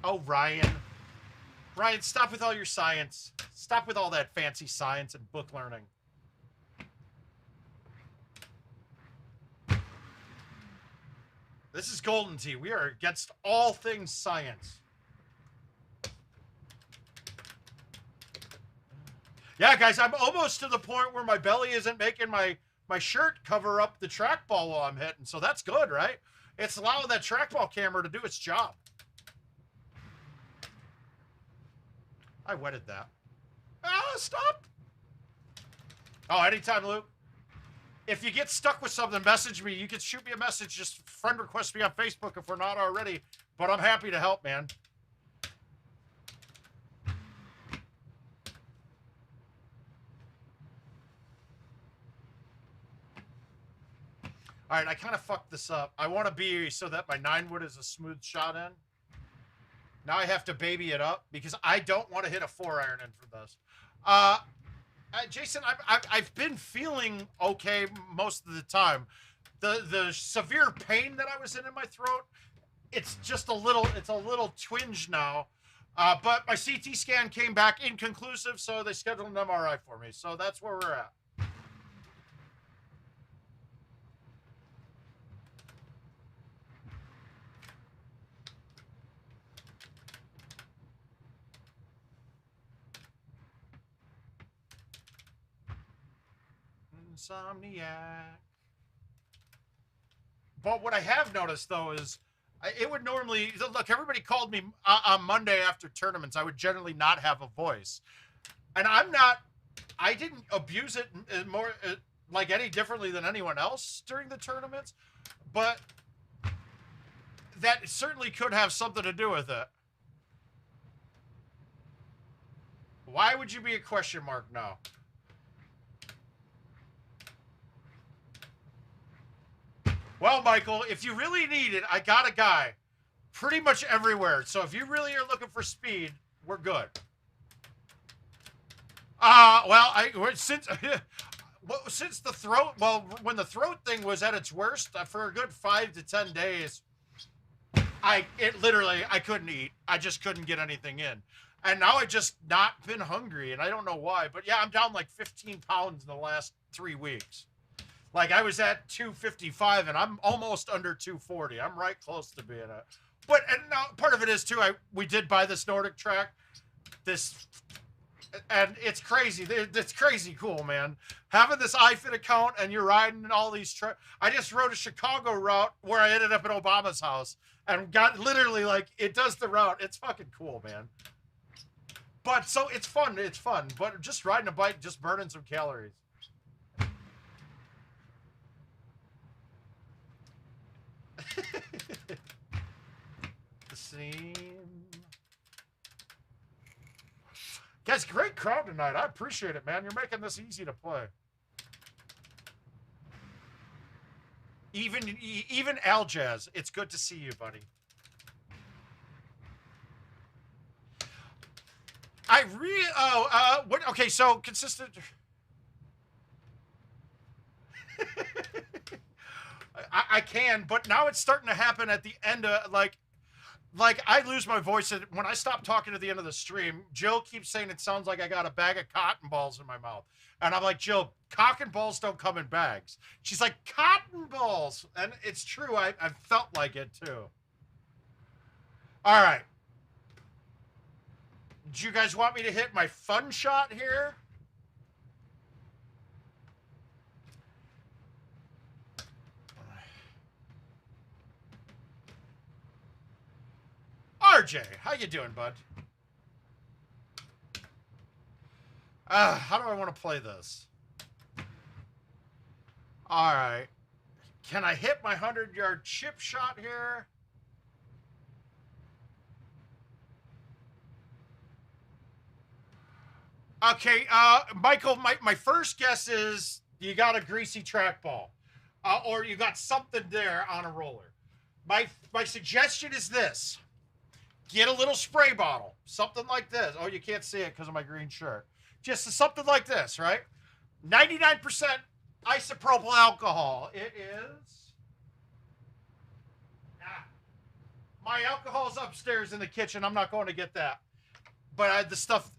Oh, Ryan. Ryan, stop with all your science. Stop with all that fancy science and book learning. This is GoldenTeeTV. We are against all things science. Yeah, guys, I'm almost to the point where my belly isn't making my shirt cover up the trackball while I'm hitting, so that's good, right? It's allowing that trackball camera to do its job. I wetted that. Ah, stop! Oh, anytime, Luke. If you get stuck with something, message me. You can shoot me a message. Just friend request me on Facebook if we're not already. But I'm happy to help, man. All right, I kind of fucked this up. I want to be so that my 9-wood is a smooth shot in. Now I have to baby it up because I don't want to hit a 4-iron in for this. Jason, I've been feeling okay most of the time. The severe pain that I was in my throat, it's just a little twinge now. But my CT scan came back inconclusive, so they scheduled an MRI for me. So that's where we're at. Insomniac. But what I have noticed, though, is it would normally, look, everybody called me on Monday after tournaments. I would generally not have a voice. And I didn't abuse it more, like any differently than anyone else during the tournaments. But that certainly could have something to do with it. Why would you be a question mark now? Well, Michael, if you really need it, I got a guy pretty much everywhere. So if you really are looking for speed, we're good. Well, since the throat, well, when the throat thing was at its worst, for a good 5 to 10 days, I couldn't eat. I just couldn't get anything in. And now I've just not been hungry, and I don't know why. But yeah, I'm down like 15 pounds in the last 3 weeks. Like, I was at 255, and I'm almost under 240. I'm right close to being at. But and now part of it is, too, we did buy this Nordic track. And it's crazy. It's crazy cool, man. Having this iFit account, and you're riding all these I just rode a Chicago route where I ended up at Obama's house. And got literally, like, it does the route. It's fucking cool, man. But, so, it's fun. It's fun. But just riding a bike, just burning some calories. seem. Guys, great crowd tonight. I appreciate it, man. You're making this easy to play. Even Aljaz, it's good to see you, buddy. What? Okay, so consistent. I can, but now it's starting to happen at the end of like I lose my voice when I stop talking at the end of the stream. Jill keeps saying it sounds like I got a bag of cotton balls in my mouth, and I'm like, Jill, cock and balls don't come in bags. She's like, cotton balls, and it's true. I felt like it too. All right. Do you guys want me to hit my fun shot here? RJ, how you doing, bud? How do I want to play this? All right. Can I hit my 100-yard chip shot here? Okay, Michael, my first guess is you got a greasy trackball, or you got something there on a roller. My suggestion is this. Get a little spray bottle, something like this. Oh, you can't see it because of my green shirt. Just something like this, right? 99% isopropyl alcohol. It is. My alcohol's upstairs in the kitchen. I'm not going to get that. But I had the stuff.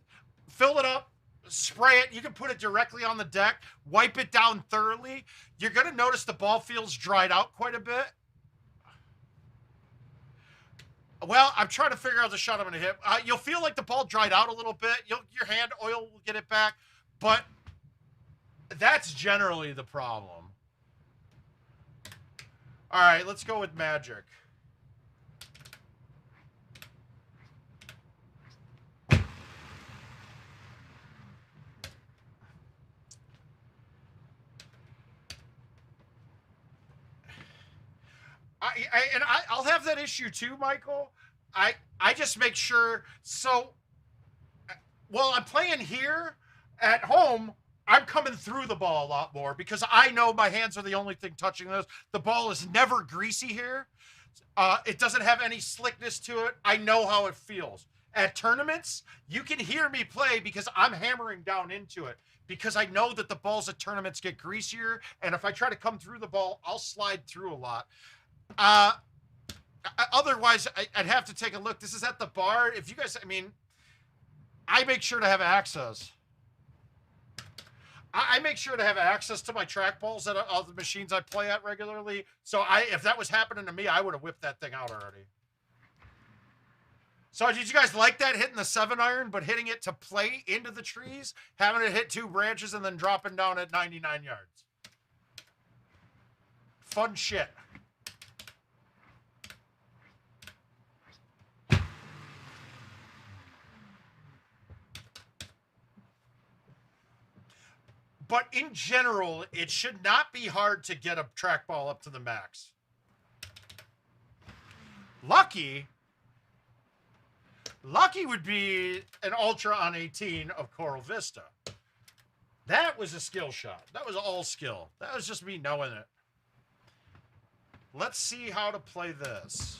Fill it up, spray it. You can put it directly on the deck. Wipe it down thoroughly. You're going to notice the ball feels dried out quite a bit. Well, I'm trying to figure out the shot I'm going to hit. You'll feel like the ball dried out a little bit. Your hand oil will get it back. But that's generally the problem. All right, let's go with magic. I'll have that issue too, Michael. I just make sure. So, while I'm playing here at home, I'm coming through the ball a lot more because I know my hands are the only thing touching those. The ball is never greasy here. It doesn't have any slickness to it. I know how it feels. At tournaments, you can hear me play because I'm hammering down into it because I know that the balls at tournaments get greasier. And if I try to come through the ball, I'll slide through a lot. Otherwise, I'd have to take a look. This is at the bar. If you guys, I mean, I make sure to have access. I make sure to have access to my trackballs at all the machines I play at regularly. So if that was happening to me, I would have whipped that thing out already. So did you guys like that, hitting the 7-iron, but hitting it to play into the trees, having it hit 2 branches and then dropping down at 99 yards? Fun shit. But in general, it should not be hard to get a trackball up to the max. Lucky would be an Ultra on 18 of Coral Vista. That was a skill shot. That was all skill. That was just me knowing it. Let's see how to play this.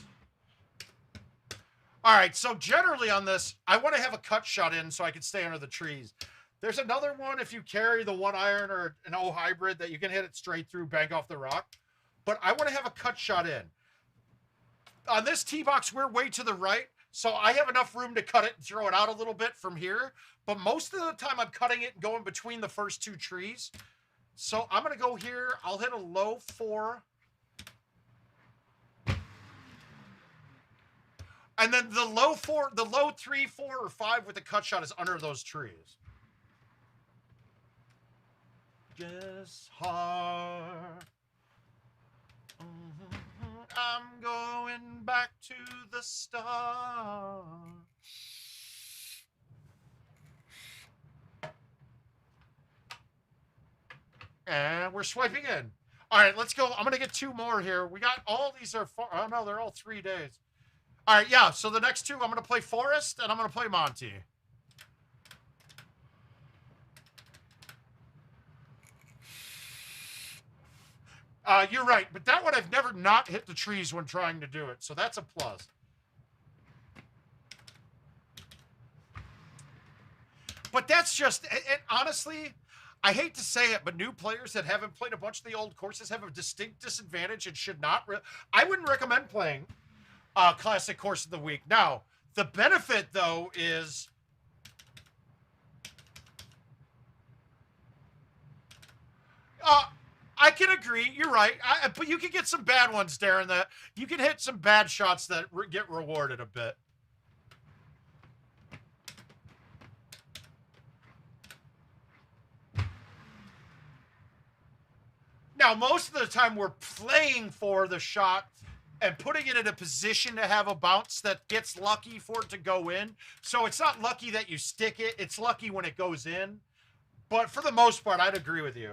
All right, so generally on this, I want to have a cut shot in so I can stay under the trees. There's another one if you carry the 1-iron or an O hybrid that you can hit it straight through, bank off the rock. But I want to have a cut shot in. On this tee box, we're way to the right, so I have enough room to cut it and throw it out a little bit from here. But most of the time, I'm cutting it and going between the first 2 trees. So I'm going to go here. I'll hit a low 4. And then the low 3, 4, or 5 with the cut shot is under those trees. Just hard. I'm going back to the start. And we're swiping in. All right, let's go. I'm going to get 2 more here. We got all these are far. Oh, no, they're all 3 days. All right, yeah, so the next two, I'm going to play Forest, and I'm going to play Monty. You're right, but that one I've never not hit the trees when trying to do it, so that's a plus. But that's just, and honestly, I hate to say it, but new players that haven't played a bunch of the old courses have a distinct disadvantage and should not. I wouldn't recommend playing Classic Course of the Week. Now, the benefit, though, is I can agree. You're right. But you can get some bad ones, Darren. That you can hit some bad shots that get rewarded a bit. Now, most of the time, we're playing for the shot and putting it in a position to have a bounce that gets lucky for it to go in. So it's not lucky that you stick it. It's lucky when it goes in. But for the most part, I'd agree with you.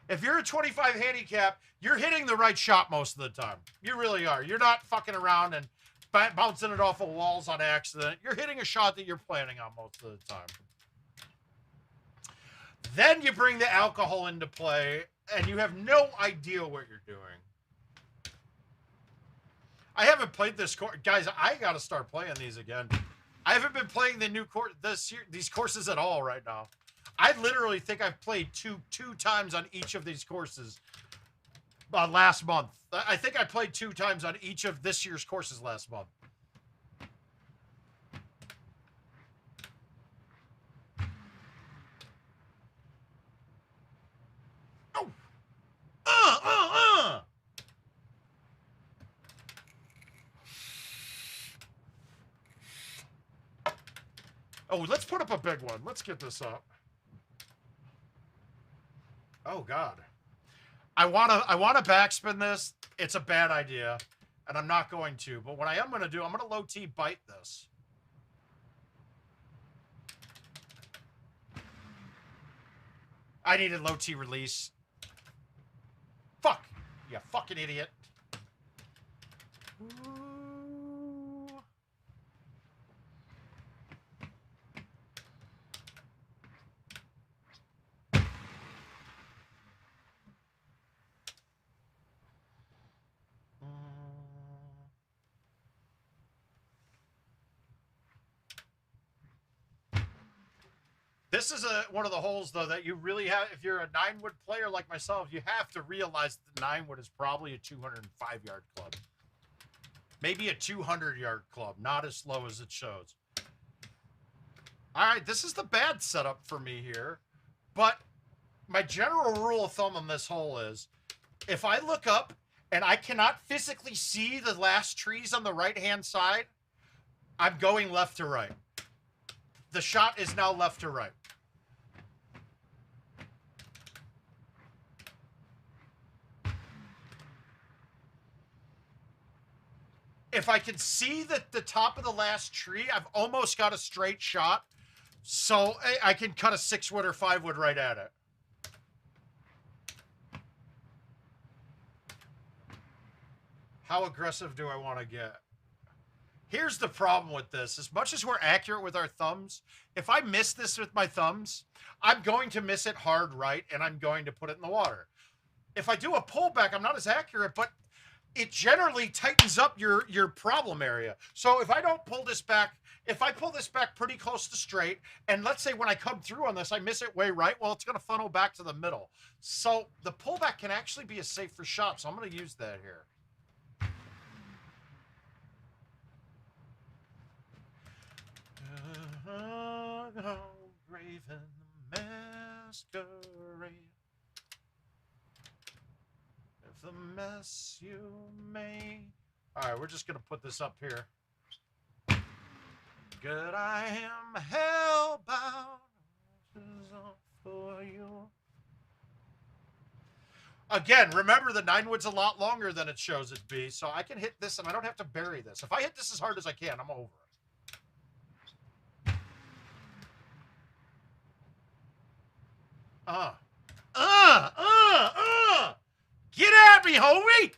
If you're a 25 handicap, you're hitting the right shot most of the time. You really are. You're not fucking around and bouncing it off of walls on accident. You're hitting a shot that you're planning on most of the time. Then you bring the alcohol into play, and you have no idea what you're doing. I haven't played this course. Guys, I got to start playing these again. I haven't been playing the new course these courses at all right now. I literally think I've played two times on each of these courses last month. I think I played 2 times on each of this year's courses last month. Oh! Oh, let's put up a big one. Let's get this up. Oh God. I wanna backspin this. It's a bad idea, and I'm not going to. But what I am gonna do, I'm gonna low T bite this. I needed low T release. Fuck. You fucking idiot. Ooh. This is one of the holes, though, that you really have, if you're a 9-wood player like myself, you have to realize that the 9-wood is probably a 205-yard club. Maybe a 200-yard club, not as slow as it shows. All right, this is the bad setup for me here. But my general rule of thumb on this hole is, if I look up and I cannot physically see the last trees on the right-hand side, I'm going left to right. The shot is now left to right. If I can see the top of the last tree, I've almost got a straight shot. So I can cut a 6-wood or 5-wood right at it. How aggressive do I want to get? Here's the problem with this. As much as we're accurate with our thumbs, if I miss this with my thumbs, I'm going to miss it hard right, and I'm going to put it in the water. If I do a pullback, I'm not as accurate, but it generally tightens up your problem area. So if I don't pull this back, if I pull this back pretty close to straight, and let's say when I come through on this, I miss it way right, well, it's going to funnel back to the middle. So the pullback can actually be a safer shot, so I'm going to use that here. Raven masquerade. If the mess you made. All right, we're just gonna put this up here. Good, I am hellbound for you. Again, remember the 9-wood's a lot longer than it shows it be, so I can hit this and I don't have to bury this. If I hit this as hard as I can, I'm over it. Get at me, homie!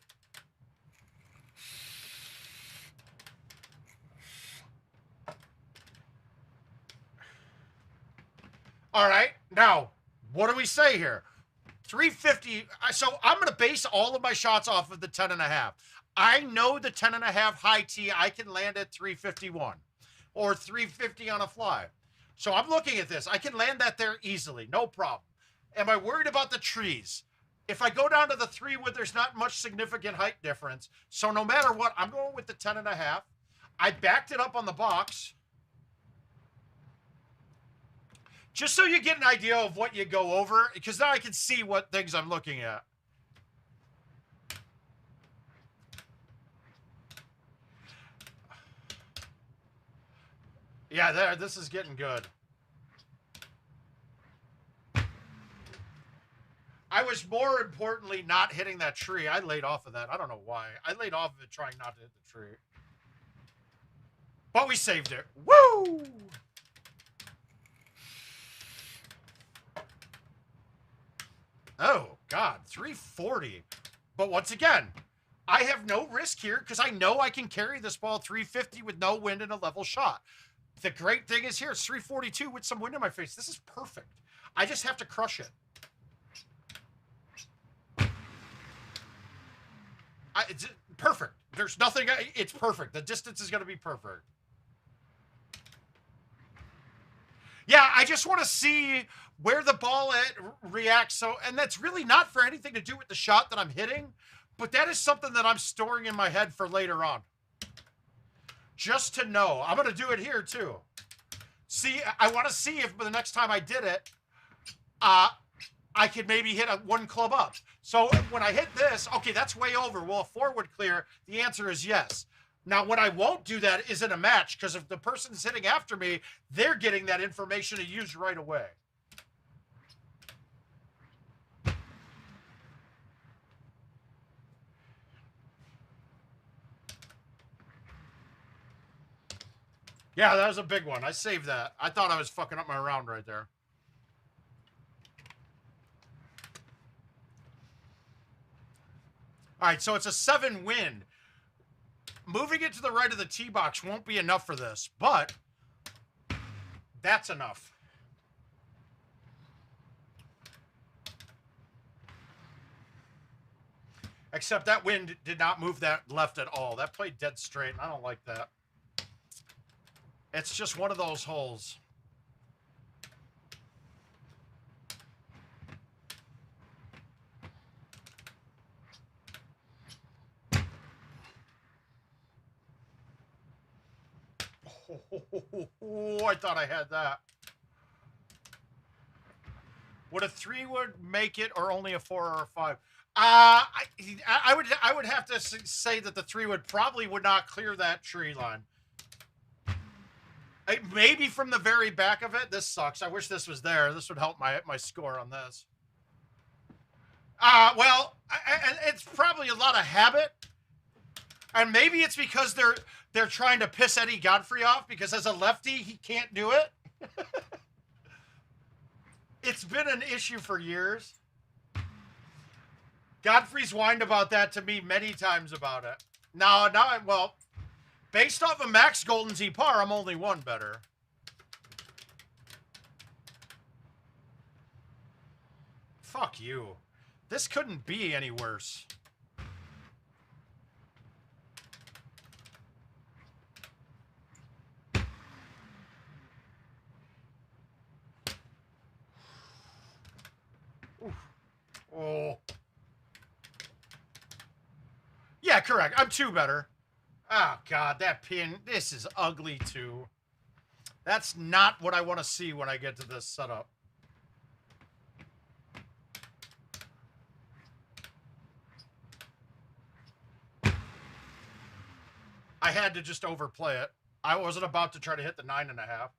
All right. Now, what do we say here? 350. So I'm going to base all of my shots off of the 10.5. I know the 10.5 high T, I can land at 351 or 350 on a fly. So I'm looking at this. I can land that there easily. No problem. Am I worried about the trees? If I go down to the 3-wood, there's not much significant height difference. So no matter what, I'm going with the 10.5. I backed it up on the box. Just so you get an idea of what you go over, because now I can see what things I'm looking at. Yeah, there, this is getting good. I was more importantly not hitting that tree. I laid off of that. I don't know why. I laid off of it trying not to hit the tree. But we saved it. Woo! Oh, God, 340. But once again, I have no risk here because I know I can carry this ball 350 with no wind and a level shot. The great thing is here, it's 342 with some wind in my face. This is perfect. I just have to crush it. It's perfect. There's nothing. It's perfect. The distance is going to be perfect. Yeah, I just want to see where the ball reacts. So, and that's really not for anything to do with the shot that I'm hitting, but that is something that I'm storing in my head for later on. Just to know. I'm going to do it here too. See, I want to see if the next time I did it, I could maybe hit one club up. So when I hit this, okay, that's way over. Will a 4-wood clear? The answer is yes. Now, when I won't do that is in a match, because if the person's hitting after me, they're getting that information to use right away. Yeah, that was a big one. I saved that. I thought I was fucking up my round right there. All right, so it's a 7 wind. Moving it to the right of the tee box won't be enough for this, but that's enough. Except that wind did not move that left at all. That played dead straight, and I don't like that. It's just one of those holes. Oh, I thought I had that. Would a 3-wood make it, or only a 4 or a 5? I would have to say that the 3-wood probably would not clear that tree line. Maybe from the very back of it. This sucks. I wish this was there. This would help my score on this. Well, it's probably a lot of habit, and maybe it's because they're trying to piss Eddie Godfrey off, because as a lefty, he can't do it. It's been an issue for years. Godfrey's whined about that to me many times about it. Well, based off of Mac's Golden Tee par, I'm only one better. Fuck you. This couldn't be any worse. Oh. Yeah, correct. I'm 2 better. Oh, God, that pin. This is ugly, too. That's not what I want to see when I get to this setup. I had to just overplay it. I wasn't about to try to hit the 9.5.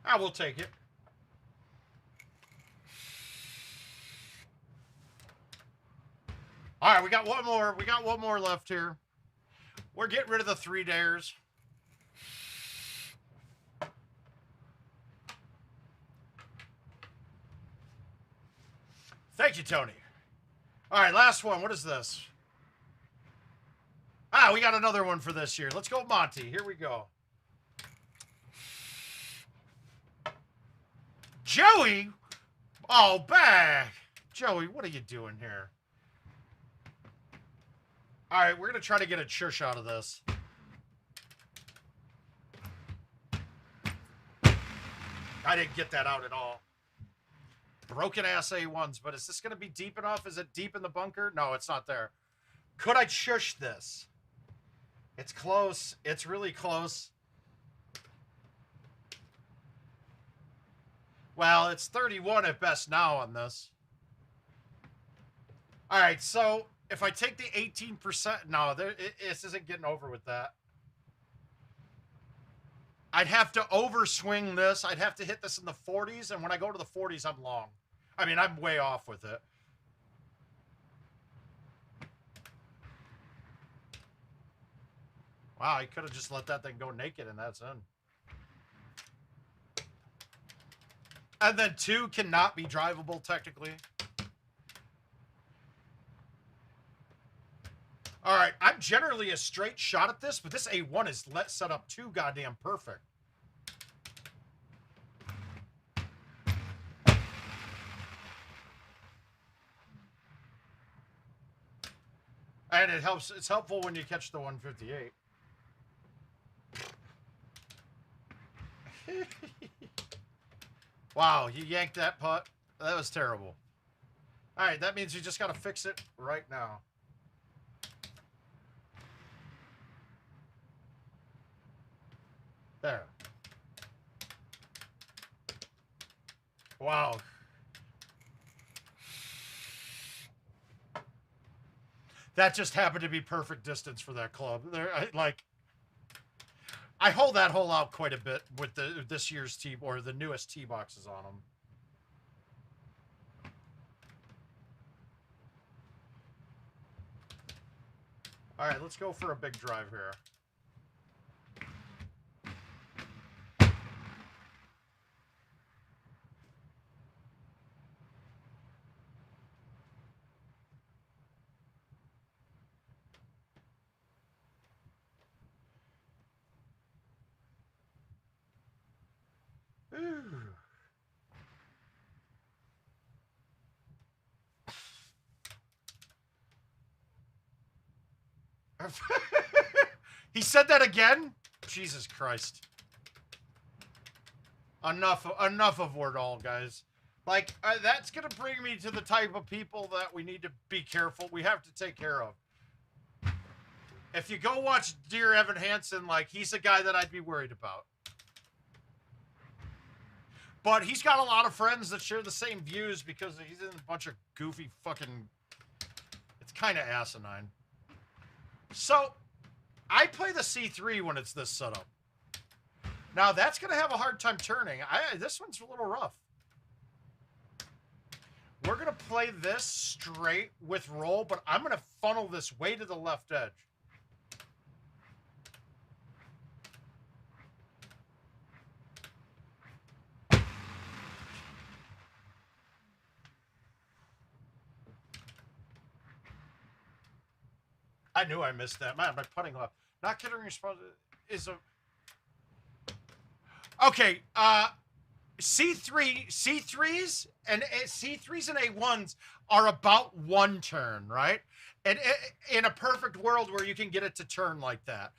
I will take it. All right, we got one more. We got one more left here. We're getting rid of the 3 dares. Thank you, Tony. All right, last one. What is this? We got another one for this year. Let's go Monty. Here we go. Joey! Oh, back! Joey, what are you doing here? All right, we're going to try to get a shush out of this. I didn't get that out at all. Broken ass A1s, but is this going to be deep enough? Is it deep in the bunker? No, it's not there. Could I shush this? It's close. It's really close. Well, it's 31 at best now on this. All right, so if I take the 18%, no, this isn't getting over with that. I'd have to overswing this. I'd have to hit this in the 40s, and when I go to the 40s, I'm long. I mean, I'm way off with it. Wow, I could have just let that thing go naked, and that's in. And then 2 cannot be drivable, technically. All right, I'm generally a straight shot at this, but this A1 is set up too goddamn perfect. And it helps. It's helpful when you catch the 158. Wow, you yanked that putt. That was terrible. All right, that means you just got to fix it right now. There. Wow. That just happened to be perfect distance for that club. I hold that hole out quite a bit with this year's tee or the newest tee boxes on them. All right, let's go for a big drive here. He said that again? Jesus Christ. Enough of word all, guys. Like, that's going to bring me to the type of people that we need to be careful. We have to take care of. If you go watch Dear Evan Hansen, like, he's a guy that I'd be worried about. But he's got a lot of friends that share the same views because he's in a bunch of goofy fucking... It's kind of asinine. So, I play the C3 when it's this setup. Now, that's going to have a hard time turning. This one's a little rough. We're going to play this straight with roll, but I'm going to funnel this way to the left edge. I knew I missed that. Man, my putting left. Not considering response is a... Okay, C3s and A1s are about one turn, right? And in a perfect world where you can get it to turn like that.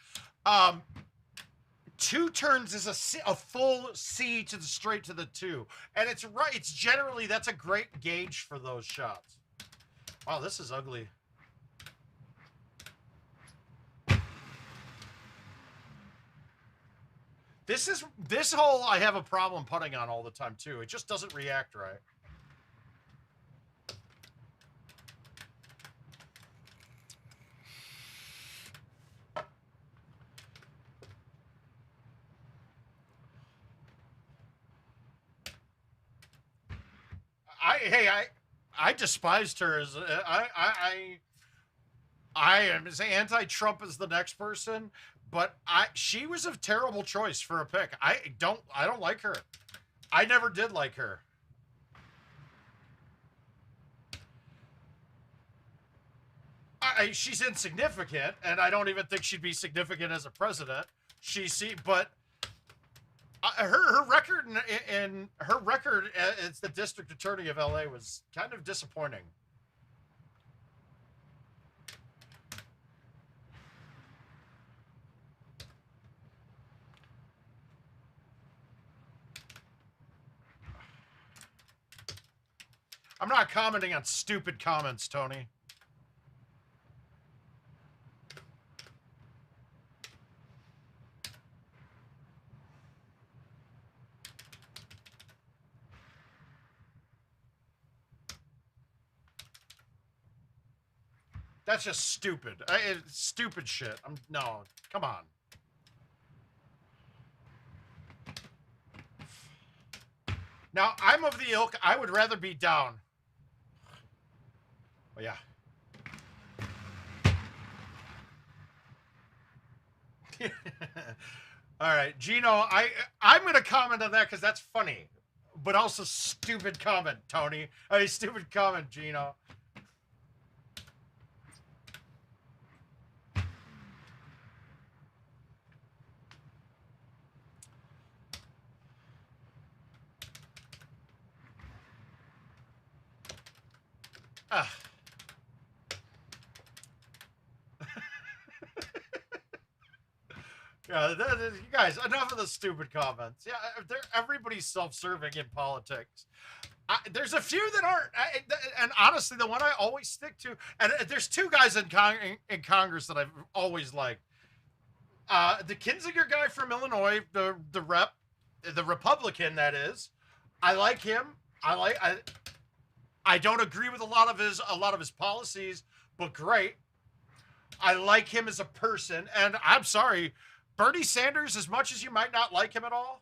2 turns is a full C to the straight to the 2. And it's right. It's generally, that's a great gauge for those shots. Wow, this is ugly. This hole I have a problem putting on all the time too. It just doesn't react right. I despised her as I am as anti-Trump as the next person. But she was a terrible choice for a pick. I don't like her. I never did like her. She's insignificant, and I don't even think she'd be significant as a president. But her record in her record as the district attorney of LA was kind of disappointing. I'm not commenting on stupid comments, Tony. That's just stupid. It's stupid shit. No, come on. Now, I'm of the ilk, I would rather be down. Oh, yeah. All right, Gino, I'm going to comment on that because that's funny, but also stupid comment, Tony. I mean, stupid comment, Gino. Yeah, you guys, enough of the stupid comments. Yeah, everybody's self-serving in politics. There's a few that aren't, and honestly, the one I always stick to, and there's two guys in Congress that I've always liked. The Kinzinger guy from Illinois, the rep, the Republican that is. I like him. I don't agree with a lot of his policies, but great. I like him as a person, and I'm sorry, Bernie Sanders, as much as you might not like him at all,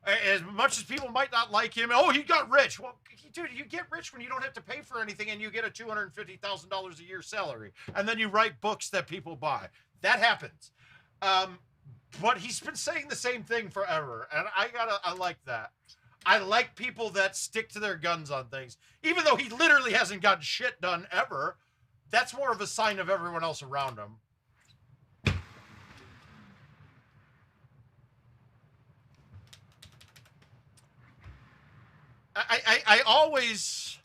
as much as people might not like him, oh, he got rich. Well, dude, you get rich when you don't have to pay for anything and you get a $250,000 a year salary, and then you write books that people buy. That happens. But he's been saying the same thing forever, and I like that. I like people that stick to their guns on things. Even though he literally hasn't gotten shit done ever, that's more of a sign of everyone else around him. I always...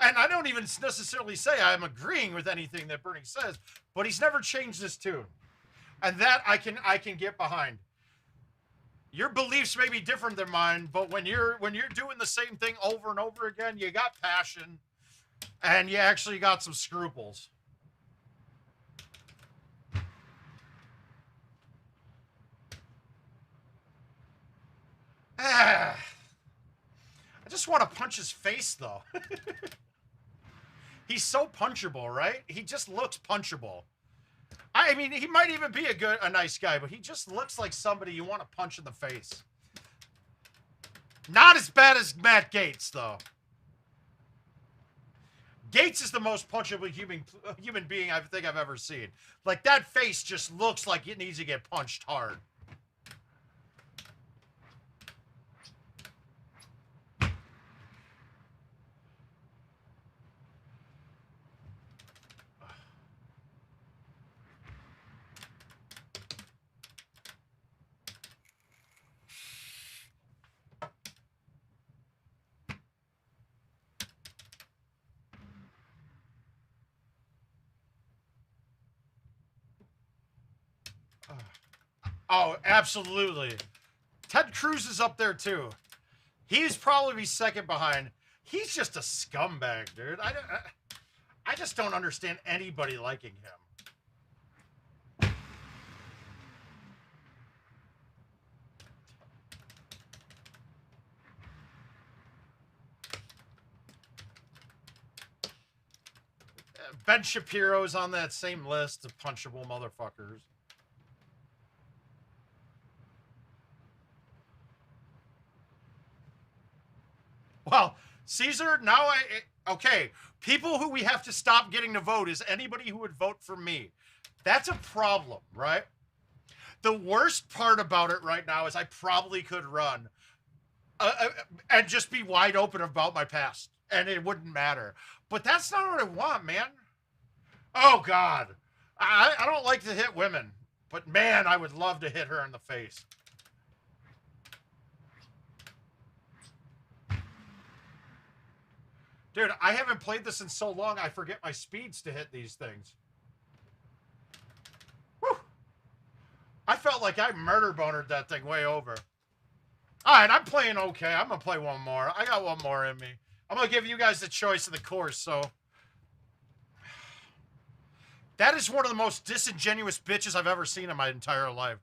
And I don't even necessarily say I'm agreeing with anything that Bernie says, but he's never changed his tune. And that I can get behind. Your beliefs may be different than mine, but when you're doing the same thing over and over again, you got passion and you actually got some scruples. I just want to punch his face, though. He's so punchable, right? He just looks punchable. I mean, he might even be a nice guy, but he just looks like somebody you want to punch in the face. Not as bad as Matt Gaetz, though. Gaetz is the most punchable human being I think I've ever seen. Like, that face just looks like it needs to get punched hard. Oh, absolutely. Ted Cruz is up there, too. He's probably second behind. He's just a scumbag, dude. I just don't understand anybody liking him. Ben Shapiro's on that same list of punchable motherfuckers. Well, Caesar, now okay, people who we have to stop getting to vote is anybody who would vote for me. That's a problem, right? The worst part about it right now is I probably could run and just be wide open about my past, and it wouldn't matter. But that's not what I want, man. Oh, God. I don't like to hit women, but man, I would love to hit her in the face. Dude, I haven't played this in so long, I forget my speeds to hit these things. Whew. I felt like I murder bonered that thing way over. All right, I'm playing okay. I'm going to play one more. I got one more in me. I'm going to give you guys the choice of the course, so... That is one of the most disingenuous bitches I've ever seen in my entire life.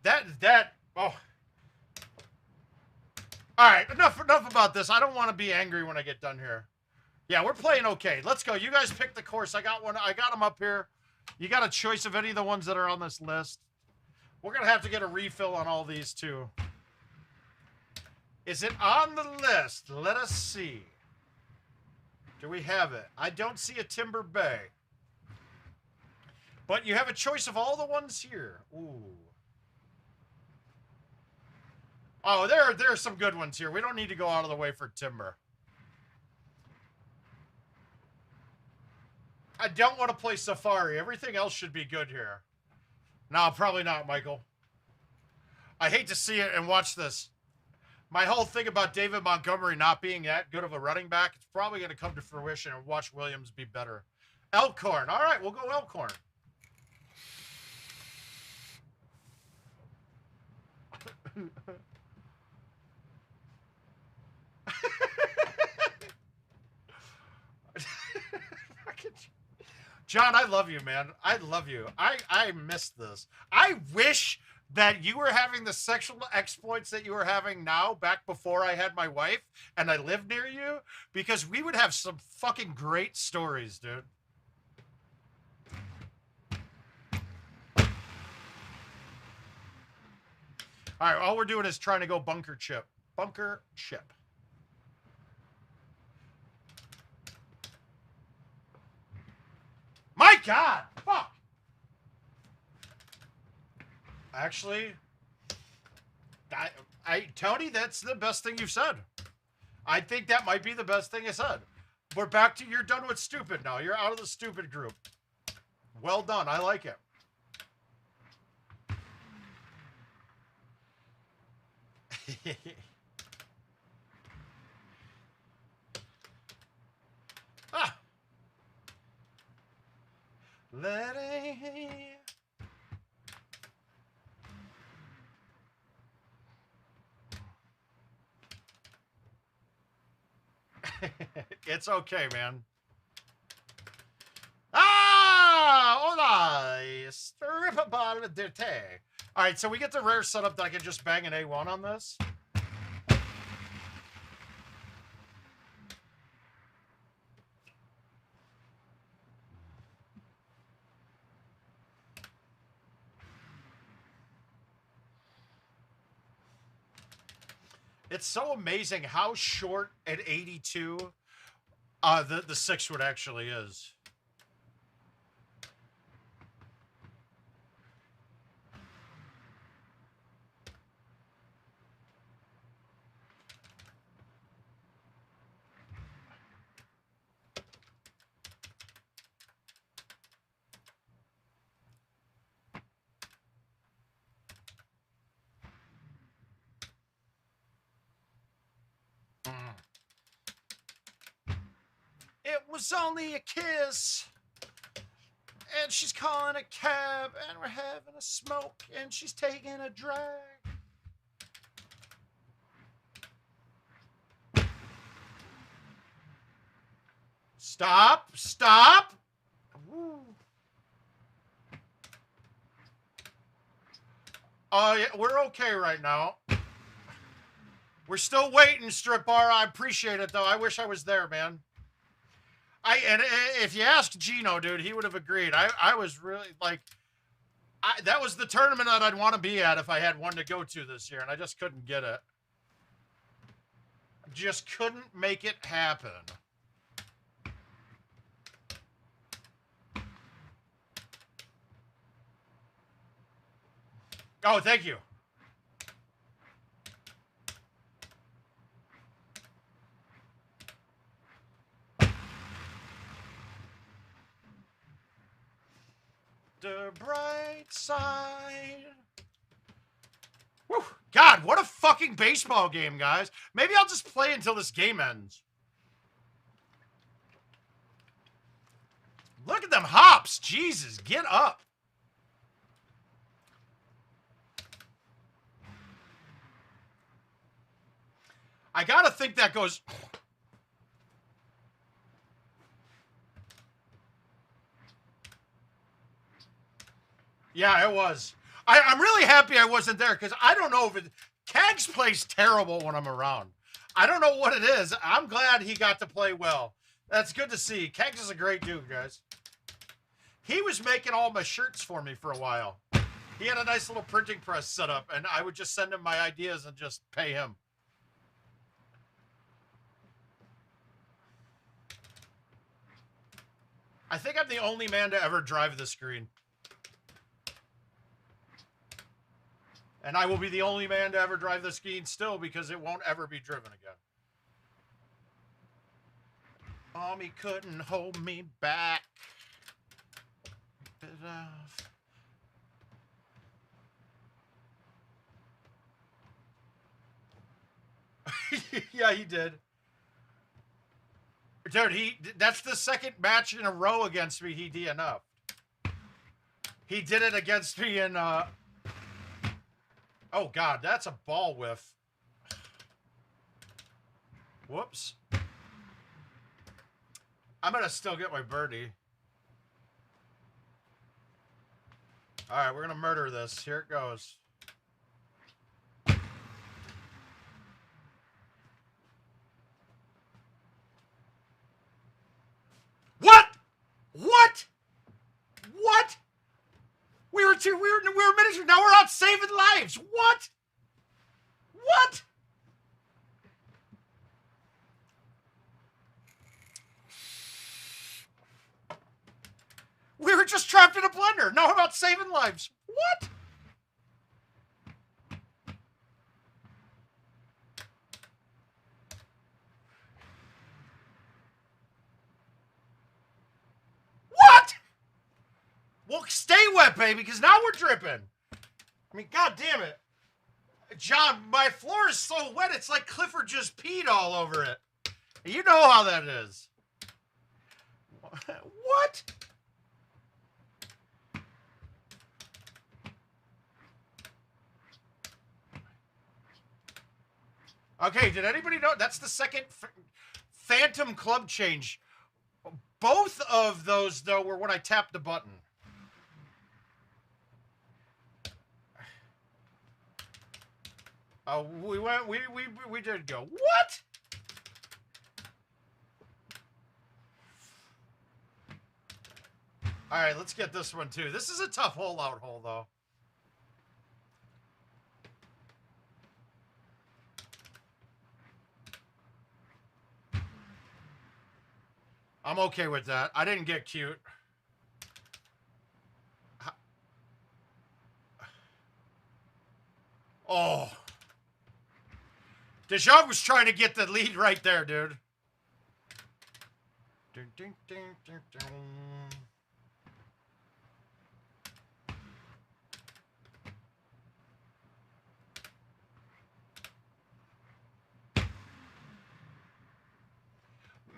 Oh. All right, enough about this. I don't want to be angry when I get done here. Yeah, we're playing okay. Let's go. You guys pick the course. I got one. I got them up here. You got a choice of any of the ones that are on this list. We're going to have to get a refill on all these, too. Is it on the list? Let us see. Do we have it? I don't see a Timber Bay. But you have a choice of all the ones here. Ooh. Oh, there are some good ones here. We don't need to go out of the way for Timber. I don't want to play Safari. Everything else should be good here. No, probably not, Michael. I hate to see it and watch this. My whole thing about David Montgomery not being that good of a running back, it's probably going to come to fruition and watch Williams be better. Elkhorn. All right, we'll go Elkhorn. John, I love you, man. I love you. I missed this. I wish that you were having the sexual exploits that you were having now back before I had my wife and I lived near you, because we would have some fucking great stories, dude. All right, all we're doing is trying to go bunker chip. Bunker chip. My God! Fuck! Actually, Tony, that's the best thing you've said. I think that might be the best thing I said. We're back to you're done with stupid now. You're out of the stupid group. Well done. I like it. Ah. Let it... It's okay, man. Ah! Hola! Stripable de te. All right, so we get the rare setup that I can just bang an A1 on this. It's so amazing how short at 82 the 6-wood actually is. It was only a kiss. And she's calling a cab, and we're having a smoke, and she's taking a drag. Stop! Stop! Woo. Oh, yeah, we're okay right now. We're still waiting, Strip Bar. I appreciate it, though. I wish I was there, man. And if you asked Gino, dude, he would have agreed. I was really, like, that was the tournament that I'd want to be at if I had one to go to this year, and I just couldn't get it. Just couldn't make it happen. Oh, thank you. outside. Whew. God, what a fucking baseball game, guys. Maybe I'll just play until this game ends. Look at them hops. Jesus, get up. I gotta think that goes... Yeah, it was. I'm really happy I wasn't there because I don't know if it... Kags plays terrible when I'm around. I don't know what it is. I'm glad he got to play well. That's good to see. Kags is a great dude, guys. He was making all my shirts for me for a while. He had a nice little printing press set up, and I would just send him my ideas and just pay him. I think I'm the only man to ever drive the screen. And I will be the only man to ever drive the screen still because it won't ever be driven again. Mommy couldn't hold me back. Yeah, he did. Dude, that's the second match in a row against me he DNF'd. He did it against me in oh God, that's a ball whiff. Whoops. I'm gonna still get my birdie. All right, we're gonna murder this. Here it goes. What? What? What? We were minutes. Now we're out saving lives. What? What? We were just trapped in a blender. Now we're about saving lives. What? What? Well, stay wet, baby, because now we're dripping. I mean, God damn it. John, my floor is so wet, it's like Clifford just peed all over it. You know how that is. What? Okay, did anybody know? That's the second Phantom Club change. Both of those, though, were when I tapped the button. Oh, we did go. What? All right, let's get this one, too. This is a tough hole-out hole, though. I'm okay with that. I didn't get cute. Oh. Dejan was trying to get the lead right there, dude. Dun, dun, dun, dun, dun.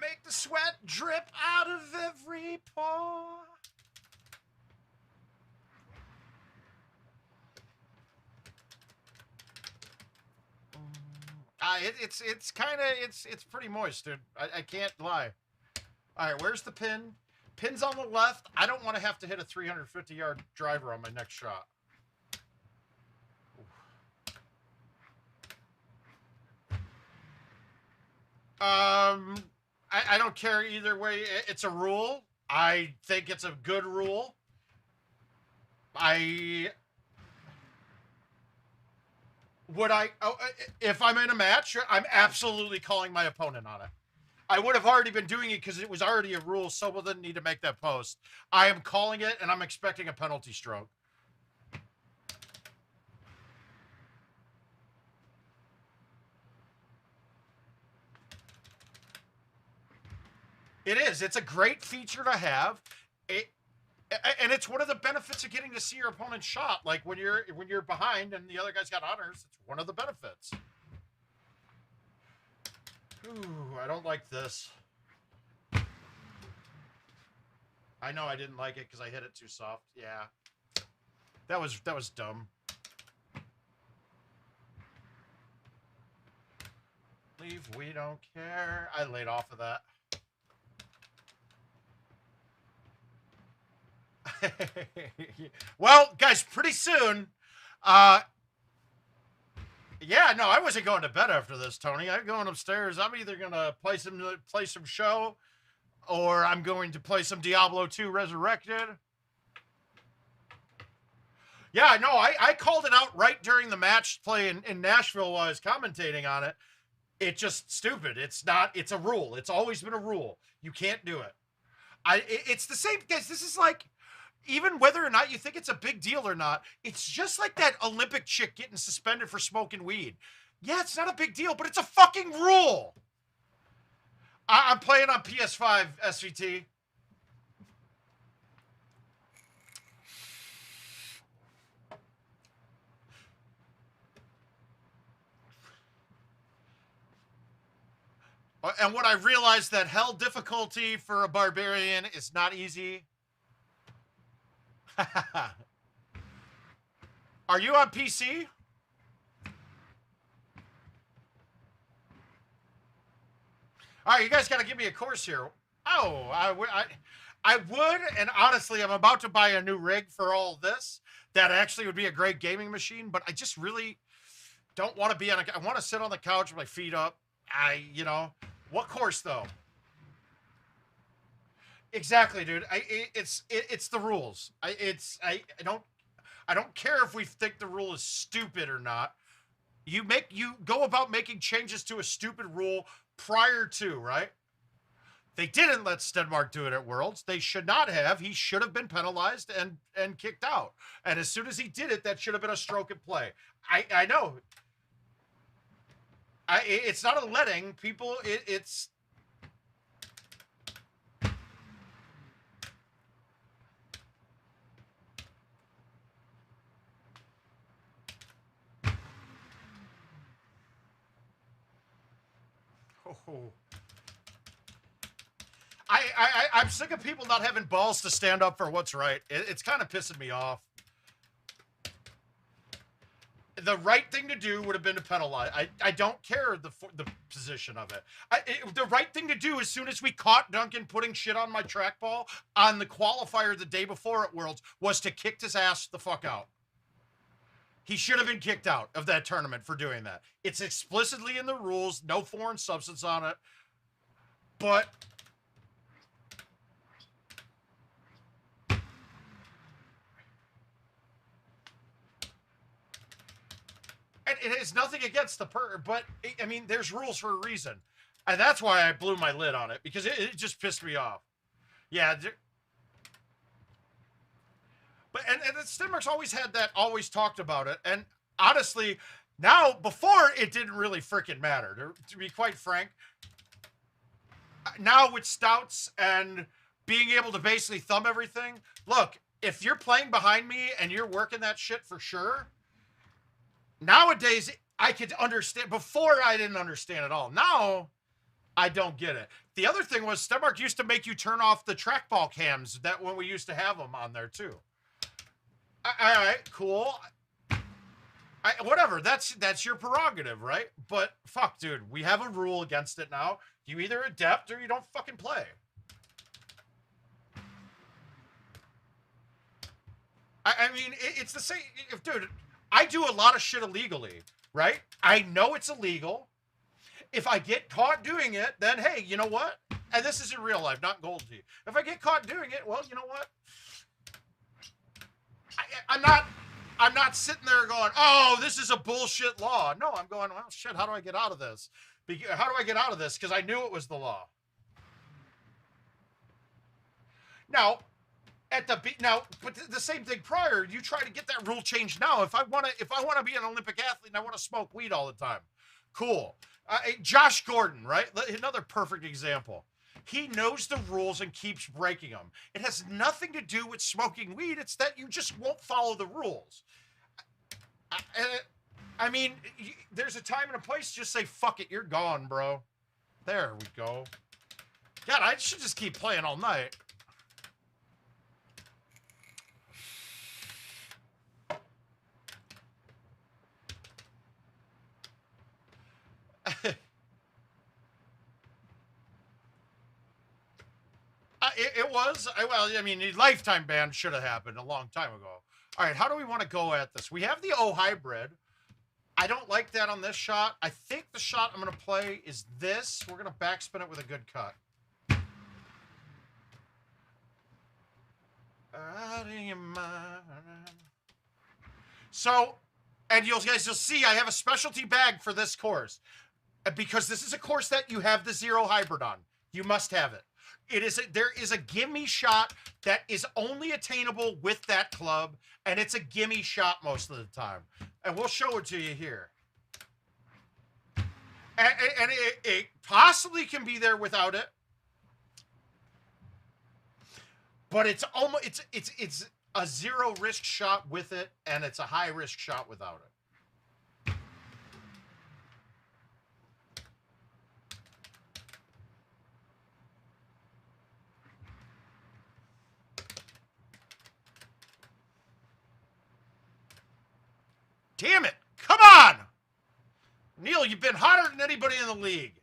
Make the sweat drip out of every pore. It's kind of it's pretty moist, dude. I can't lie. All right, where's the pin? Pin's on the left. I don't want to have to hit a 350-yard driver on my next shot. I don't care either way. It's a rule. I think it's a good rule. If I'm in a match, I'm absolutely calling my opponent on it. I would have already been doing it because it was already a rule. Sobel didn't need to make that post. I am calling it, and I'm expecting a penalty stroke. It is. It's a great feature to have. And it's one of the benefits of getting to see your opponent shot. Like when you're behind and the other guy's got honors, it's one of the benefits. Ooh, I don't like this. I know I didn't like it because I hit it too soft. Yeah. That was dumb. Leave, we don't care. I laid off of that. Well, guys, pretty soon, yeah, no, I wasn't going to bed after this, Tony. I'm going upstairs. I'm either gonna play some show, or I'm going to play some Diablo 2 Resurrected. Yeah, no, I called it out right during the match play in Nashville while I was commentating on it. It's just stupid. It's not. It's a rule. It's always been a rule. You can't do it. It's the same, guys. This is like, even whether or not you think it's a big deal or not, it's just like that Olympic chick getting suspended for smoking weed. Yeah, it's not a big deal, but it's a fucking rule. I'm playing on PS5 SVT. And what I realized that hell difficulty for a barbarian is not easy. Are you on PC? All right, you guys got to give me a course here. Oh, I would, and honestly, I'm about to buy a new rig for all this. That actually would be a great gaming machine, but I just really don't want to be on I want to sit on the couch with my feet up. You know, what course though? Exactly, dude. It's the rules. I don't care if we think the rule is stupid or not. You go about making changes to a stupid rule prior to, right? They didn't let Stenmark do it at Worlds. They should not have. He should have been penalized and kicked out. And as soon as he did it, that should have been a stroke and play. I know. It's not a letting. People, it's... Oh. I'm sick of people not having balls to stand up for what's right. It's kind of pissing me off. The right thing to do would have been to penalize. I don't care the position of it. The right thing to do, as soon as we caught Duncan putting shit on my trackball on the qualifier the day before at Worlds, was to kick his ass the fuck out. He should have been kicked out of that tournament for doing that. It's explicitly in the rules, no foreign substance on it. But and it has nothing against the but I mean, there's rules for a reason. And that's why I blew my lid on it, because it just pissed me off. Yeah. But and Stenmark's always had that, always talked about it. And honestly, now, before it didn't really freaking matter, to be quite frank. Now with stouts and being able to basically thumb everything, look, if you're playing behind me and you're working that shit for sure, nowadays I could understand. Before I didn't understand at all. Now I don't get it. The other thing was Stenmark used to make you turn off the trackball cams that when we used to have them on there too. All right, cool. Whatever, that's your prerogative, right? But fuck, dude, we have a rule against it now. You either adapt or you don't fucking play. I mean, it's the same. Dude, I do a lot of shit illegally, right? I know it's illegal. If I get caught doing it, then hey, you know what? And this is in real life, not GoldenTeeTV. If I get caught doing it, well, you know what? I'm not sitting there going, oh, this is a bullshit law. No, I'm going, well, shit, how do I get out of this? How do I get out of this? Because I knew it was the law. Now, but the same thing prior. You try to get that rule changed now. If I want to be an Olympic athlete and I want to smoke weed all the time, cool. Josh Gordon, right? Another perfect example. He knows the rules and keeps breaking them. It has nothing to do with smoking weed. It's that you just won't follow the rules. I mean, there's a time and a place. Just say, fuck it, you're gone, bro. There we go. God, I should just keep playing all night. It was. Well, I mean, the lifetime ban should have happened a long time ago. All right, how do we want to go at this? We have the O hybrid. I don't like that on this shot. I think the shot I'm going to play is this. We're going to backspin it with a good cut. So, and you guys will see I have a specialty bag for this course. Because this is a course that you have the zero hybrid on. You must have it. There is a gimme shot that is only attainable with that club, and it's a gimme shot most of the time. And we'll show it to you here. And it possibly can be there without it. But it's almost it's a zero risk shot with it, and it's a high risk shot without it. Damn it! Come on! Neil, you've been hotter than anybody in the league.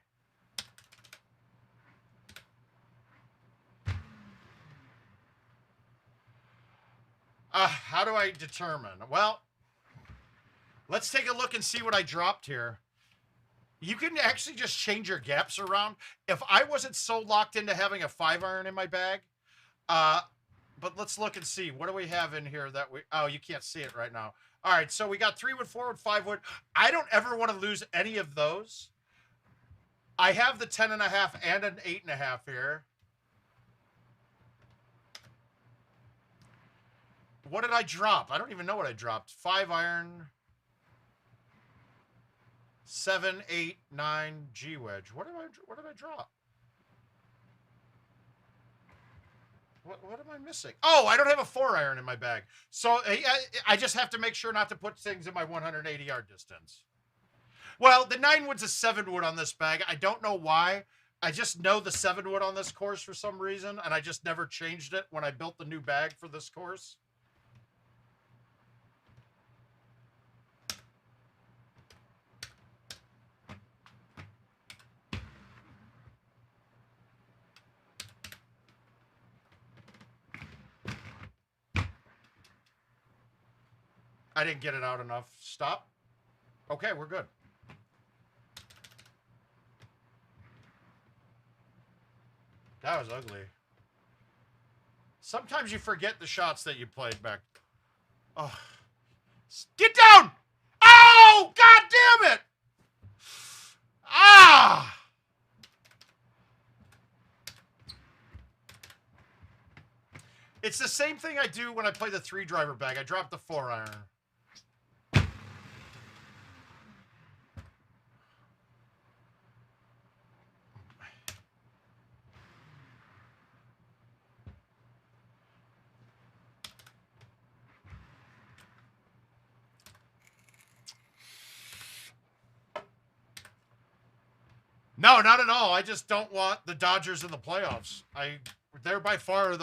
How do I determine? Well, let's take a look and see what I dropped here. You can actually just change your gaps around. If I wasn't so locked into having a 5-iron in my bag, but let's look and see. What do we have in here that we... Oh, you can't see it right now. All right, so we got 3-wood, 4-wood, 5-wood. I don't ever want to lose any of those. I have the 10.5 and an 8.5 here. What did I drop? I don't even know what I dropped. 5-iron, 7, 8, 9 G wedge. What did I drop? What am I missing? Oh, I don't have a 4-iron in my bag. So I just have to make sure not to put things in my 180-yard distance. Well, the 9-wood's a 7-wood on this bag. I don't know why. I just know the 7-wood on this course for some reason, and I just never changed it when I built the new bag for this course. I didn't get it out enough. Stop. Okay, we're good. That was ugly. Sometimes you forget the shots that you played back. Oh. Get down! Oh! God damn it! Ah! It's the same thing I do when I play the 3-driver bag. I drop the 4-iron. No, not at all. I just don't want the Dodgers in the playoffs. They're by far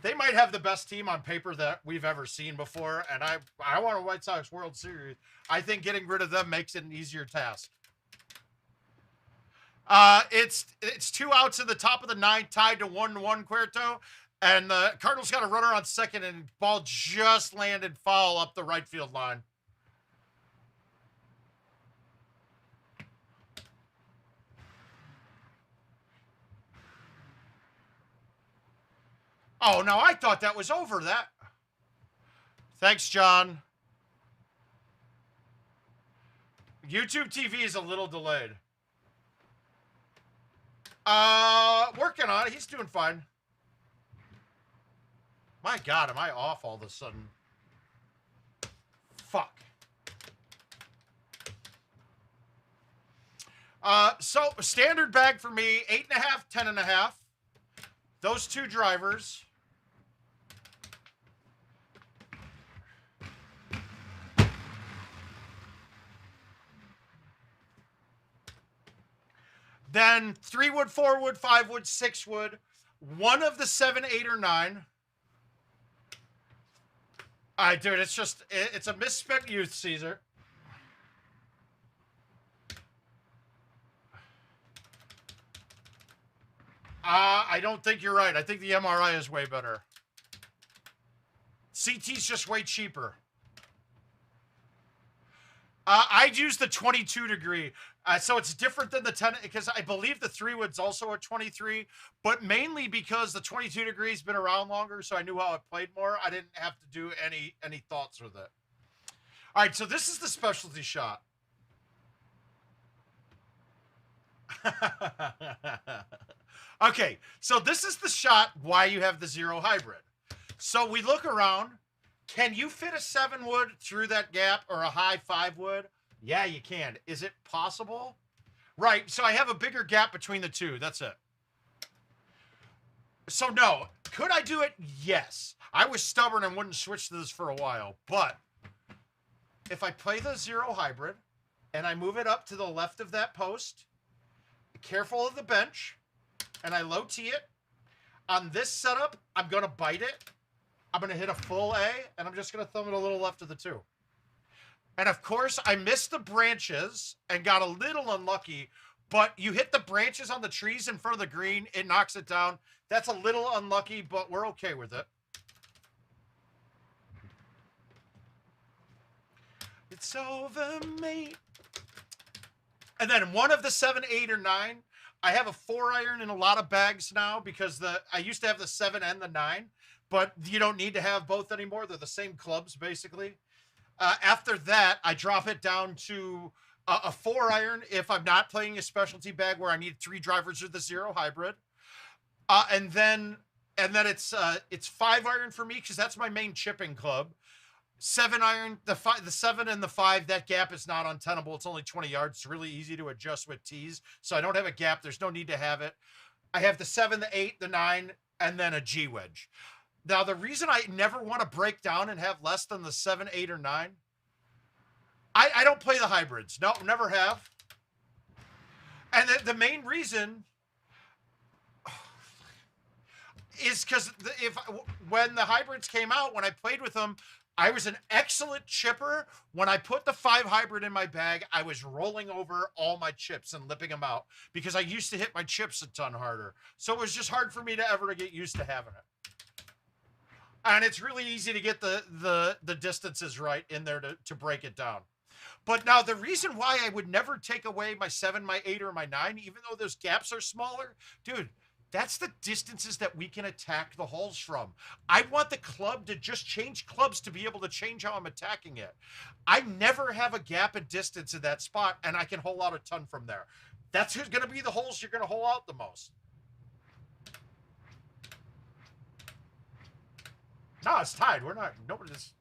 they might have the best team on paper that we've ever seen before, and I want a White Sox World Series. I think getting rid of them makes it an easier task. It's 2 outs in the top of the 9th, tied to 1-1, Cuerto, and the Cardinals got a runner on second, and ball just landed foul up the right field line. Oh, no, I thought that was over. Thanks, John. YouTube TV is a little delayed. Working on it. He's doing fine. My God, am I off all of a sudden? Fuck. So standard bag for me, 8.5, 10.5. Those two drivers. Then 3 wood, 4 wood, 5 wood, 6 wood. One of the 7, 8, or 9. All right, dude, it's a misspent youth, Caesar. I don't think you're right. I think the MRI is way better. CT's just way cheaper. I'd use the 22 degree. So it's different than the 10, because I believe the 3 wood's also a 23, but mainly because the 22 degree's been around longer, so I knew how it played more. I didn't have to do any thoughts with it. All right, so this is the specialty shot. Okay, so this is the shot why you have the 0 hybrid. So we look around. Can you fit a 7 wood through that gap, or a high 5 wood? Yeah, you can. Is it possible? Right, so I have a bigger gap between the two. That's it. So no. Could I do it? Yes. I was stubborn and wouldn't switch to this for a while. But if I play the 0 hybrid and I move it up to the left of that post, careful of the bench, and I low tee it, on this setup, I'm going to bite it. I'm going to hit a full A, and I'm just going to thumb it a little left of the 2. And of course, I missed the branches and got a little unlucky, but you hit the branches on the trees in front of the green, it knocks it down. That's a little unlucky, but we're okay with it. It's over, mate. And then one of the 7, 8, or 9, I have a 4-iron in a lot of bags now, because I used to have the 7 and the 9, but you don't need to have both anymore. They're the same clubs, basically. After that, I drop it down to a 4-iron if I'm not playing a specialty bag where I need 3 drivers or the 0 hybrid. And then it's 5-iron for me, because that's my main chipping club. 7-iron, the 7 and the 5, that gap is not untenable. It's only 20 yards. It's really easy to adjust with tees. So I don't have a gap. There's no need to have it. I have the 7, the 8, the 9, and then a G wedge. Now, the reason I never want to break down and have less than the 7, 8, or 9, I don't play the hybrids. No, never have. And the main reason is because when the hybrids came out, when I played with them, I was an excellent chipper. When I put the 5 hybrid in my bag, I was rolling over all my chips and lipping them out, because I used to hit my chips a ton harder. So it was just hard for me to ever get used to having it. And it's really easy to get the distances right in there to break it down. But now the reason why I would never take away my 7, my 8, or my 9, even though those gaps are smaller, dude, that's the distances that we can attack the holes from. I want the club to just change clubs to be able to change how I'm attacking it. I never have a gap in distance in that spot, and I can hole out a ton from there. That's who's going to be the holes you're going to hole out the most. No, it's tied. We're not. Nobody's.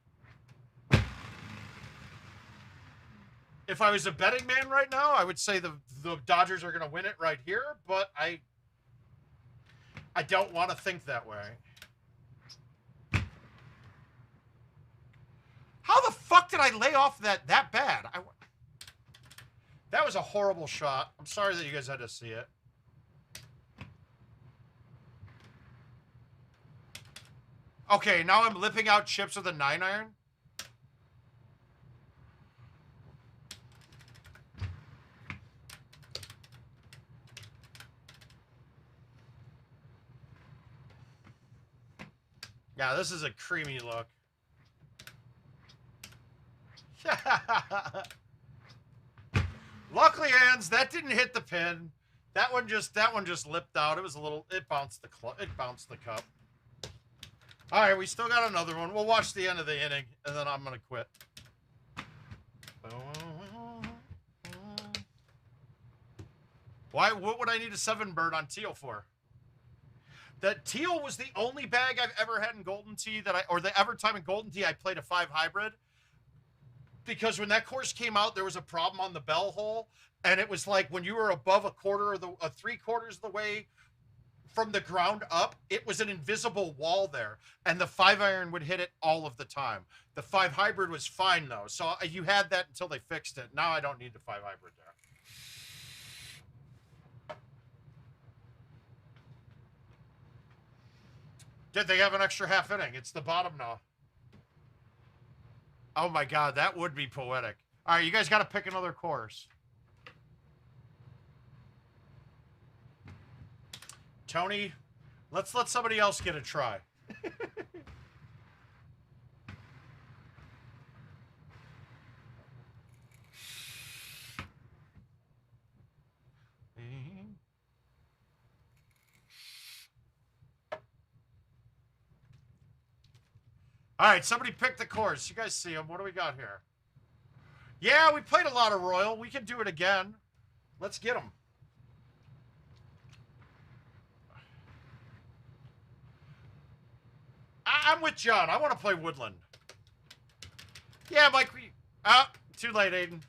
If I was a betting man right now, I would say the Dodgers are going to win it right here, but I don't want to think that way. How the fuck did I lay off that bad? That was a horrible shot. I'm sorry that you guys had to see it. Okay, now I'm lipping out chips with a 9-iron. Yeah, this is a creamy look. Luckily, Hans, that didn't hit the pin. That one just lipped out. It was a little. It bounced the cup. All right, we still got another one. We'll watch the end of the inning, and then I'm gonna quit. Why? What would I need a 7 bird on teal for? The teal was the only bag I've ever had in Golden Tee or the ever time in Golden Tee I played a 5 hybrid. Because when that course came out, there was a problem on the bell hole And it was like when you were above a quarter of the, 3/4 of the way from the ground up, it was an invisible wall there, and the 5-iron would hit it all of the time. The 5 hybrid was fine though, so you had that until they fixed it. Now I don't need the 5 hybrid there. Did they have an extra half inning? It's the bottom now. Oh my God, that would be poetic. All right, you guys got to pick another course. Tony, let's let somebody else get a try. All right, somebody pick the course. You guys see them. What do we got here? Yeah, we played a lot of Royal. We can do it again. Let's get them. I'm with John. I want to play Woodland. Yeah, Mike. Too late, Aiden.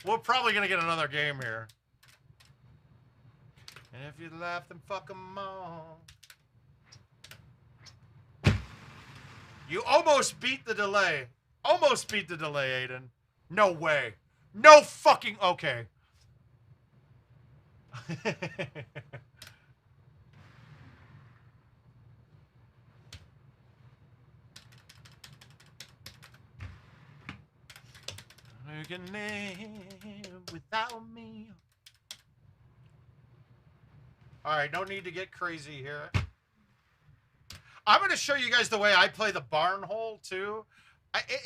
We're probably going to get another game here. And if you laugh, then fuck them all. You almost beat the delay. Almost beat the delay, Aiden. No way. No fucking... Okay. You can live without me. All right, no need to get crazy here. I'm going to show you guys the way I play the barn hole, too.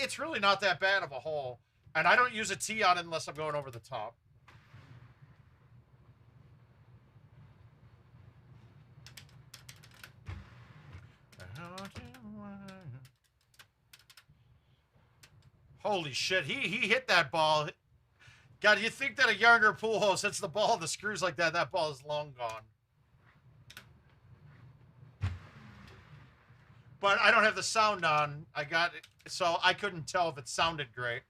It's really not that bad of a hole. And I don't use a tee on it unless I'm going over the top. Holy shit, he hit that ball. God, you think that a younger pool hose hits the ball the screws like that, that ball is long gone. But I don't have the sound on. I got it, so I couldn't tell if it sounded great.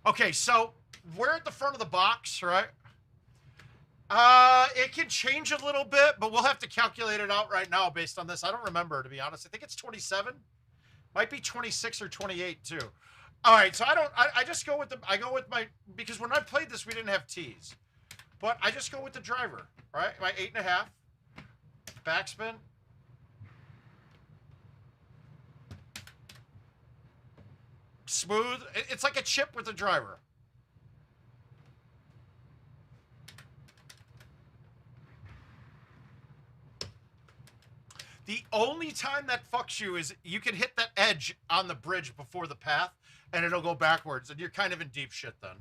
Okay, so we're at the front of the box, right? It can change a little bit, but we'll have to calculate it out right now based on this. I don't remember, to be honest. I think it's 27. Might be 26 or 28 too. All right, so I just go with because when I played this, we didn't have tees. But I just go with the driver, right? My 8.5, backspin. Smooth. It's like a chip with the driver. The only time that fucks you is you can hit that edge on the bridge before the path, and it'll go backwards, and you're kind of in deep shit then.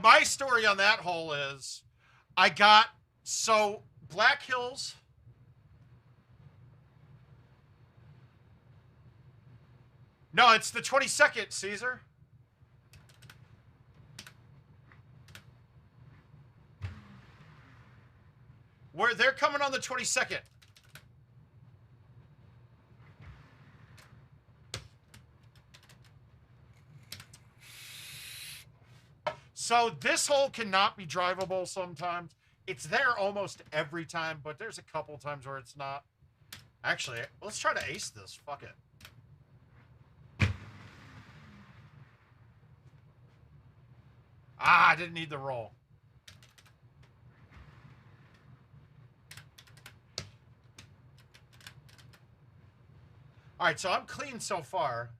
My story on that hole is Black Hills. No, it's the 22nd, Caesar. They're coming on the 22nd. So this hole cannot be drivable sometimes. It's there almost every time, but there's a couple times where it's not. Actually, let's try to ace this. Fuck it. I didn't need the roll. All right, so I'm clean so far.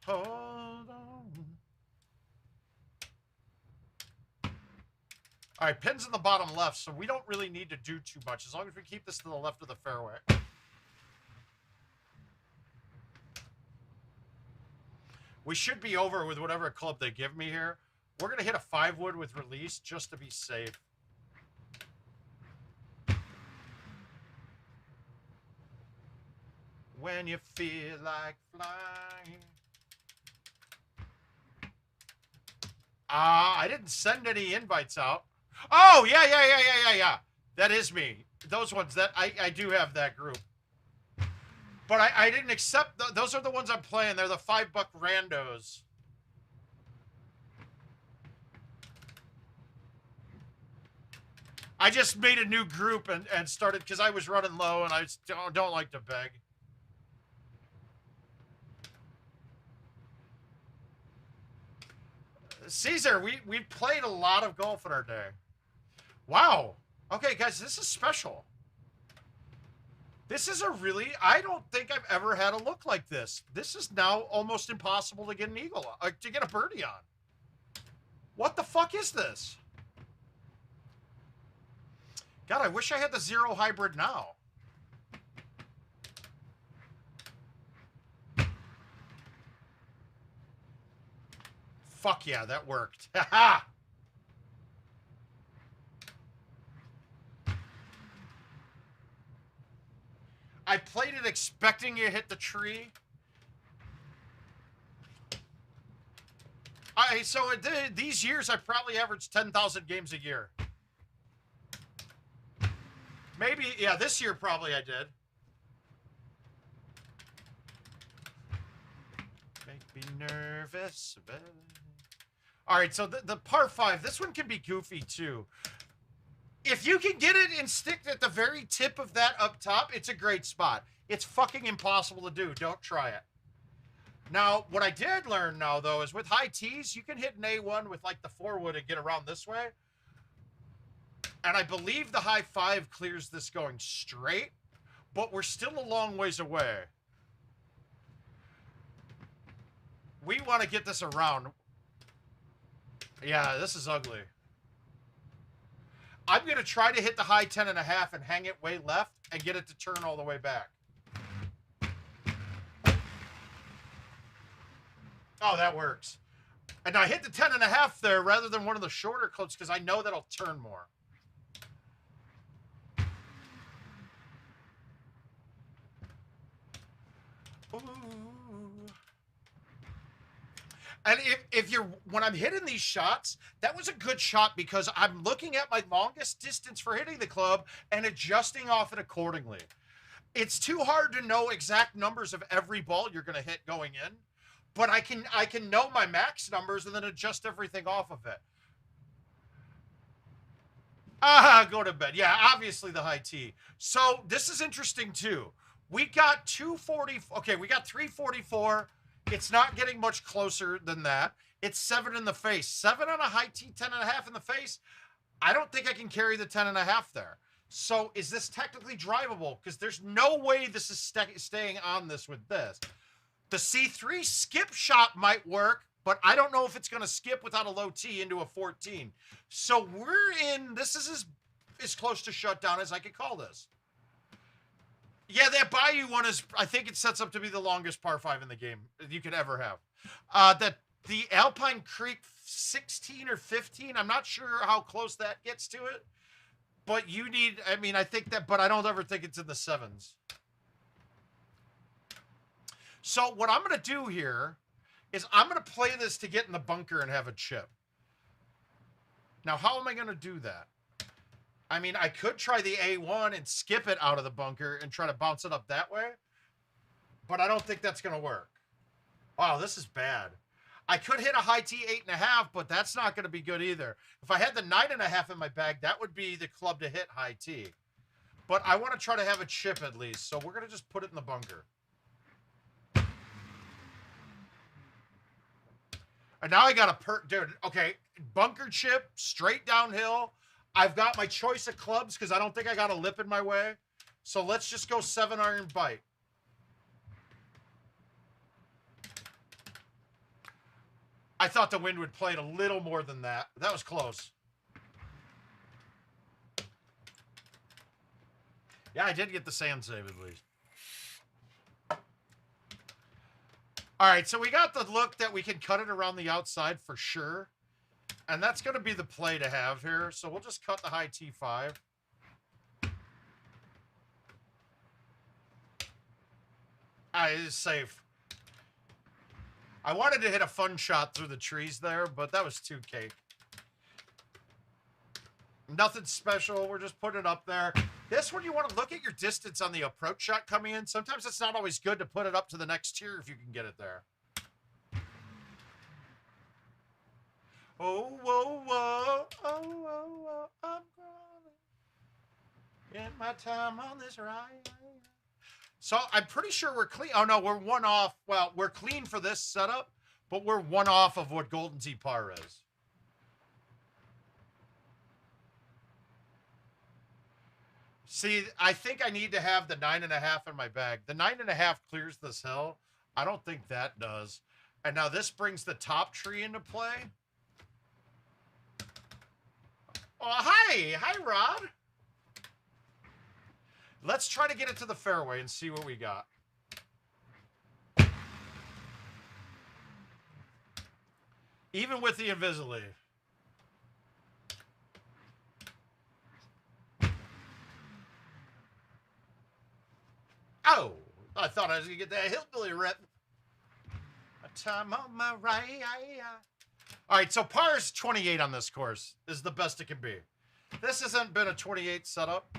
Hold on. All right, pin's in the bottom left, so we don't really need to do too much as long as we keep this to the left of the fairway. We should be over with whatever club they give me here. We're going to hit a 5-wood with release just to be safe. When you feel like flying. I didn't send any invites out. Oh, yeah. That is me. Those ones, that I do have that group. But I didn't accept, those are the ones I'm playing. They're the $5 randos. I just made a new group and started, because I was running low and I don't like to beg. Caesar, we played a lot of golf in our day. Wow. Okay, guys, this is special. This is a really, I don't think I've ever had a look like this. This is now almost impossible to get an eagle, to get a birdie on. What the fuck is this? God, I wish I had the zero hybrid now. Fuck yeah, that worked. Haha! I played it expecting you to hit the tree. So these years, I probably averaged 10,000 games a year. Maybe, yeah, this year probably I did. Make me nervous. All right, so the par 5, this one can be goofy too. If you can get it and stick at the very tip of that up top, it's a great spot. It's fucking impossible to do. Don't try it. Now, what I did learn now, though, is with high tees, you can hit an A1 with, like, the 4-wood and get around this way. And I believe the high 5 clears this going straight, but we're still a long ways away. We want to get this around. Yeah, this is ugly. I'm going to try to hit the high 10.5 and hang it way left and get it to turn all the way back. Oh, that works. And I hit the 10.5 there rather than one of the shorter clips because I know that'll turn more. Ooh. And if you're, when I'm hitting these shots, that was a good shot because I'm looking at my longest distance for hitting the club and adjusting off it accordingly. It's too hard to know exact numbers of every ball you're going to hit going in, but I can know my max numbers and then adjust everything off of it. Go to bed. Yeah, obviously the high tee. So this is interesting too. We got 240. Okay, we got 344. It's not getting much closer than that. It's 7 in the face. 7 on a high tee, 10.5 in the face. I don't think I can carry the 10.5 there. So is this technically drivable? Because there's no way this is staying on this with this. The C3 skip shot might work, but I don't know if it's going to skip without a low tee into a 14. So we're in, this is as close to shutdown as I could call this. Yeah, that Bayou one is, I think it sets up to be the longest par 5 in the game you could ever have. The Alpine Creek 16 or 15, I'm not sure how close that gets to it. But you need, I mean, I think that, but I don't ever think it's in the 7s. So what I'm going to do here is I'm going to play this to get in the bunker and have a chip. Now, how am I going to do that? I mean, I could try the A1 and skip it out of the bunker and try to bounce it up that way. But I don't think that's going to work. Wow, this is bad. I could hit a high tee 8.5, but that's not going to be good either. If I had the 9.5 in my bag, that would be the club to hit high tee. But I want to try to have a chip at least. So we're going to just put it in the bunker. And now I got a dude, okay, bunker chip, straight downhill. I've got my choice of clubs because I don't think I got a lip in my way. So let's just go 7-iron bite. I thought the wind would play it a little more than that. That was close. Yeah, I did get the sand save at least. All right, so we got the look that we can cut it around the outside for sure. And that's going to be the play to have here. So we'll just cut the high T5. It's safe. I wanted to hit a fun shot through the trees there, but that was too cake. Nothing special. We're just putting it up there. This one, you want to look at your distance on the approach shot coming in. Sometimes it's not always good to put it up to the next tier if you can get it there. Oh, whoa, whoa, oh, whoa, whoa, I'm gonna get my time on this ride. So I'm pretty sure we're clean. Oh, no, we're one off. Well, we're clean for this setup, but we're one off of what Golden Tee par is. See, I think I need to have the 9.5 in my bag. The 9.5 clears this hill. I don't think that does. And now this brings the top tree into play. Oh, hi. Hi, Rod. Let's try to get it to the fairway and see what we got. Even with the Invisily. Oh, I thought I was going to get that hillbilly rep. A time on my right. All right, so par is 28 on this course. This is the best it can be. This hasn't been a 28 setup.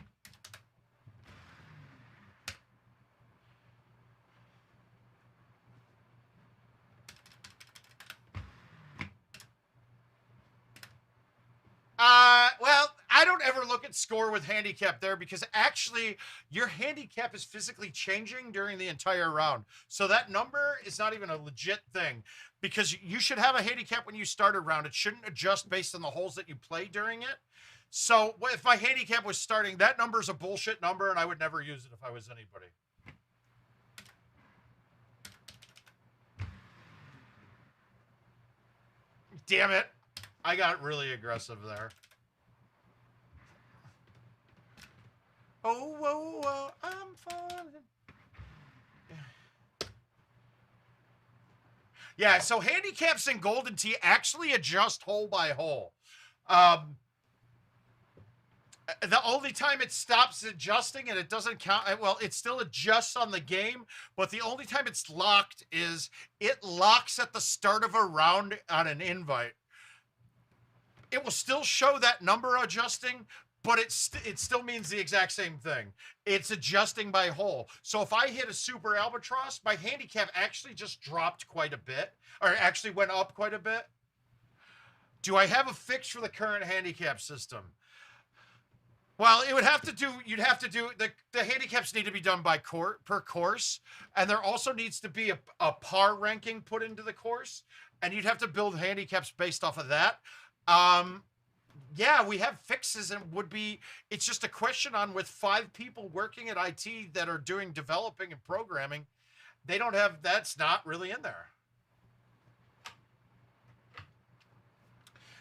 Well, I don't ever look at score with handicap there because actually your handicap is physically changing during the entire round. So that number is not even a legit thing because you should have a handicap when you start a round. It shouldn't adjust based on the holes that you play during it. So if my handicap was starting, that number is a bullshit number and I would never use it if I was anybody. Damn it. I got really aggressive there. Oh, whoa, whoa, I'm falling. Yeah, so handicaps in Golden Tee actually adjust hole by hole. The only time it stops adjusting and it doesn't count, well, it still adjusts on the game, but the only time it's locked is it locks at the start of a round on an invite. It will still show that number adjusting, but it still means the exact same thing. It's adjusting by hole. So if I hit a super albatross, my handicap actually just dropped quite a bit, or actually went up quite a bit. Do I have a fix for the current handicap system? Well, it would have to do, you'd have to do, the handicaps need to be done by per course, and there also needs to be a par ranking put into the course, and you'd have to build handicaps based off of that. Yeah, we have fixes and it's just a question on with 5 people working at IT that are doing developing and programming, they don't have, that's not really in there.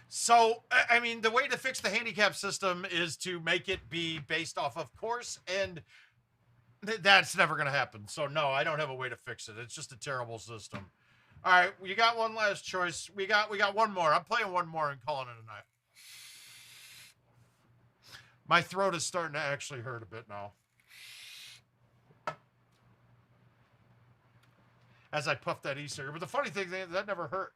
So, I mean, the way to fix the handicap system is to make it be based off of course, and that's never going to happen. So no, I don't have a way to fix it. It's just a terrible system. All right, you got one last choice. We got one more. I'm playing one more and calling it a night. My throat is starting to actually hurt a bit now. As I puff that e-cigarette. But the funny thing is that never hurt.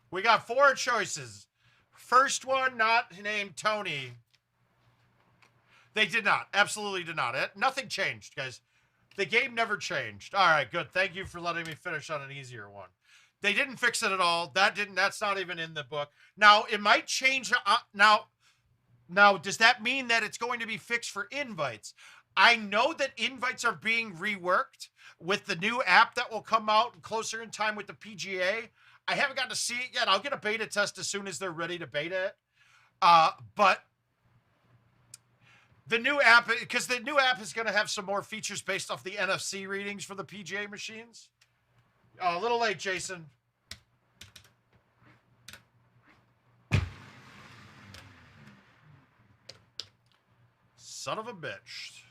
We got 4 choices. First one, not named Tony. They did not. Absolutely did not. Nothing changed, guys. The game never changed. All right, good. Thank you for letting me finish on an easier one. They didn't fix it at all. That's not even in the book. Now, it might change. Now, does that mean that it's going to be fixed for invites? I know that invites are being reworked with the new app that will come out closer in time with the PGA. I haven't gotten to see it yet. I'll get a beta test as soon as they're ready to beta it. But the new app, because the new app is going to have some more features based off the NFC readings for the PGA machines. Oh, a little late, Jason. Son of a bitch.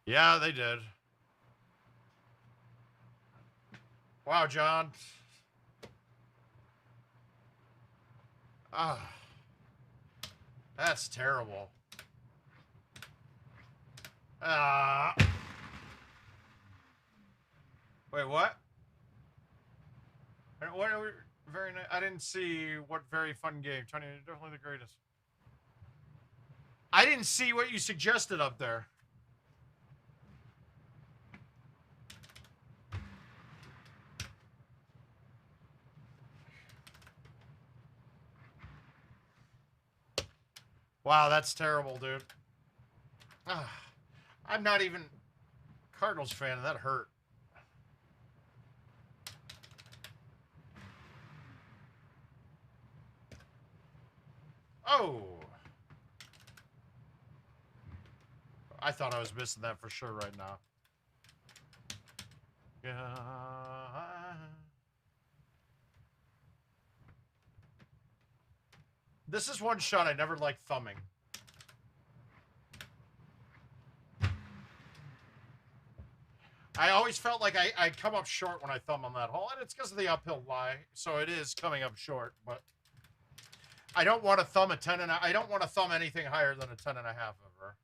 Yeah, they did. Wow, John. Ah, that's terrible. Ah. Wait, what? What are we, very nice. I didn't see what very fun game. Tony, you're definitely the greatest. I didn't see what you suggested up there. Wow, that's terrible, dude. Ah, I'm not even Cardinals fan, and that hurt. Oh. I thought I was missing that for sure right now. Yeah. This is one shot I never liked thumbing. I always felt like I come up short when I thumb on that hole, and it's because of the uphill lie, so it is coming up short, but I don't want to thumb a 10 and I don't want to thumb anything higher than a 10 and a half ever.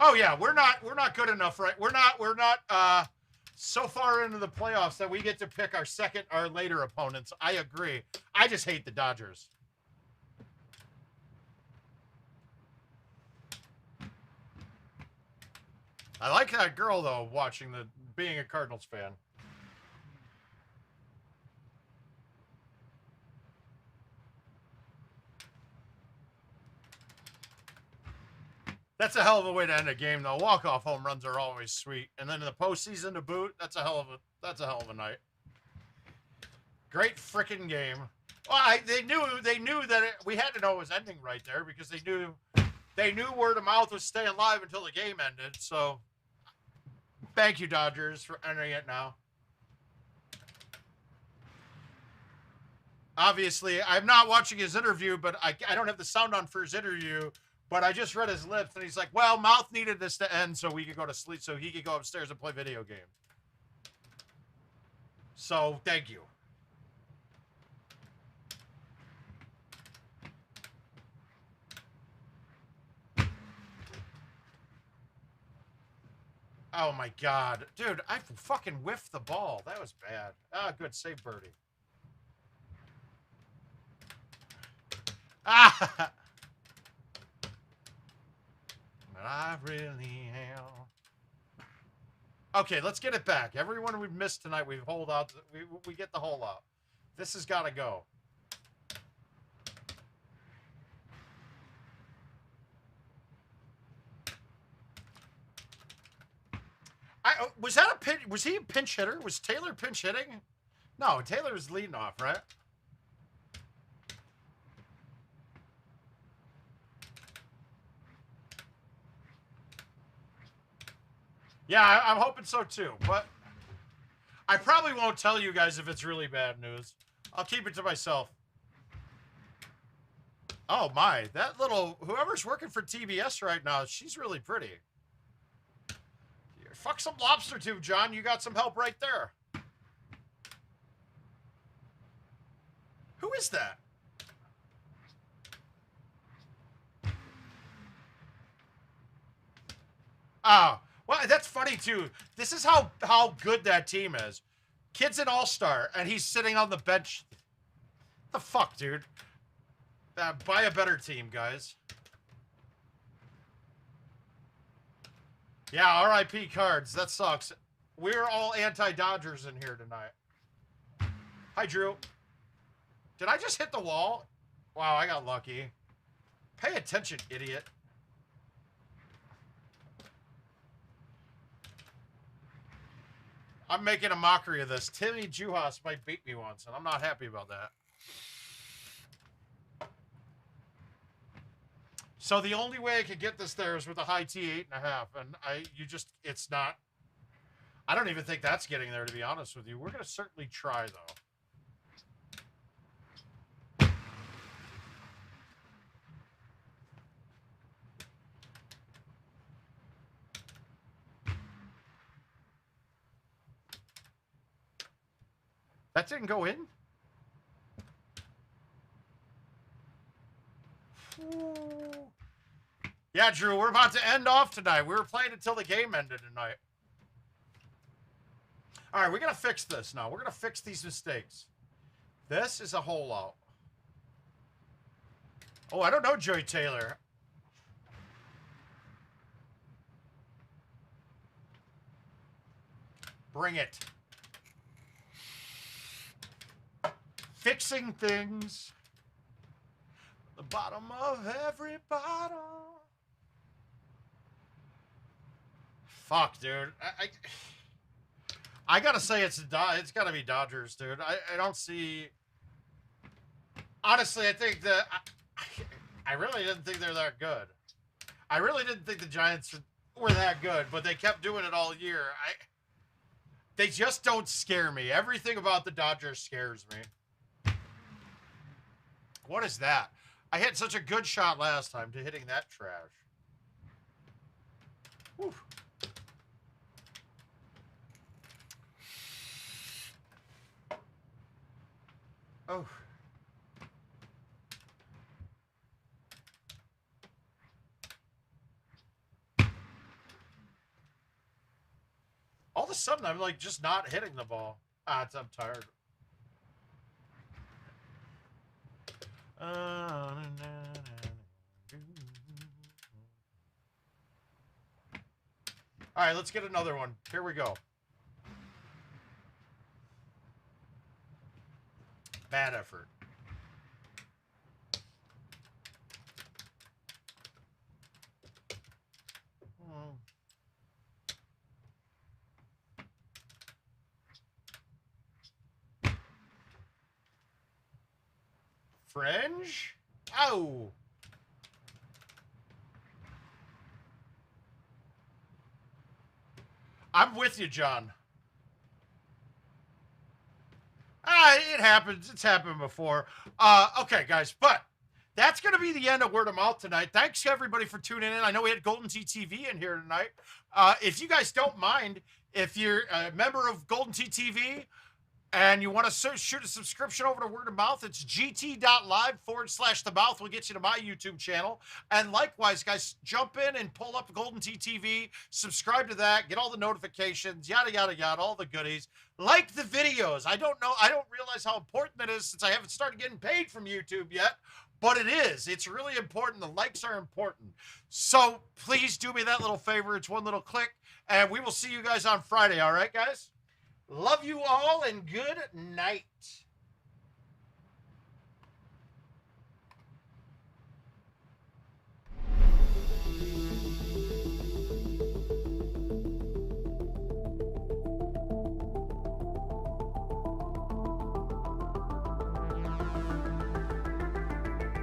Oh yeah, we're not good enough, right? We're not so far into the playoffs that we get to pick our second or later opponents. I agree. I just hate the Dodgers. I like that girl though, watching being a Cardinals fan. That's a hell of a way to end a game, though. Walk-off home runs are always sweet, and then in the postseason to boot, that's a hell of a night. Great freaking game. Well, they knew that we had to know it was ending right there because they knew word of mouth was staying live until the game ended. So, thank you, Dodgers, for entering it now. Obviously, I'm not watching his interview, but I don't have the sound on for his interview. But I just read his lips, and he's like, well, Mouth needed this to end so we could go to sleep, so he could go upstairs and play video games. So, thank you. Oh, my God. Dude, I fucking whiffed the ball. That was bad. Ah, good. Save birdie. Ah! I really am. Okay, let's get it back. Everyone we've missed tonight, we've holed out. We get the hole out. This has got to go. Was that a pinch? Was he a pinch hitter? Was Taylor pinch hitting? No, Taylor was leading off, right? Yeah, I'm hoping so too, but I probably won't tell you guys if it's really bad news. I'll keep it to myself. Oh my, that little, whoever's working for TBS right now, she's really pretty. Fuck some lobster tube, John. You got some help right there. Who is that? Oh, well, that's funny too. This is how good that team is. Kid's an all-star, and he's sitting on the bench. The fuck, dude? Buy a better team, guys. Yeah, RIP Cards. That sucks. We're all anti-Dodgers in here tonight. Hi, Drew. Did I just hit the wall? Wow, I got lucky. Pay attention, idiot. I'm making a mockery of this. Timmy Juhas might beat me once, and I'm not happy about that. So the only way I could get this there is with a high T 8.5, and it's not. I don't even think that's getting there, to be honest with you. We're gonna certainly try though. That didn't go in? Ooh. Yeah, Drew, we're about to end off tonight. We were playing until the game ended tonight. All right, we're going to fix this now. We're going to fix these mistakes. This is a hole out. Oh, I don't know, Joey Taylor. Bring it. Fixing things. The bottom of every bottle. Fuck, dude. I gotta say it's gotta be Dodgers, dude. I don't see. Honestly, I think that I really didn't think they're that good. I really didn't think the Giants were that good, but they kept doing it all year. They just don't scare me. Everything about the Dodgers scares me. What is that? I hit such a good shot last time to hitting that trash. Whew. Oh. All of a sudden, I'm like just not hitting the ball. I'm tired. All right, let's get another one. Here we go. Bad effort. Fringe? Oh. I'm with you, John. It happens. It's happened before. Okay, guys, but that's going to be the end of Word of Mouth tonight. Thanks, everybody, for tuning in. I know we had GoldenTeeTV in here tonight. If you guys don't mind, if you're a member of GoldenTeeTV and you want to shoot a subscription over to Word of Mouth, it's gt.live/themouth will get you to my YouTube channel. And likewise, guys, jump in and pull up GoldenTeeTV, subscribe to that, get all the notifications, yada, yada, yada, all the goodies. Like the videos. I don't realize how important that is since I haven't started getting paid from YouTube yet, but it is. It's really important. The likes are important. So please do me that little favor. It's one little click, and we will see you guys on Friday. All right, guys? Love you all, and good night.